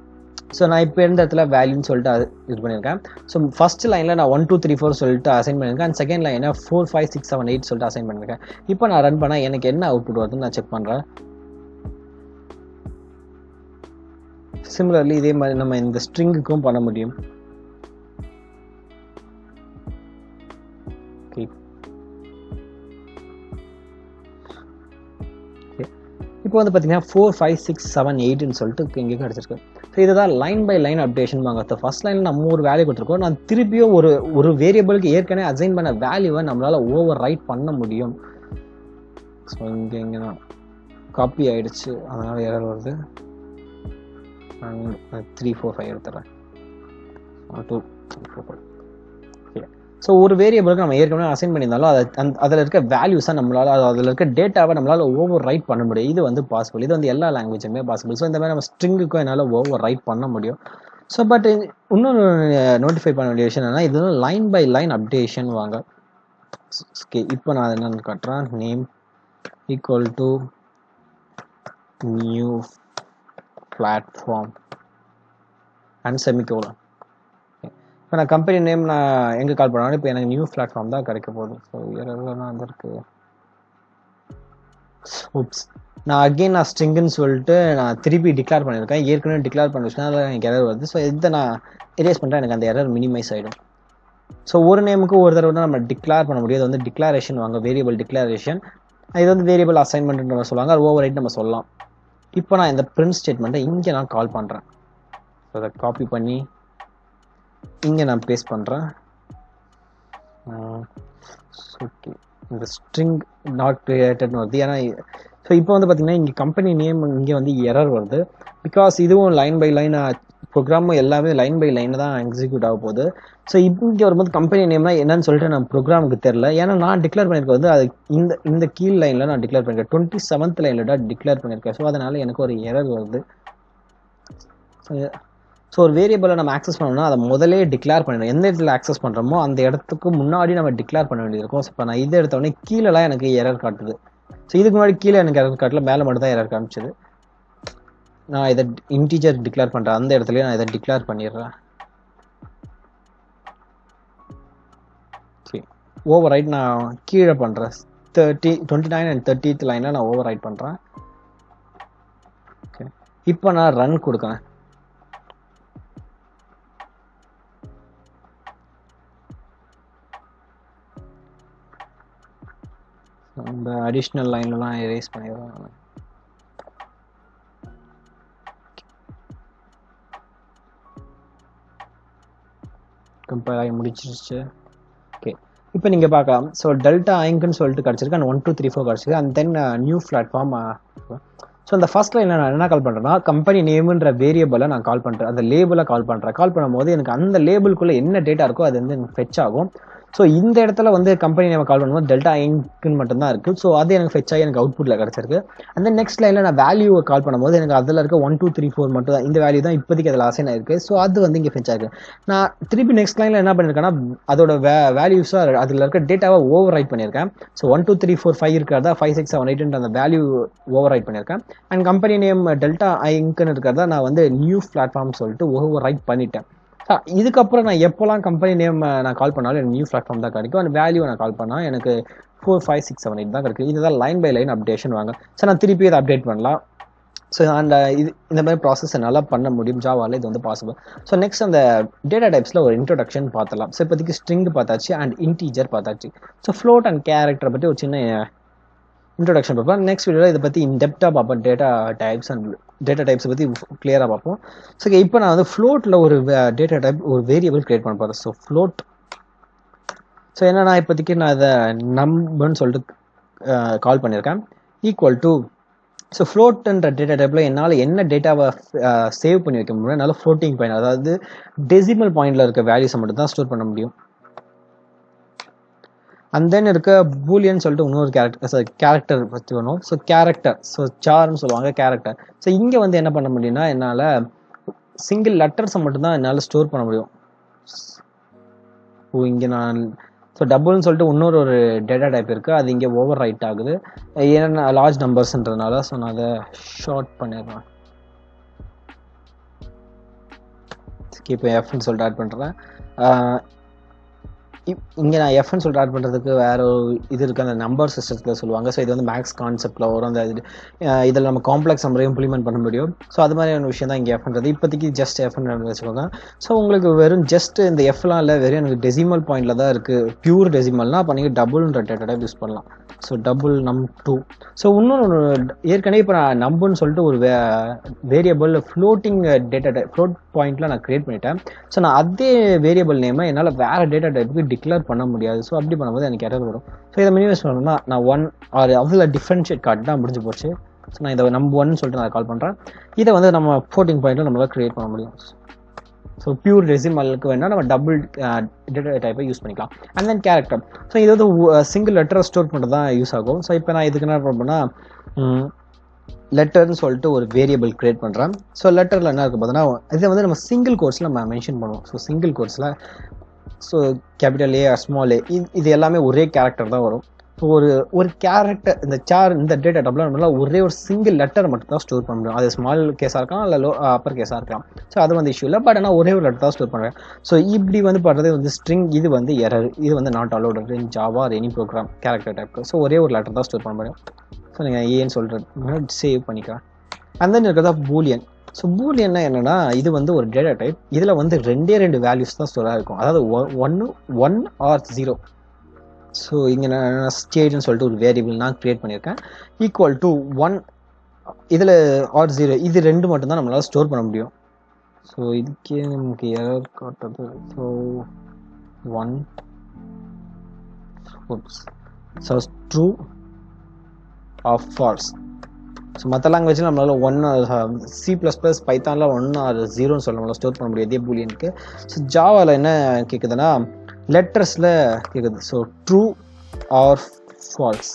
ஸோ நான் இப்போ இருந்த இடத்துல வேல்யூன்னு சொல்லிட்டு இது பண்ணியிருக்கேன். ஸோ ஃபர்ஸ்ட் லைனில் நான் 1 2 3 4 சொல்லிட்டு அசைன் பண்ணியிருக்கேன். அண்ட் செகண்ட் லைனை 4 5 6 7 8 சொல்லிட்டு அசைன் பண்ணியிருக்கேன். இப்போ நான் ரன் பண்ணால் எனக்கு என்ன அவுட்புட் வருதுன்னு நான் செக் பண்ணுறேன். சிமிலர்லி இதே மாதிரி நம்ம இந்த ஸ்ட்ரிங்குக்கும் பண்ண முடியும். இப்போ வந்து பார்த்தீங்கன்னா 4 5 6 7 8ன்னு சொல்லிட்டு இங்கே கிடச்சிருக்கு. ஸோ இதுதான் லைன் பை லைன் அப்டேஷன் வாங்க. ஃபர்ஸ்ட் லைனில் நம்ம ஒரு வேல்யூ கொடுத்துருக்கோம். நான் திருப்பியும் ஒரு வேரியபிளுக்கு ஏற்கனவே அசைன் பண்ண வேல்யூவை நம்மளால் ஓவர் ரைட் பண்ண முடியும். ஸோ இங்கே தான் காப்பி ஆகிடுச்சு, அதனால் எரர் வருது. 3 4 5 எடுத்துறேன். 2 3 4 5. ஸோ ஒரு வேரியபிளுக்கு நம்ம ஏற்கனவே அசைன் பண்ணியிருந்தாலும் அதில் இருக்க வேல்யூஸை நம்மளால் அதில் இருக்க டேட்டாவை நம்மளால் ஓவர் ரைட் பண்ண முடியும். இது வந்து பாசிபிள். இது வந்து எல்லா லாங்குவேஜுமே பாசிபிள். ஸோ இந்த மாதிரி நம்ம ஸ்ட்ரிங்குக்கும் என்னால் ஓவர் ரைட் பண்ண முடியும். ஸோ பட் இன்னொன்று நோட்டிஃபை பண்ண வேண்டிய விஷயம் என்னன்னா இது லைன் பை லைன் அப்டேஷன் வாங்க. ஓகே, இப்போ நான் என்னென்னு காட்டுறேன். Name equal to new platform and semicolon. இப்போ நான் கம்பெனி நேம் நான் எங்கே கால் பண்ணாலும் இப்போ எனக்கு நியூ பிளாட்ஃபார்ம் தான் கிடைக்க போகுது. ஸோ எல்லாம் வந்திருக்கு. ஓப்ஸ், நான் அகெயின் நான் ஸ்ட்ரிங்குன்னு சொல்லிட்டு நான் திருப்பி டிக்ளேர் பண்ணியிருக்கேன். ஏற்கனவே டிக்ளேர் பண்ண விஷயம் அதில் எனக்கு எரர் வருது. ஸோ இதை நான் எரேஸ் பண்ணுறேன். எனக்கு அந்த எரர் மினிமைஸ் ஆகிடும். ஸோ ஒரு நேமுக்கு ஒரு தடவை தான் நம்ம டிக்ளேர் பண்ண முடியும். அது வந்து டிக்ளரேஷன் வாங்க, வேரியபிள் டிக்ளரேஷன். இது வந்து வேரியபிள் அசைன்மெண்ட் நம்ம சொல்லுவாங்க. அது ஓவர் ரைட் நம்ம சொல்லலாம். இப்போ நான் இந்த பிரிண்ட் ஸ்டேட்மெண்ட்டை இங்கே நான் கால் பண்ணுறேன். ஸோ அதை காப்பி பண்ணி இங்கே நான் பேஸ்ட் பண்ணுறேன். ஓகே, இந்த ஸ்ட்ரிங் நாட் கிரியேட்டட்னு வருது. ஏன்னா ஸோ இப்போ வந்து பார்த்தீங்கன்னா இங்கே கம்பெனி நேம் இங்கே வந்து எரர் வருது. பிகாஸ் இதுவும் லைன் பை லைன் ப்ரோக்ராமும் எல்லாமே லைன் பை லைன் தான் எக்ஸிக்யூட் ஆக போகுது. ஸோ இங்கே வரும்போது கம்பெனி நேம்னா என்னன்னு சொல்லிட்டு நான் ப்ரோக்ராமுக்கு தெரில. ஏன்னா நான் டிக்ளேர் பண்ணியிருக்கேன் வந்து அது இந்த கீழ் லைனில் நான் டிக்ளேர் பண்ணியிருக்கேன். 27th லைனில் தான் டிக்ளேர் பண்ணியிருக்கேன். ஸோ அதனால் எனக்கு ஒரு எரர் வருது. ஸோ ஒரு வேரியபிளை நம்ம ஆக்சஸ் பண்ணோம்னா அதை முதலே டிக்ளேர் பண்ணிடணும். எந்த இடத்துல ஆக்சஸ் பண்ணுறோமோ அந்த இடத்துக்கு முன்னாடி நம்ம டிக்ளேர் பண்ண வேண்டியிருக்கும். ஸோ இப்போ நான் இதை எடுத்தோடனே கீழெல்லாம் எனக்கு எரர் காட்டுது. ஸோ இதுக்கு முன்னாடி கீழே எனக்கு எரர் காட்டல, மேலே மட்டும் தான் எரர் காமிச்சது. நான் இதை இன்டீஜர் டிக்ளேர் பண்ணுறேன். அந்த இடத்துலயே நான் இதை டிக்ளேர் பண்ணிடுறேன். ஓவர் ரைட் நான் கீழே பண்ணுறேன். 29 and 30th லைனில் நான் ஓவர் ரைட் பண்ணுறேன். ஓகே, இப்போ நான் ரன் கொடுக்குறேன். இந்த அடிஷ்னல் லைன்லாம் எரேஸ் பண்ணிடுவேன். கம்பேர் ஆகி முடிச்சிருச்சு. ஓகே, இப்போ நீங்கள் பார்க்கலாம். ஸோ டெல்டா ஐங்க்குன்னு சொல்லிட்டு கிடச்சிருக்கு, அண்ட் 1 2 3 4 கிடச்சிருக்கு, and then new platform. So அந்த ஃபர்ஸ்ட் லைனில் நான் என்ன கால் பண்ணுறேன்னா, கம்பெனி நேமுன்ற வேரியபிளை நான் கால் பண்ணுறேன், அந்த லேபிளை கால் பண்ணுறேன். கால் பண்ணும்போது எனக்கு அந்த லேபிளுக்குள்ளே என்ன டேட்டா இருக்கோ அது வந்து எனக்கு ஃபெச் ஆகும். ஸோ இந்த இடத்துல வந்து கம்பெனி நேம் கால் பண்ணும்போது டெல்டா ஐங்க்குன்னு மட்டும்தான் இருக்குது. ஸோ அது எனக்கு ஃபெச் ஆகி எனக்கு அவுட்புட்டில் கிடச்சிருக்கு. அந்த நெக்ஸ்ட் லைனில் நான் வேல்யூவை கால் பண்ணும்போது எனக்கு அதில் இருக்க 1 2 3 4 மட்டும் தான், இந்த வேல்யூ தான் இப்போதைக்கு அதில் அசைன் ஆயிருக்கு. ஸோ அது வந்து இங்கே ஃபெச் ஆயிருக்கு. நான் திருப்பி நெக்ஸ்ட் லைனில் என்ன பண்ணியிருக்கேன்னா, அதோட வேல்யூஸாக அதில் இருக்க டேட்டாவை ஓவர் ரைட் பண்ணியிருக்கேன். ஸோ 1 2 3 4 5 இருக்கிறதா 5 6 7 8 அந்த வேல்யூ ஓவர் ரைட் பண்ணியிருக்கேன். அண்ட் கம்பெனி நேம் டெல்டா ஐங்க்குன்னு இருக்கிறதா நான் வந்து நியூ பிளாட்ஃபார்ம் சொல்லிட்டு ஓவர் ரைட் பண்ணிட்டேன். இதுக்கப்புறம் நான் எப்போல்லாம் கம்பெனி நேம் நான் கால் பண்ணாலும் எனக்கு நியூ பிளாட்ஃபார்ம் தான் கிடைக்கும். அந்த வேல்யூ நான் கால் பண்ணால் எனக்கு 4 5 6 7 8 தான் கிடைக்கும். இதுதான் லைன் பை லைன் அப்டேஷன் வாங்க. ஸோ நான் திருப்பி இதை அப்டேட் பண்ணலாம். ஸோ அந்த இந்த மாதிரி ப்ராசஸ் என்னால் பண்ண முடியும். ஜாவாவில் இது வந்து பாசிபிள். ஸோ நெக்ஸ்ட் அந்த டேட்டா டைப்ஸில் ஒரு இன்ட்ரோடக்ஷன் பார்த்தலாம். ஸோ இப்போதைக்கு ஸ்ட்ரிங் பார்த்தாச்சு அண்ட் இன்டீஜர் பார்த்தாச்சு. ஸோ ஃப்ளோட் அண்ட் கேரக்டரை பற்றி ஒரு சின்ன இன்ட்ரோடக்ஷன் பார்ப்போம். நெக்ஸ்ட் வீடியோவில் இதை பற்றி இன்டெப்டாக பார்ப்போம். டேட்டா டைப்ஸை பற்றி கிளியராக பார்ப்போம். ஸோ இப்போ நான் வந்து ஃப்ளோட்டில் ஒரு டேட்டா டைப் ஒரு வேரியபிள் கிரியேட் பண்ண போகிறேன். So float. ஸோ என்னன்னா இப்போதைக்கு நான் இதை நம்பர்னு சொல்லிட்டு கால் பண்ணியிருக்கேன். ஈக்குவல் டு ஸோ ஃப்ளோட்ன்ற டேட்டா டைப்பில் என்னால் என்ன டேட்டாவை சேவ் பண்ணி வைக்க முடியும், என்னால் ஃப்ளோட்டிங் பாயிண்ட், அதாவது டெசிமல் பாயிண்டில் இருக்க வேல்யூஸை மட்டும் தான் ஸ்டோர் பண்ண முடியும். அண்ட் தென் இருக்க பூலியன் சொல்லிட்டு இன்னொரு கேரக்டர் பற்றி வேணும். ஸோ கேரக்டர், ஸோ சார்னு சொல்லுவாங்க கேரக்டர். ஸோ இங்கே வந்து என்ன பண்ண முடியும்னா, என்னால் சிங்கிள் லெட்டர்ஸை மட்டும்தான் என்னால் ஸ்டோர் பண்ண முடியும். இங்கே நான் ஸோ டபுள்னு சொல்லிட்டு இன்னொரு ஒரு டேட்டா டைப் இருக்குது, அது இங்கே ஓவர் ரைட் ஆகுது ஏன்னா லார்ஜ் நம்பர்ஸ்ன்றதுனால. ஸோ நான் அதை ஷார்ட் பண்ணிடுறேன். இப்போ எஃப்னு சொல்லிட்டு ஆட் பண்ணுறேன். இங்கே நான் எஃப்னு சொல்லிட்டு ஆட் பண்ணுறதுக்கு வேறு ஒரு இது இருக்குது, அந்த நம்பர் சிஸ்டத்தில் சொல்லுவாங்க. ஸோ இது வந்து மேக்ஸ் கான்செப்டில் வரும். அந்த இதில் நம்ம காம்ப்ளெக்ஸ் நம்பரையும் இம்ப்ளிமெண்ட் பண்ண முடியும். ஸோ அது மாதிரியான விஷயம் தான் இங்கே எஃப்ன்றது. இப்போதைக்கு ஜஸ்ட் எஃப்னு வச்சுக்கோங்க. ஸோ உங்களுக்கு வெறும் ஜஸ்ட் இந்த எஃப்லாம் இல்லை, வெறும் எனக்கு டெசிமல் பாயிண்டில் தான் இருக்குது, பியூர் டெசிமல்னால் அப்போ நீங்கள் டபுள்ன்ற டேட்டா டைப் யூஸ் பண்ணலாம். So double num2. ஸோ இன்னொன்று ஏற்கனவே இப்போ நான் நம்புன்னு சொல்லிட்டு ஒரு variable floating data type float பாயிண்ட்டில் நான் க்ரியேட் பண்ணிட்டேன். ஸோ நான் அதே வேரியபிள் நேமை என்னால் வேறு டேட்டா டைப்புக்கு டிக்ளேர் பண்ண முடியாது. ஸோ அப்படி பண்ணும்போது எனக்கு எரர் வரும். ஸோ இதை மினிமைஸ் பண்ணணும்னா நான் 1 ஆர் அதில் டிஃப்ரென்ஷியேட் கார்டு தான் முடிஞ்சு போச்சு. ஸோ நான் இதை நம்பர்1 சொல்லிட்டு நான் கால் பண்ணுறேன். இதை வந்து நம்ம ஃப்ளோட்டிங் பாயிண்ட்டில் நம்மளால் க்ரியேட் பண்ண முடியும். ஸோ பியூர் டெசிமலுக்கு வேணால் நம்ம டபுள் டேட்டா டைப்பை யூஸ் பண்ணிக்கலாம். And then character. ஸோ இது வந்து சிங்கிள் லெட்டரை ஸ்டோர் பண்ணுறது தான் யூஸ் ஆகும். ஸோ இப்போ நான் இதுக்கு என்ன பண்ணேன்னா, லெட்டர்னு சொல்லிட்டு ஒரு வேரியபிள் கிரியேட் பண்ணுறேன். ஸோ லெட்டரில் என்ன இருக்குது பார்த்தீங்கன்னா, இதை வந்து நம்ம சிங்கிள் கோர்ஸில் நம்ம மென்ஷன் பண்ணுவோம். ஸோ சிங்கிள் கோர்ஸில் so capital A or small A இது எல்லாமே ஒரே கேரக்டர் தான் வரும். ஸோ ஒரு கேரக்டர் இந்த டேட்டா டைப்பில் நம்மளால் ஒரே ஒரு சிங்கிள் லெட்டர் மட்டும் தான் ஸ்டோர் பண்ண முடியும். அது ஸ்மால் கேஸாக இருக்கலாம் இல்லை அப்பர் கேஸாக இருக்கலாம். ஸோ அது வந்து இஷ்யூ இல்லை. பட் ஆனால் ஒரே ஒரு லெட்டர் தான் ஸ்டோர் பண்ணுறேன். ஸோ இப்படி வந்து பண்ணுறது வந்து ஸ்ட்ரிங், இது வந்து எரர், இது வந்து not allowed in Java or any program character type. So ஒரே ஒரு லெட்டர் தான் ஸ்டோர் பண்ண முடியும். ஸோ நீங்கள் ஏன்னு சொல்கிறது சேவ் பண்ணிக்கலாம். அந்த இருக்கிறதா பூலியன். ஸோ பூலியன்னா என்னென்னா, இது வந்து ஒரு டேட்டா டைப். இதில் வந்து ரெண்டு வேல்யூஸ் தான் ஸ்டோராக இருக்கும், அதாவது 1 ஆர் 0. ஸோ இங்கே நான் ஸ்டேட்னு சொல்லிட்டு ஒரு வேரியபிள் நான் க்ரியேட் பண்ணியிருக்கேன். ஈக்குவல் டு 1 இதில் ஆர் 0 இது ரெண்டு மட்டும்தான் நம்மளால் ஸ்டோர் பண்ண முடியும். ஸோ இதுக்கே நமக்கு எரர் காட்டுறது. So 1 so true or false. So மற்ற லாங்குவேஜில் நம்மளால் 1 C++ பைத்தானில் 1 ஆர் 0ன்னு சொல்ல நம்மளால் ஸ்டோர் பண்ண முடியாது இதே பூலியனுக்கு. ஸோ ஜாவாவில் என்ன கேட்குதுன்னா, லெட்டர்ஸில் கேட்குது. So true or false.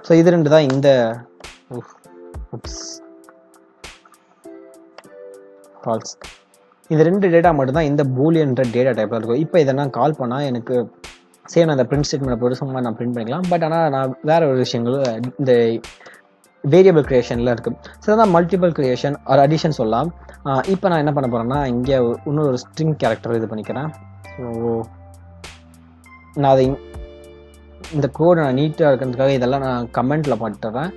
So இது ரெண்டு தான் இந்த ஃபால்ஸ். இந்த ரெண்டு டேட்டா மட்டும்தான் இந்த பூலியன்ற டேட்டா டைப்பில் இருக்கும். இப்போ இதை நான் கால் பண்ணால் எனக்கு சேம் நான் அந்த பிரிண்ட் ஸ்டேட்மெண்ட் போட்டு சும்மா நான் பிரிண்ட் பண்ணிக்கலாம். பட் ஆனால் நான் வேறு ஒரு விஷயங்கள் இந்த வேரியபிள் க்ரியேஷனில் இருக்குது. ஸோ தான் மல்டிபிள் க்ரியேஷன் ஆர் அடிஷன் சொல்லலாம். இப்போ நான் என்ன பண்ண போகிறேன்னா, இங்கே இன்னொரு ஸ்ட்ரிங் கேரக்டர் இது பண்ணிக்கிறேன். ஸோ நான் அதை இந்த கோடு நான் நீட்டாக இருக்கிறதுக்காக இதெல்லாம் நான் கமெண்ட்டில் போட்டுறேன்.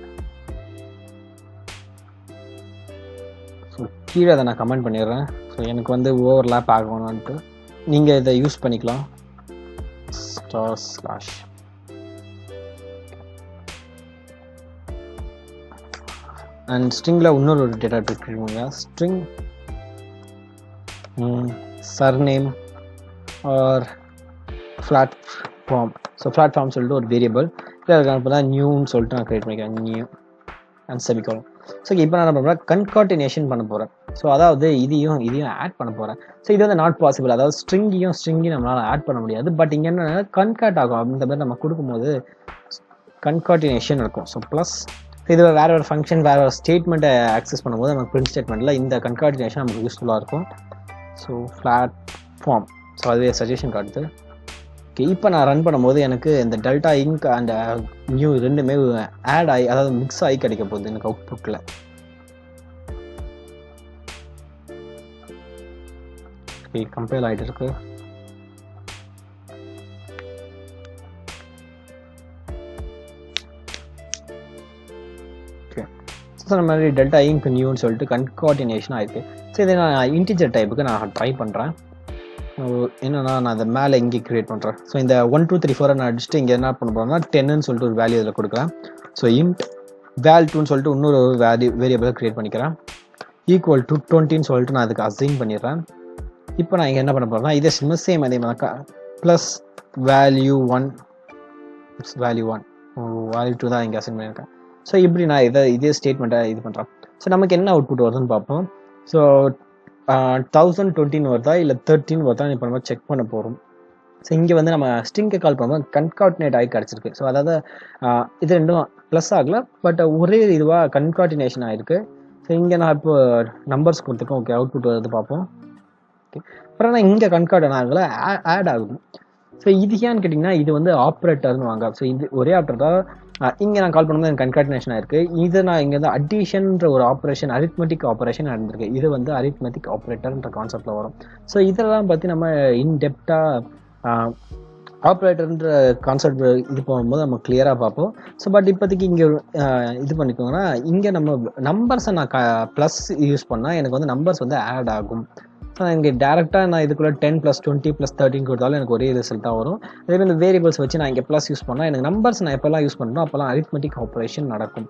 ஸோ கீழே அதை நான் கமெண்ட் பண்ணிடுறேன். ஸோ எனக்கு வந்து ஓவர்லேப் ஆகணும்ன்ட்டு நீங்கள் இதை யூஸ் பண்ணிக்கலாம். // அண்ட் ஸ்ட்ரிங்கில் இன்னொரு ஒரு டேட்டா டைப் இருக்குங்க. String surname or platform. So platform சொல்லிட்டு ஒரு வேரியபிள் இல்லை அதுக்கு தான் நியூன்னு சொல்லிட்டு நான் க்ரியேட் பண்ணிக்கிறேன். New and semicolon. ஸோ இப்போ நான் என்ன பண்ணுறேன், கன்கார்டினேஷன் பண்ண போகிறேன். ஸோ அதாவது இதையும் ஆட் பண்ண போகிறேன். ஸோ இது வந்து நாட் பாசிபிள். அதாவது ஸ்ட்ரிங்கையும் நம்மளால் ஆட் பண்ண முடியாது. பட் இங்கே என்ன கன்கார்ட் ஆகும். அந்த மாதிரி நம்ம கொடுக்கும்போது கன்கார்டினேஷன் இருக்கும். ஸோ ப்ளஸ் இது வேறு ஒரு ஃபங்க்ஷன் வேறு ஒரு ஸ்டேட்மெண்ட்டை ஆக்சஸ் பண்ணும்போது நமக்கு பிரிண்ட் ஸ்டேட்மெண்ட்டில் இந்த கன்கார்டினேஷன் நமக்கு யூஸ்ஃபுல்லாக இருக்கும். So platform. ஸோ அதுவே சஜஷன் காட்டுது. ஓகே, இப்போ நான் ரன் பண்ணும்போது எனக்கு இந்த டெல்டா இங்க் அண்ட் நியூ ரெண்டுமே ஆட் ஆகி, அதாவது மிக்ஸ் ஆகி கிடைக்க போகுது எனக்கு அவுட்புட்டில். ஓகே, கம்பைல் ஆகிட்டு இருக்கு. ஓகே, ஸோ இந்த மாதிரி டெல்டா இங்க் நியூன்னு சொல்லிட்டு கன்கார்டினேஷன் ஆகிருக்கு. ஸோ இதை நான் இன்டிஜர் டைப்புக்கு நான் ட்ரை பண்ணுறேன். என்னன்னா நான் அதை மேலே இங்கே க்ரியேட் பண்ணுறேன். ஸோ இந்த 1 2 3 4 நான் அடிச்சுட்டு இங்கே என்ன பண்ண போகிறேன்னா 10ன்னு சொல்லிட்டு ஒரு வேல்யூ இதில் கொடுக்குறேன். ஸோ இன்ட் val2ன்னு சொல்லிட்டு இன்னொரு வேரியபிளை க்ரியேட் பண்ணிக்கிறேன். ஈக்குவல் டு 20ன்னு சொல்லிட்டு நான் அதுக்கு அசைன் பண்ணிடுறேன். இப்போ நான் இங்கே என்ன பண்ண போகிறேன்னா இதே சேம் அதே மாதிரி ப்ளஸ் வேல்யூ1 வேல்யூ2 தான் இங்கே அசைன் பண்ணியிருக்கேன். ஸோ இப்படி நான் இதே ஸ்டேட்மெண்ட்டை இது பண்ணுறேன். ஸோ நமக்கு என்ன அவுட்புட் வருதுன்னு பார்ப்போம். ஸோ 1020 வருதா இல்லை 13 வருதா இப்போ நம்ம செக் பண்ண போகிறோம். ஸோ இங்கே வந்து நம்ம ஸ்ட்ரிங்கை கால் பண்ணும்போது கன்கார்டினேட் ஆகி கிடச்சிருக்கு. ஸோ அதாவது இது ரெண்டும் ப்ளஸ் ஆகலை, பட் ஒரே இதுவாக கன்கார்டினேஷன் ஆகிருக்கு. ஸோ இங்கே நான் இப்போ நம்பர்ஸ் கொடுத்துருக்கேன். ஓகே, அவுட்புட் வருது பார்ப்போம். ஓகே, அப்புறம் நான் இங்கே கன்கார்டன் ஆகலை, ஆட் ஆகுது. ஸோ இது ஏன்னு கேட்டிங்கன்னா இது வந்து ஆப்ரேட்டர்னு வாங்க. ஸோ இது ஒரே ஆப்ரேட்டர் இங்கே நான் கால் பண்ணும்போது எனக்கு கன்கார்டினேஷன் ஆயிருக்கு. இது நான் இங்கே வந்து அடிஷன்ற ஒரு ஆப்ரேஷன், அரித்மெட்டிக் ஆப்ரேஷன் நடந்திருக்கு. இது வந்து அரித்மெட்டிக் ஆப்ரேட்டர்ன்ற கான்செப்டில் வரும். ஸோ இதெல்லாம் பற்றி நம்ம இன்டெப்டாக ஆப்ரேட்டர்ன்ற கான்செப்ட் இது போகும்போது நம்ம கிளியராக பார்ப்போம். ஸோ பட் இப்போதைக்கு இங்கே இது பண்ணிக்கோங்கன்னா இங்கே நம்ம நம்பர்ஸை நான் ப்ளஸ் யூஸ் பண்ணால் எனக்கு வந்து நம்பர்ஸ் வந்து ஆட் ஆகும். ஸோ இங்கே டேரெக்டாக நான் இதுக்குள்ளே 10 + 20 + 13 கொடுத்தாலும் எனக்கு ஒரே ரிசல்ட்டாக வரும். அதேமாதிரி இந்த வேரியபிள்ஸ் வச்சு நான் இங்கே ப்ளஸ் யூஸ் பண்ணால் எனக்கு நம்பர்ஸ் நான் எப்போல்லாம் யூஸ் பண்ணுறோம் அப்போல்லாம் அரித்மெட்டிக் ஆப்ரேஷன் நடக்கும்.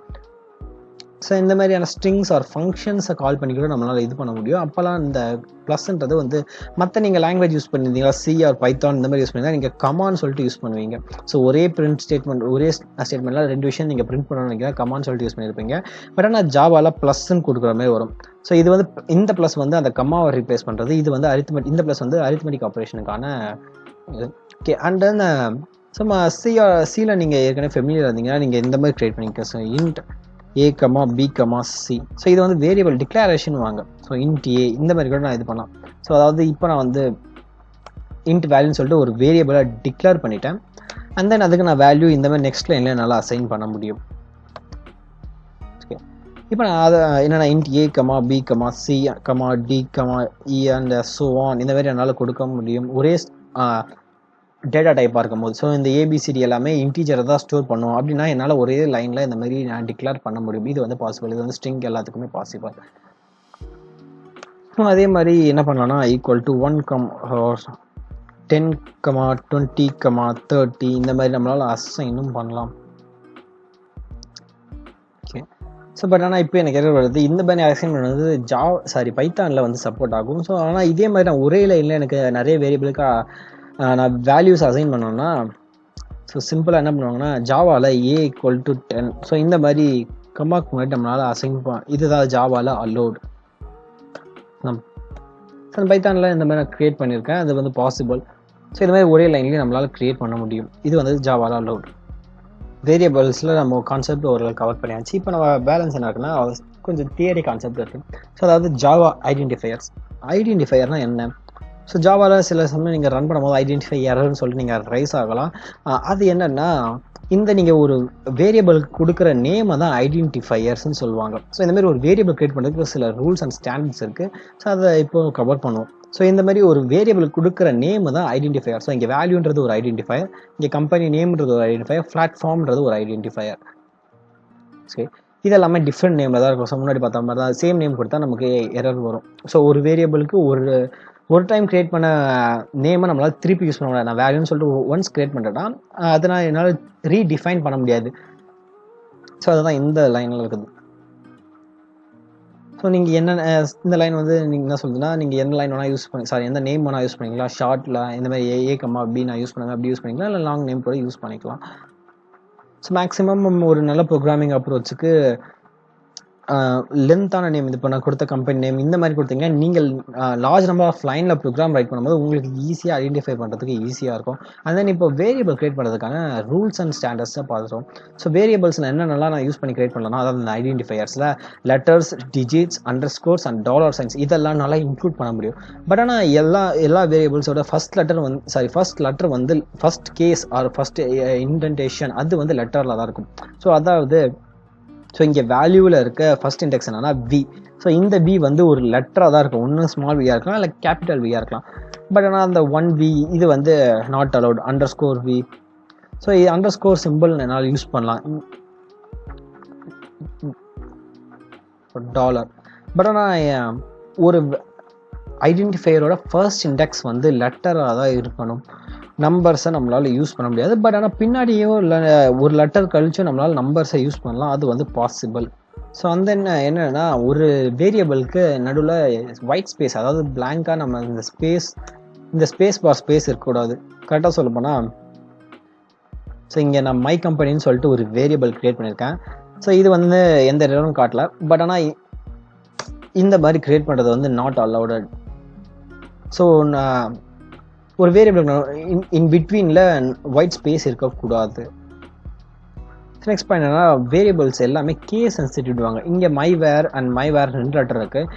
ஸோ இந்த மாதிரியான ஸ்ட்ரிங்ஸ் ஆர் ஃபங்க்ஷன்ஸை கால் பண்ணி கூட நம்மளால் இது பண்ண முடியும். அப்போல்லாம் இந்த ப்ளஸ்ன்றது வந்து மற்ற நீங்கள் லாங்குவேஜ் யூஸ் பண்ணியிருந்தீங்களா, C ஆர் பைத்தான் இந்த மாதிரி யூஸ் பண்ணிங்கன்னா நீங்கள் கமான்னு சொல்லிட்டு யூஸ் பண்ணுவீங்க. ஸோ ஒரே பிரிண்ட் ஸ்டேட்மெண்ட், ஒரே ஸ்டேட்மெண்ட்டில் 2 விஷயம் நீங்கள் பிரிண்ட் பண்ணணும்னு நினைக்கிறேன், கமான்னு சொல்லிட்டு யூஸ் பண்ணியிருப்பீங்க. பட் ஆனால் ஜாவாவில் ப்ளஸ்ன்னு கொடுக்குற மாதிரி வரும். ஸோ இது வந்து இந்த ப்ளஸ் வந்து அந்த கம்மாவை ரீப்ளேஸ் பண்ணுறது. இது வந்து இந்த ப்ளஸ் வந்து அரித்மெட்டிக் ஆப்ரேஷனுக்கான இது. ஓகே, அண்ட் தென் சும்மா சியில் நீங்கள் ஏற்கனவே ஃபெமிலியர் இருந்தீங்கன்னா நீங்கள் இந்த மாதிரி க்ரியேட் பண்ணிக்க. So int a, b, c. So இது வந்து வேரியபிள் டிக்ளரேஷன் வாங்க. ஸோ இன்ட் a இந்த மாதிரி கூட நான் இது பண்ணலாம். ஸோ அதாவது இப்போ நான் வந்து இன்ட் வேல்யூன்னு சொல்லிட்டு ஒரு வேரியபிளை டிக்ளேர் பண்ணிட்டேன். அண்ட் தென் அதுக்கு நான் வேல்யூ இந்த மாதிரி நெக்ஸ்ட் லைனில் என்னால் அசைன் பண்ண முடியும். ஓகே, இப்போ நான் அதை என்னென்னா int a, b, c, d, e and so on இந்த மாதிரி என்னால் கொடுக்க முடியும் ஒரே டேட்டா டைப்பாக இருக்கும்போது. ஸோ இந்த ABCD எல்லாமே இன்டீஜரை தான் ஸ்டோர் பண்ணுவோம். அப்படின்னா என்னால் ஒரே லைனில் இந்த மாதிரி நான் டிக்ளேர் பண்ண முடியும். இது வந்து பாசிபிள். இது வந்து ஸ்ட்ரிங் எல்லாத்துக்குமே பாசிபிள். ஸோ அதே மாதிரி என்ன பண்ணலாம்னா ஈக்குவல் டு 1, 10, 20, 30 இந்த மாதிரி நம்மளால் அசைனும் பண்ணலாம். ஓகே, ஸோ பட் ஆனால் இப்போ எனக்கு எரர் வருது. இந்த மாதிரி அசைன் பண்ணுறது பைத்தானில் வந்து சப்போர்ட் ஆகும். ஸோ ஆனால் இதே மாதிரி நான் ஒரே லைனில் எனக்கு நிறைய வேரியபிளுக்கு நான் வேல்யூஸ் அசைன் பண்ணோன்னா ஸோ சிம்பிளாக என்ன பண்ணுவாங்கன்னா ஜாவாவில் a = 10. ஸோ இந்த மாதிரி கமாக்கு முன்னாடி நம்மளால் அசைன் இதுதான் ஜாவாவில் அலோட். பைத்தானில் இந்த மாதிரி நான் க்ரியேட் பண்ணியிருக்கேன். அது வந்து பாசிபிள். ஸோ இது மாதிரி ஒரே லைன்லேயே நம்மளால் க்ரியேட் பண்ண முடியும். இது வந்து ஜாவாவில் அலோட். வேரியபிள்ஸில் நம்ம கான்செப்ட் ஒரு கவர் பண்ணியாச்சு. இப்போ நம்ம பேலன்ஸ் என்ன இருக்குன்னா கொஞ்சம் தியரி கான்செப்ட் இருக்குது. ஸோ அதாவது ஜாவா ஐடென்டிஃபையர்னால் என்ன? ஸோ ஜாவாவில் சில சமயம் நீங்கள் ரன் பண்ணும்போது ஐடென்டிஃபை எரர்னு சொல்லிட்டு நீங்கள் ரைஸ் ஆகலாம். அது என்னென்னா இந்த நீங்கள் ஒரு வேரியபிளுக்கு கொடுக்குற நேமை தான் ஐடென்டிஃபையர்ஸ்ன்னு சொல்லுவாங்க. ஸோ இந்த மாதிரி ஒரு வேரியபிள் கிரியேட் பண்ணுறதுக்கு சில ரூல்ஸ் அண்ட் ஸ்டாண்டர்ட்ஸ் இருக்குது. ஸோ அதை இப்போ கவர் பண்ணுவோம். ஸோ இந்த மாதிரி ஒரு வேரியபிளுக்கு கொடுக்குற நேம் தான் ஐடென்டிஃபையர். ஸோ இங்கே வேல்யூன்றது ஒரு ஐடென்டிஃபையர், இங்கே கம்பெனி நேம்ன்றது ஒரு ஐடென்டிஃபையர், பிளாட்ஃபார்ம்ன்றது ஒரு ஐடென்டிஃபையர். சரி, இது எல்லாமே டிஃப்ரெண்ட் நேமில் தான் இருக்கும். ஸோ முன்னாடி பார்த்த மாதிரி தான் சேம் நேம் கொடுத்தா நமக்கு எரர் வரும். ஸோ ஒரு வேரியபிளுக்கு ஒரு டைம் கிரியேட் பண்ண நேமை நம்மளால் திருப்பி யூஸ் பண்ண முடியாது. நான் வேல்யூன்னு சொல்லிட்டு ஒன்ஸ் கிரியேட் பண்ணுறேன்னா அதை நான் என்னால் ரீடிஃபைன் பண்ண முடியாது. ஸோ அதுதான் இந்த லைனில் இருக்குது. ஸோ நீங்கள் என்ன இந்த லைன் வந்து நீங்கள் என்ன சொல்லுதுன்னா, நீங்கள் எந்த லைன் வேணால் யூஸ் பண்ணி எந்த நேம் வேணால் யூஸ் பண்ணிக்கலாம். ஷார்ட்டில் இந்த மாதிரி ஏ கம்மா பி நான் யூஸ் பண்ணுவேன், அப்படி யூஸ் பண்ணிக்கலாம். இல்லை லாங் நேம் கூட யூஸ் பண்ணிக்கலாம். ஸோ மேக்ஸிமம் ஒரு நல்ல ப்ரோக்ராமிங் அப்ரோச்சுக்கு லென்த்தான நேம், இது இப்போ நான் கொடுத்த கம்பெனி நேம் இந்த மாதிரி கொடுத்தீங்கன்னா நீங்கள் லார்ஜ் நம்பர் ஆஃப் லைனில் ப்ரோக்ராம் ரைட் பண்ணும்போது உங்களுக்கு ஈஸியாக ஐடென்டிஃபை பண்ணுறதுக்கு ஈஸியாக இருக்கும். அண்ட் தென் இப்போ வேரியபிள் கிரியேட் பண்ணுறதுக்கான ரூல்ஸ் அண்ட் ஸ்டாண்டர்ட்ஸை பார்த்துட்டோம். ஸோ வேரியபிள்ஸில் என்னென்னலாம் நான் யூஸ் பண்ணி கிரியேட் பண்ணலாம், அதாவது இந்த ஐடென்டிஃபையர்ஸில் letters, digits, underscores and dollar signs இதெல்லாம் நல்லா இன்க்ளூட் பண்ண முடியும். பட் ஆனால் எல்லா வேரியபிள்ஸோட ஃபர்ஸ்ட் லெட்டர் வந்து first case or first indentation அது வந்து லெட்டரில் தான் இருக்கும். ஸோ அதாவது இங்கே வேல்யூவில் இருக்க ஃபர்ஸ்ட் இண்டெக்ஸ் என்னன்னா வி. ஸோ இந்த வி வந்து ஒரு லெட்டராக தான் இருக்கும். ஒன்று ஸ்மால் வியாக இருக்கலாம், இல்லை கேபிட்டல் வியாக இருக்கலாம். பட் ஆனால் அந்த 1V இது வந்து not allowed. Underscore V, so இது அண்டர்ஸ்கோர் சிம்பிள் என்னால் யூஸ் பண்ணலாம். டாலர். பட் ஆனால் ஒரு ஐடென்டிஃபையரோட ஃபர்ஸ்ட் இண்டெக்ஸ் வந்து லெட்டராக தான் இருக்கணும். நம்பர்ஸை நம்மளால் யூஸ் பண்ண முடியாது. பட் ஆனால் பின்னாடியோ இல்லை ஒரு லெட்டர் கழிச்சும் நம்மளால் நம்பர்ஸை யூஸ் பண்ணலாம். அது வந்து பாசிபிள். ஸோ அந்த என்னன்னா ஒரு வேரியபிளுக்கு நடுவில் ஒயிட் ஸ்பேஸ், அதாவது பிளாங்காக நம்ம இந்த ஸ்பேஸ் பார் ஸ்பேஸ் இருக்கக்கூடாது. கரெக்டாக சொல்ல போனால் ஸோ இங்கே நான் மை கம்பெனின்னு சொல்லிட்டு ஒரு வேரியபிள் கிரியேட் பண்ணியிருக்கேன். ஸோ இது வந்து எந்த எரரும் காட்டல. பட் ஆனால் இந்த மாதிரி கிரியேட் பண்ணுறது வந்து நாட் அலவுடட். ஸோ நான் ஒரு வேரியபிள் இன் பிட்வீனில் ஒயிட் ஸ்பேஸ் இருக்கக்கூடாது. நெக்ஸ்ட் பாயிண்ட் என்னன்னா, வேரியபிள்ஸ் எல்லாமே கேஸ் சென்சிட்டிவ்வாங்க. இங்கே my var and my var 2 letter இருக்குது.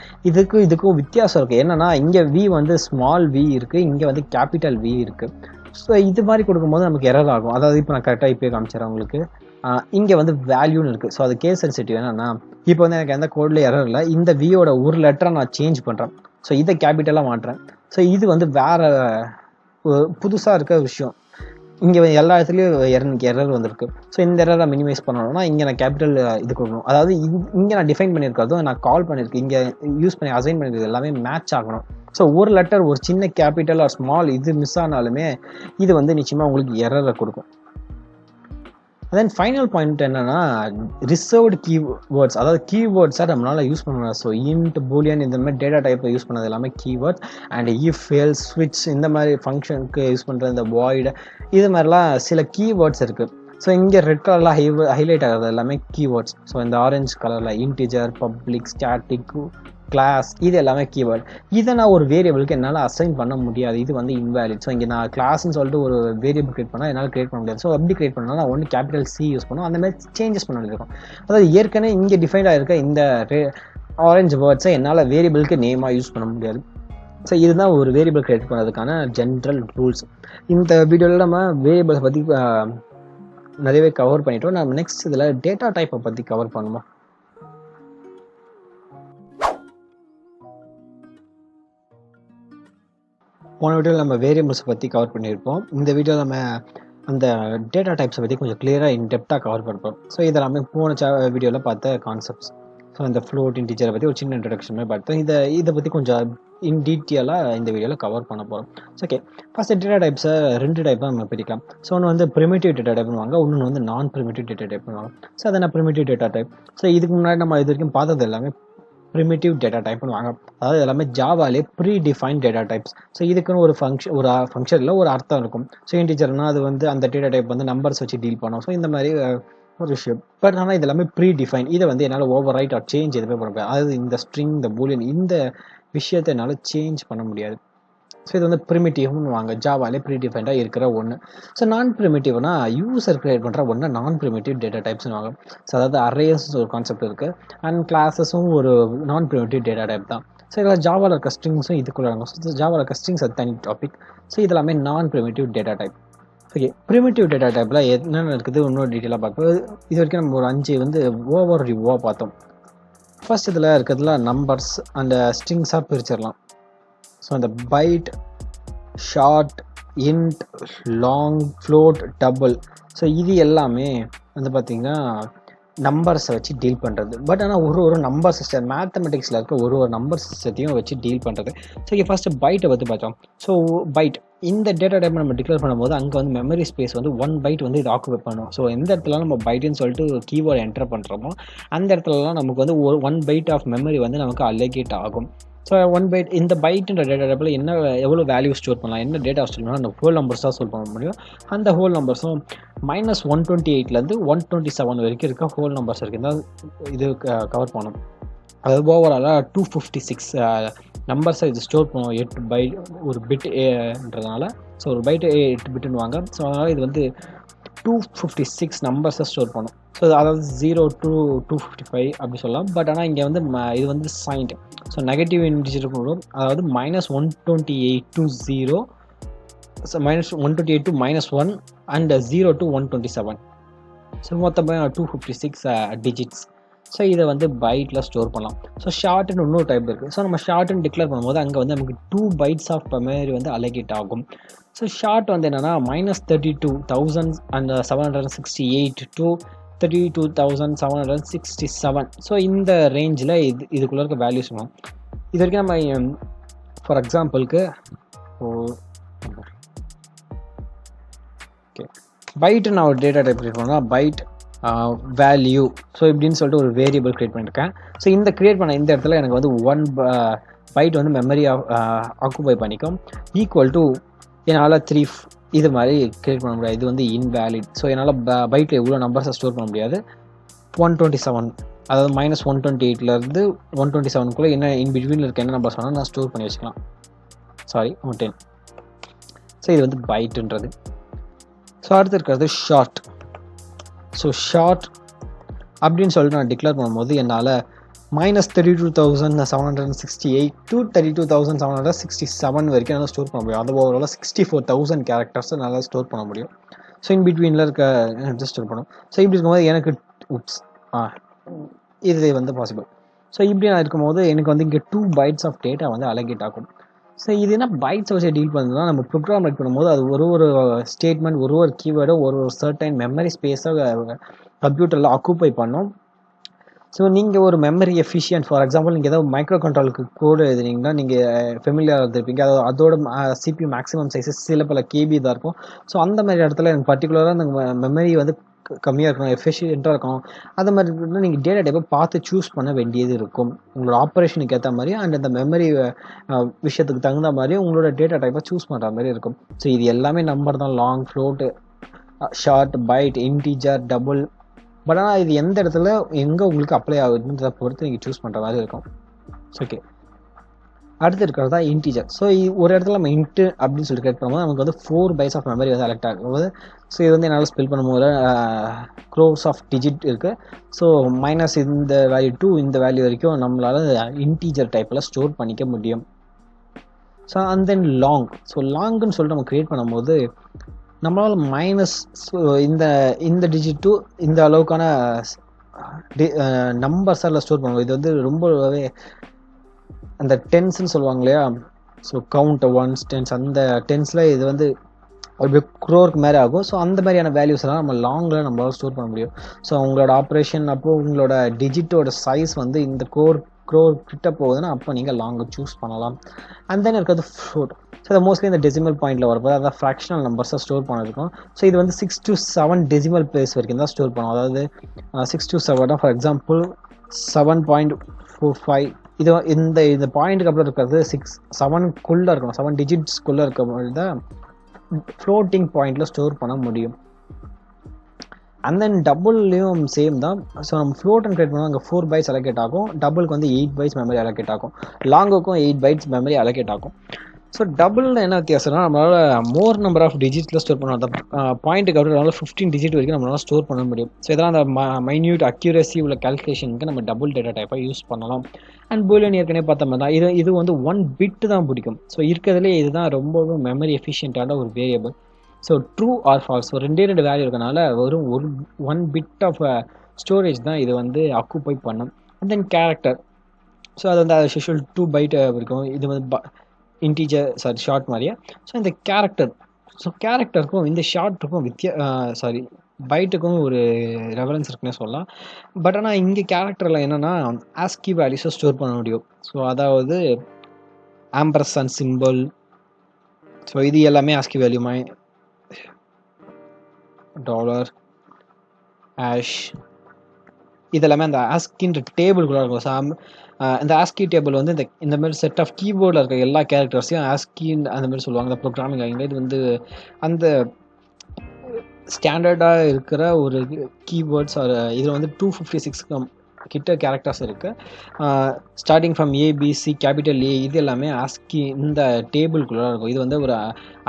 இதுக்கும் வித்தியாசம் இருக்குது. என்னன்னா இங்கே வி வந்து ஸ்மால் வி இருக்குது, இங்கே வந்து கேபிட்டல் வி இருக்குது. ஸோ இது மாதிரி கொடுக்கும்போது நமக்கு எரர் ஆகும். அதாவது இப்போ நான் கரெக்டாக இப்போ காமிச்சிடறேன் உங்களுக்கு. இங்கே வந்து வேல்யூன்னு இருக்குது. ஸோ அது கேஸ் சென்சிட்டிவ். என்னன்னா இப்போ வந்து எனக்கு எந்த கோடில் எரர் இல்லை. இந்த வியோட ஒரு லெட்டரை நான் சேஞ்ச் பண்ணுறேன். ஸோ இதை கேபிட்டலாக மாட்டுறேன். ஸோ இது வந்து வேற புதுசாக இருக்க விஷயம். இங்கே எல்லா இடத்துலையும் எரர் வந்திருக்கு. ஸோ இந்த எரரை மினிமைஸ் பண்ணணும்னா இங்கே நான் கேபிட்டல் இது கொடுக்கணும். அதாவது இங்கே நான் டிஃபைன் பண்ணியிருக்கிறதும் நான் கால் பண்ணியிருக்கேன், இங்கே யூஸ் பண்ணி அசைன் பண்ணியிருக்கிறது எல்லாமே மேட்ச் ஆகணும். ஸோ ஒரு லெட்டர் ஒரு சின்ன கேபிட்டல் ஆர் ஸ்மால் இது மிஸ் ஆனாலுமே இது வந்து நிச்சயமாக உங்களுக்கு எரரை கொடுக்கும். தென் ஃபைனல் பாயிண்ட் என்னன்னா ரிசர்வ்டு கீவேர்ட்ஸ், அதாவது கீவேர்ட்ஸை நம்மளால யூஸ் பண்ணலாம். ஸோ இன்ட், பூலியன் இந்த மாதிரி டேட்டா டைப்பை யூஸ் பண்ணது எல்லாமே கீவேர்ட்ஸ். அண்ட் இஃப், எல்ஸ், ஸ்விட்ச் இந்த மாதிரி ஃபங்க்ஷனுக்கு யூஸ் பண்ணுற இந்த வாய்டு இது மாதிரிலாம் சில கீவேர்ட்ஸ் இருக்குது. ஸோ இங்கே ரெட் கலரில் ஹைலைட் ஆகிறது எல்லாமே கீவேர்ட்ஸ். ஸோ இந்த ஆரஞ்சு கலரில் இன்டிஜர், பப்ளிக், ஸ்டாட்டிக், கிளாஸ் இது எல்லாமே கீவேர்ட். இதை நான் ஒரு வேரியபிளுக்கு என்னால் அசைன் பண்ண முடியாது. இது வந்து இன்வேலிட். ஸோ இங்கே நான் கிளாஸ்ன்னு சொல்லிட்டு ஒரு வேரியபிள் கிரியேட் பண்ணால் என்னால் கிரியேட் பண்ண முடியாது. ஸோ அப்படி கிரியேட் பண்ணால் நான் ஒன்று கேபிட்டல் சி யூஸ் பண்ணுவோம். அந்த மாதிரி சேஞ்சஸ் பண்ண வேண்டியிருக்கும். அதாவது ஏற்கனவே இங்கே டிஃபைன்டாக இருக்க இந்த ஆரஞ்சு வேர்ட்ஸை என்னால் வேரியபிளுக்கு நேமாக யூஸ் பண்ண முடியாது. ஸோ இதுதான் ஒரு வேரியபிள் கிரியேட் பண்ணுறதுக்கான ஜென்ரல் ரூல்ஸ். இந்த வீடியோவில் நம்ம வேரியபிளை பற்றி நிறையவே கவர் பண்ணிட்டோம். நம்ம நெக்ஸ்ட் இதில் டேட்டா டைப்பை பற்றி கவர் பண்ணுவோம். போன வீடியோவில் நம்ம வேரியபிள்ஸை பற்றி கவர் பண்ணியிருப்போம். இந்த வீடியோவில் நம்ம அந்த டேட்டா டைப்ஸை பற்றி கொஞ்சம் கிளியராக இன்டெப்த்தாக கவர் பண்ணுறோம். ஸோ இதெல்லாமே போன வீடியோவில் பார்த்த கான்செப்ட்ஸ். ஸோ இந்த ஃப்ளோட், இன்டிஜரை பற்றி ஒரு சின்ன இன்ட்ரடக்ஷன் மாதிரி பார்த்தோம். இதை பற்றி கொஞ்சம் இன் டீட்டெயிலாக இந்த வீடியோவில் கவர் பண்ண போகிறோம். ஓகே, ஃபர்ஸ்ட் டேட்டா டைப்ஸை 2 டைப்பாக நம்ம பிரிக்கலாம். ஸோ ஒன்று வந்து ப்ரிமிட்டிவ் டேட்டா டைப் பண்ணுவாங்க, இன்னொன்று வந்து நான் ப்ரிமிட்டிவ் டேட்டா டைப் பண்ணுவாங்க. ஸோ அதை நான் ப்ரிமிட்டிவ் டேட்டா டைப். ஸோ இதுக்கு முன்னாடி நம்ம இது வரைக்கும் பார்த்தது எல்லாமே ப்ரிமிட்டிவ் டேட்டா டைப் பண்ணுவாங்க. அதாவது எல்லாமே ஜாவாலே pre define data types. So இதுக்குன்னு ஒரு ஃபங்க்ஷனில் ஒரு அர்த்தம் இருக்கும். ஸோ இன்டிஜர்னா அது வந்து அந்த டேட்டா டைப் வந்து நம்பர்ஸ் வச்சு டீல் பண்ணும். ஸோ இந்த மாதிரி ஒரு விஷயம். பட் ஆனால் இது எல்லாமே ப்ரீ டிஃபைன். இதை வந்து என்னால் ஓவர் ரைட் ஆர் சேஞ்ச் எதுவுமே பண்ண முடியாது. அதாவது இந்த ஸ்ட்ரிங், இந்த பூலியன் இந்த விஷயத்தை என்னால் சேஞ்ச் பண்ண முடியாது. ஸோ இது வந்து ப்ரிமிட்டிவ்னு வாங்க, ஜாவாலே ப்ரீ டிஃபைண்டாக இருக்கிற ஒன்று. ஸோ நான் ப்ரிமிட்டிவ்னா யூசர் கிரியேட் பண்ணுற ஒன்று நான் ப்ரிமிட்டிவ் டேட்டா டைப்ஸ்னு வாங்க. ஸோ அதாவது அரேஸ் ஒரு கான்செப்ட் இருக்குது, அண்ட் கிளாஸஸும் ஒரு நான் ப்ரிமிட்டிவ் டேட்டா டைப் தான். ஸோ இதில் ஜாவாவில் இருக்க ஸ்ட்ரிங்ஸும் இதுக்குள்ள இருக்கும். ஸோ ஜாவாவில் இருக்க ஸ்ட்ரிங்ஸ் அது தனி டாபிக். ஸோ இதெல்லாமே நான் primitive data type. Okay, primitive data டைப்பில் என்னென்ன இருக்குது இன்னொரு டீட்டெயிலாக பார்ப்போம். இது வரைக்கும் நம்ம ஒரு 5 வந்து ஓவர் ரிவ்யூவாக பார்த்தோம். ஃபர்ஸ்ட் இதில் இருக்கிறதுல நம்பர்ஸ் அண்ட் ஸ்ட்ரிங்ஸாக பிரிச்சிடலாம். ஸோ அந்த byte, short, int, long, float, double. So இது எல்லாமே வந்து பார்த்திங்கன்னா நம்பர்ஸை வச்சு டீல் பண்ணுறது. பட் ஆனால் ஒரு நம்பர் சிஸ்டம் மேத்தமெட்டிக்ஸில் இருக்க ஒரு நம்பர் சிஸ்டத்தையும் வச்சு டீல் பண்ணுறது. ஸோ இங்கே ஃபஸ்ட்டு பைட்டை பற்றி பார்த்தோம். ஸோ பைட் இந்த டேட்டா டைப் நம்ம டிக்ளேர் பண்ணும்போது அங்கே வந்து மெமரி ஸ்பேஸ் வந்து 1 பைட் வந்து இது ஆக்குபை பண்ணும். ஸோ எந்த இடத்துல நம்ம பைட்டுன்னு சொல்லிட்டு கீவேர்டு என்டர் பண்ணுறோமோ அந்த இடத்துலலாம் நமக்கு வந்து 1 பைட் ஆஃப் மெமரி வந்து நமக்கு அலோகேட் ஆகும். ஸோ 1 பைட் இந்த பைட்டுன்ற டேட்டா டைப்பில் எவ்வளோ வேல்யூ ஸ்டோர் பண்ணலாம், என்ன டேட்டா ஸ்டோர் பண்ணலாம், அந்த ஹோல் நம்பர்ஸ் தான் ஸ்டோர் பண்ண முடியும். அந்த ஹோல் நம்பர்ஸும் -128லேருந்து 127 வரைக்கும் இருக்க ஹோல் நம்பர்ஸ் இருக்குது. இது கவர் பண்ணும். அதாவது ஓவராலாக 256 நம்பர்ஸை இது ஸ்டோர் பண்ணும். 8 பைட் ஒரு பிட்ன்றதுனால. ஸோ ஒரு பைட்டு 8 பிட்டுன்னு வாங்க. ஸோ அதனால் இது வந்து 256 நம்பர்ஸை ஸ்டோர் பண்ணும். ஸோ அதாவது 0 to 255 அப்படி சொல்லலாம். பட் ஆனால் இங்கே வந்து இது வந்து சைன்ட். ஸோ நெகட்டிவ் இன்டிஜர் இருக்கும். அதாவது -128 to 0, so -128 to -1 and 0 to 127. So மொத்தமாக 256 டிஜிட்ஸ். ஸோ இதை வந்து பைட்டில் ஸ்டோர் பண்ணலாம். ஸோ ஷார்ட்னு இன்னொரு டைப் இருக்குது. ஸோ நம்ம ஷார்ட்னு டிக்ளேர் பண்ணும்போது அங்கே வந்து நமக்கு 2 பைட்ஸ் ஆஃப் மெமரி வந்து அலோகேட் ஆகும். ஸோ ஷார்ட் வந்து என்னென்னா -32,768 to 32,767. ஸோ இந்த ரேஞ்சில் இதுக்குள்ளே இருக்க வேல்யூஸ் வேணும். இது வரைக்கும் நம்ம ஃபார் எக்ஸாம்பிளுக்கு ஓகே பைட்டு நான் ஒரு டேட்டா டைப் கிரியேட் பண்ணால் பைட் வேல்யூ ஸோ இப்படின்னு சொல்லிட்டு ஒரு வேரியபிள் க்ரியேட் பண்ணியிருக்கேன். ஸோ இந்த க்ரியேட் பண்ண இந்த இடத்துல எனக்கு வந்து 1 பைட் வந்து மெமரி ஆக்குபை பண்ணிக்கும். ஈக்குவல் டு என்னால் 3 இது மாதிரி க்ரியேட் பண்ண முடியாது. இது வந்து இன்வேலிட். ஸோ என்னால் பைட்டில் எவ்வளோ நம்பர்ஸை ஸ்டோர் பண்ண முடியாது. 127 அதாவது -128லேருந்து 127க்குள்ளே என்ன இன் பிட்வீனில் இருக்க என்ன நம்பர்ஸ் வேணால் நான் ஸ்டோர் பண்ணி வச்சுக்கலாம். சாரி 10. ஸோ இது வந்து பைட்டுன்றது. ஸோ அடுத்து இருக்கிறது ஷார்ட். ஸோ ஷார்ட் அப்படின்னு சொல்லிட்டு நான் டிக்ளேர் பண்ணும்போது என்னால் -32,768 to 32,767 வரைக்கும் என்னால் ஸ்டோர் பண்ண முடியும். அது ஓவராலாக 64,000 கேரக்டர்ஸை என்னால் ஸ்டோர் பண்ண முடியும். ஸோ இன் பிட்வீனில் இருக்க ஸ்டோர் பண்ணும். ஸோ இப்படி இருக்கும்போது எனக்கு இது வந்து பாசிபிள். ஸோ இப்படி நான் இருக்கும்போது எனக்கு வந்து இங்கே 2 பைட்ஸ் ஆஃப் டேட்டா வந்து அலோகேட் ஆகும். ஸோ இது என்ன பைட்ஸ் வச்சு டீல் பண்ணுறதுனா நம்ம ப்ரோக்ராம் ரைட் பண்ணும்போது அது ஒரு ஸ்டேட்மெண்ட் ஒரு கீவேர்டும் ஒரு சர்டைன் மெமரி ஸ்பேஸை கம்ப்யூட்டரில் ஆக்குப்பை பண்ணும். ஸோ நீங்கள் ஒரு மெமரி எஃபிஷியன்ட் ஃபார் எக்ஸாம்பிள் நீங்கள் ஏதாவது மைக்ரோ கண்ட்ரோலுக்கு கோடு எழுதுனீங்கன்னா நீங்கள் ஃபெமிலியராக இருந்திருப்பீங்க. அதோட சிபியூ மேக்ஸிமம் சைஸஸ் சில பல கேபி தான் இருக்கும். ஸோ அந்த மாதிரி இடத்துல எனக்கு பர்டிகுலராக அந்த மெமரி வந்து கம்மியாக இருக்கணும், எஃபிஷியண்ட்டாக இருக்கணும். அது மாதிரி இருக்குன்னா நீங்கள் டேட்டா டைப்பை பார்த்து சூஸ் பண்ண வேண்டியது இருக்கும். உங்களோட ஆப்ரேஷனுக்கு ஏற்ற மாதிரி அண்ட் அந்த மெமரி விஷயத்துக்கு தகுந்த மாதிரி உங்களோட டேட்டா டைப்பை சூஸ் பண்ணுற மாதிரி இருக்கும். ஸோ இது எல்லாமே நம்பர் தான். Long, float, short, byte, integer, double. But ஆனால் இது எந்த இடத்துல எங்கே உங்களுக்கு அப்ளை ஆகுதுன்றதை பொறுத்து நீங்கள் சூஸ் பண்ணுற மாதிரி இருக்கும். ஓகே, அடுத்து இருக்கிறது தான் இன்டீஜர். ஸோ ஒரு இடத்துல நம்ம இன்ட்டு அப்படின்னு சொல்லி கிரியேட் பண்ணும்போது நமக்கு வந்து 4 பைட்ஸ் ஆஃப் மெமரி வந்து அலெக்ட் ஆகும்போது ஸோ இது வந்து என்னால் ஸ்பெல் பண்ணும்போது க்ரோஸ் ஆஃப் டிஜிட் இருக்குது. ஸோ மைனஸ் இந்த வேல்யூ 2 இந்த வேல்யூ வரைக்கும் நம்மளால் இன்டீஜர் டைப்பில் ஸ்டோர் பண்ணிக்க முடியும். So and then long. So லாங்குன்னு சொல்லிட்டு நம்ம க்ரியேட் பண்ணும்போது நம்மளால் மைனஸ் இந்த டிஜிட் டு இந்த அளவுக்கான நம்பர்ஸ் எல்லாம் ஸ்டோர் பண்ணுவோம். இது வந்து ரொம்பவே அந்த டென்ஸ்ன்னு சொல்லுவாங்க இல்லையா. ஸோ கவுண்ட் 1s 10s அந்த டென்ஸில் இது வந்து ஒரு க்ரோருக்கு மேலே ஆகும். ஸோ அந்த மாதிரியான வேல்யூஸ் எல்லாம் நம்ம லாங்கில் நம்மளால் ஸ்டோர் பண்ண முடியும். ஸோ உங்களோட ஆப்ரேஷன் அப்போது உங்களோட டிஜிட்டோட சைஸ் வந்து இந்த க்ரோர் கிட்ட போகுதுன்னா அப்போ நீங்கள் லாங்கை சூஸ் பண்ணலாம். அண்ட் தென் இருக்கிறது ஃப்ளோட். ஸோ அதை மோஸ்ட்லி இந்த டெசிமல் பாயிண்டில் வரப்போ அதாவது ஃப்ராக்ஷனல் நம்பர்ஸாக ஸ்டோர் பண்ணிருக்கோம். ஸோ இது வந்து 6 to 7 டெசிமல் பிளேஸ் வரைக்கும் தான் ஸ்டோர் பண்ணும். அதாவது 6 to 7 ஃபார் எக்ஸாம்பிள் 7.45 இது இந்த பாயிண்ட்டுக்கு அப்புறம் இருக்கிறது 7க்குள்ளே இருக்கணும். 7 டிஜிட்ஸ்க்குள்ளே இருக்கிற தான் ஃப்ளோட்டிங் பாயிண்டில் ஸ்டோர் பண்ண முடியும். அண்ட் தென் டபுள்லேயும் சேம் தான். ஸோ நம்ம ஃப்ளோட் கிரியேட் பண்ணுவோம். அங்கே 4 பைட்ஸ் அலோகேட் ஆகும். டபுளுக்கு வந்து 8 பைட்ஸ் மெமரி அலோகேட் ஆகும். லாங்குக்கும் 8 பைட்ஸ் மெமரி அலோகேட் ஆகும். ஸோ டபுளில் என்ன வித்தியாசம்னா நம்மளால் மோர் நம்பர் ஆஃப் டிஜிட்டில் ஸ்டோர் பண்ணணும். அந்த பாயிண்ட்டுக்கு அப்புறம் 15 டிஜிட் வரைக்கும் நம்மளால் ஸ்டோர் பண்ண முடியும். ஸோ இதெல்லாம் அந்த மைன்யூட் அக்யூரசி உள்ள கால்குலேஷனுக்கு நம்ம டபுள் டேட்டா டைப்பாக யூஸ் பண்ணலாம். அண்ட் பூலியன் ஏற்கனவே பார்த்த மாதிரி தான் இது வந்து 1 பிட்டு தான் பிடிக்கும். ஸோ இருக்கிறதுலே இதுதான் ரொம்பவும் மெமரி எஃபிஷியண்ட்டான ஒரு variable. So true or false, so ரெண்டே வேல்யூ இருக்கனால வெறும் ஒன் பிட் ஆஃப் ஸ்டோரேஜ் தான் இது வந்து ஆக்குபை பண்ணும். அண்ட் தென் கேரக்டர், ஸோ அது வந்து அது யூஷுவல் 2 பைட் இருக்கும். இது வந்து இன்டீஜர் ஷார்ட் மாதிரியே. ஸோ இந்த கேரக்டர், ஸோ கேரக்டருக்கும் இந்த ஷார்ட்டுக்கும் பைட்டுக்கும் ஒரு ரெஃபரன்ஸ் இருக்குன்னே சொல்லலாம். பட் ஆனால் இங்கே கேரக்டரில் என்னென்னா ஆஸ்கி வேல்யூஸை ஸ்டோர் பண்ண முடியும். ஸோ அதாவது ஆம்பர்சன் சிம்பிள், ஸோ இது எல்லாமே ஆஸ்கி வேல்யூ டாலர் ஆஷ் இதெல்லாமே அந்த ஆஸ்கின்ற டேபிள்குள்ளே இருக்கும். ஸோ இந்த ஆஸ்கி டேபிள் வந்து இந்த மாதிரி செட் ஆஃப் கீபோர்டில் இருக்க எல்லா கேரக்டர்ஸையும் ஆஸ்கின்னு அந்த மாதிரி சொல்லுவாங்க. இந்த ப்ரோக்ராமிங் லாங்குவேஜ் இது வந்து அந்த ஸ்டாண்டர்டாக இருக்கிற ஒரு கீபோர்ட்ஸ். இதில் வந்து 256 கிட்ட கேரக்டர்ஸ் இருக்குது. Starting from ABC capital A இது எல்லாமே ஆஸ்கி இந்த டேபிள்குள்ளே இருக்கும். இது வந்து ஒரு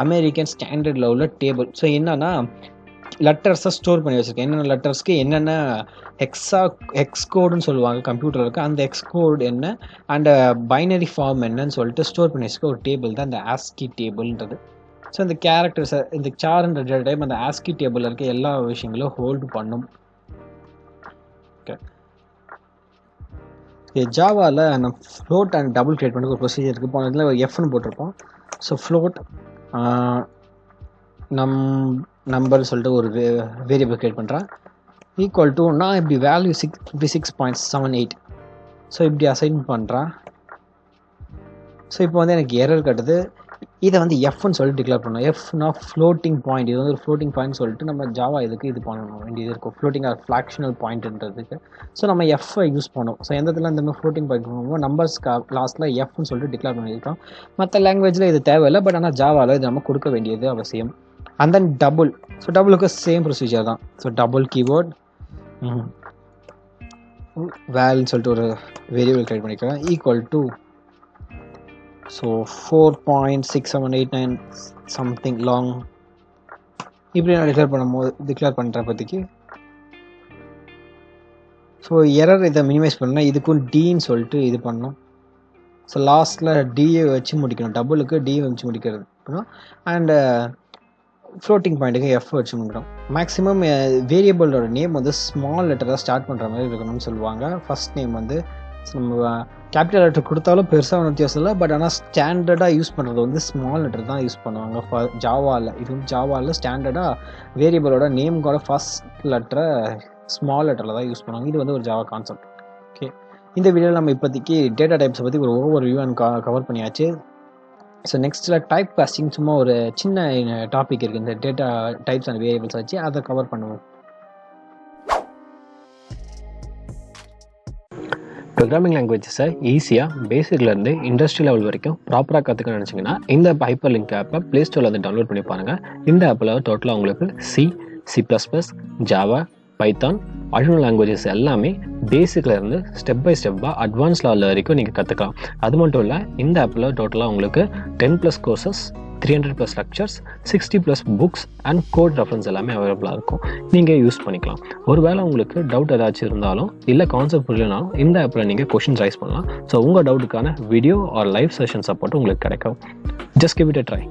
அமெரிக்கன் ஸ்டாண்டர்ட் லெவலில் டேபிள். ஸோ என்னன்னா லெட்டர்ஸை ஸ்டோர் பண்ணி வச்சுருக்கேன். என்னென்ன லெட்டர்ஸ்க்கு என்னென்ன எக்ஸ் கோடுன்னு சொல்லுவாங்க கம்ப்யூட்டருக்கு, அந்த எக்ஸ் கோட் என்ன அண்ட் பைனரி ஃபார்ம் என்னன்னு சொல்லிட்டு ஸ்டோர் பண்ணி வச்சுருக்க ஒரு டேபிள் தான் இந்த ஆஸ்கி டேபிள்ன்றது. ஸோ இந்த கேரக்டர்ஸை இந்த சார்ன்ற டேட்டா டைப் அந்த ஆஸ்கி டேபிளில் இருக்க எல்லா விஷயங்களும் ஹோல்டு பண்ணும். ஓகே, ஜாவாவில் நம்ம ஃப்ளோட் அண்ட் டபுள் கிரியேட் பண்ணி ஒரு ப்ரொசீஜர் இருக்குது. இப்போ இதில் ஒரு எஃப்னு போட்டிருப்போம். ஸோ ஃப்ளோட் நம்பர் சொல்லிட்டு ஒரு வேரியபிள் கிரியேட் பண்ணுறேன். ஈக்குவல் டு நான் இப்படி வேல்யூ 56.78 ஸோ இப்படி அசைன் பண்ணுறேன். ஸோ இப்போ வந்து எனக்கு எரர் கட்டுது. இதை வந்து எஃப்னு சொல்லிட்டு டிக்ளேர் பண்ணணும். எஃப்னா ஃப்ளோட்டிங் பாயிண்ட், இது வந்து ஒரு ஃப்ளோட்டிங் பாயிண்ட் சொல்லிட்டு நம்ம ஜாவா இதுக்கு இது பண்ணணும் வேண்டியது இருக்கும். ஃப்ளோட்டிங் ஆர் ஃப்ளாக்ஷனல் பாயிண்ட்ன்றதுக்கு ஸோ நம்ம எஃப்ஐ யூஸ் பண்ணுவோம். ஸோ எந்த இடத்துல இந்த மாதிரி ஃப்ளோட்டிங் பாயிண்ட் பண்ணுவோம் நம்பர்ஸ்க்கு லாஸ்ட்டில் எஃப்னு சொல்லிட்டு டிக்ளேர் பண்ணியிருக்கோம். மற்ற லாங்குவேஜில் இது தேவையில்லை, பட் ஆனால் ஜாவாவில் இது நம்ம கொடுக்க வேண்டியது அவசியம். அண்ட் தென் டபுள், ஸோ டபுளுக்கு சேம் ப்ரொசீஜர் தான். ஸோ டபுள் கீபோர்ட் வேல்னு சொல்லிட்டு ஒரு வேரியபிள் கிரியேட் பண்ணிக்கிறேன். Equal to so 4.6789 something long இப்படி நான் டிக்ளேர் பண்ணுறேன் பற்றிக்கு. ஸோ எரர் இதை மினிமைஸ் பண்ணால் இதுக்கும் டின்னு சொல்லிட்டு இது பண்ணணும். ஸோ லாஸ்ட்டில் டிஏ வச்சு முடிக்கணும். டபுளுக்கு டிஏ வச்சு முடிக்கிறது அண்டு ஃப்ளோட்டிங் பாயிண்ட்டுக்கு எஃப் வச்சு முடிக்கணும். மேக்ஸிமம் வேரியபிளோட நேம் வந்து ஸ்மால் லெட்டராக ஸ்டார்ட் பண்ணுற மாதிரி இருக்கணும்னு சொல்லுவாங்க. ஃபர்ஸ்ட் நேம் வந்து நம்ம கேபிட்டல் லெட்டர் கொடுத்தாலும் பெருசாக ஒன்றும் வித்தியாசம் இல்லை, பட் ஆனால் ஸ்டாண்டர்டாக யூஸ் பண்ணுறது வந்து ஸ்மால் லெட்டர் தான் யூஸ் பண்ணுவாங்க ஜாவாவில். இது ஜாவாவில் ஸ்டாண்டர்டாக வேரியபிளோட நேம்கோட ஃபர்ஸ்ட் லெட்டரை ஸ்மால் லெட்டரில் தான் யூஸ் பண்ணுவாங்க. இது வந்து ஒரு ஜாவா கான்செப்ட். ஓகே, இந்த வீடியோவில் நம்ம இப்போதைக்கு டேட்டா டைப்ஸை பற்றி ஒரு ஓவர் வியூ அண்ட் கவர் பண்ணியாச்சு. ஸோ நெக்ஸ்ட்டில் டைப் காஸ்டிங் சும்மா ஒரு சின்ன டாபிக் இருக்குது இந்த டேட்டா டைப்ஸ் அண்ட் வேரியபிள்ஸ் வச்சு, அதை கவர் பண்ணுவோம். ப்ரோக்ராமிங் லாங்குவேஜஸை ஈஸியாக பேசிக்லேருந்து இண்டஸ்ட்ரி லெவல் வரைக்கும் ப்ராப்பராக கற்றுக்க நினச்சிங்கன்னா இந்த ஹைப்பர் லிங்க் ஆப்பை ப்ளே ஸ்டோரில் வந்து டவுன்லோட் பண்ணி பாருங்கள். இந்த ஆப்பில் டோட்டலாக உங்களுக்கு C++, Java, Python, additional languages எல்லாமே பேசிக்லேருந்து ஸ்டெப் பை ஸ்டெப்பாக அட்வான்ஸ் லெவல் வரைக்கும் நீங்கள் கற்றுக்கலாம். அது மட்டும் இல்லை, இந்த ஆப்பில் டோட்டலாக உங்களுக்கு 10+ courses, 300+ lectures, 60+ books and code reference எல்லாமே அவைலபிளாக இருக்கும். நீங்கள் யூஸ் பண்ணிக்கலாம். ஒருவேளை உங்களுக்கு டவுட் ஏதாச்சும் இருந்தாலும் இல்லை கான்செப்ட் புரியலனாலும் இந்த ஆப்பில் நீங்கள் கொஷின்ஸ் ரைஸ் பண்ணலாம். ஸோ உங்கள் டவுட்டுக்கான video or live session support உங்களுக்கு கிடைக்கும். Just give it a try.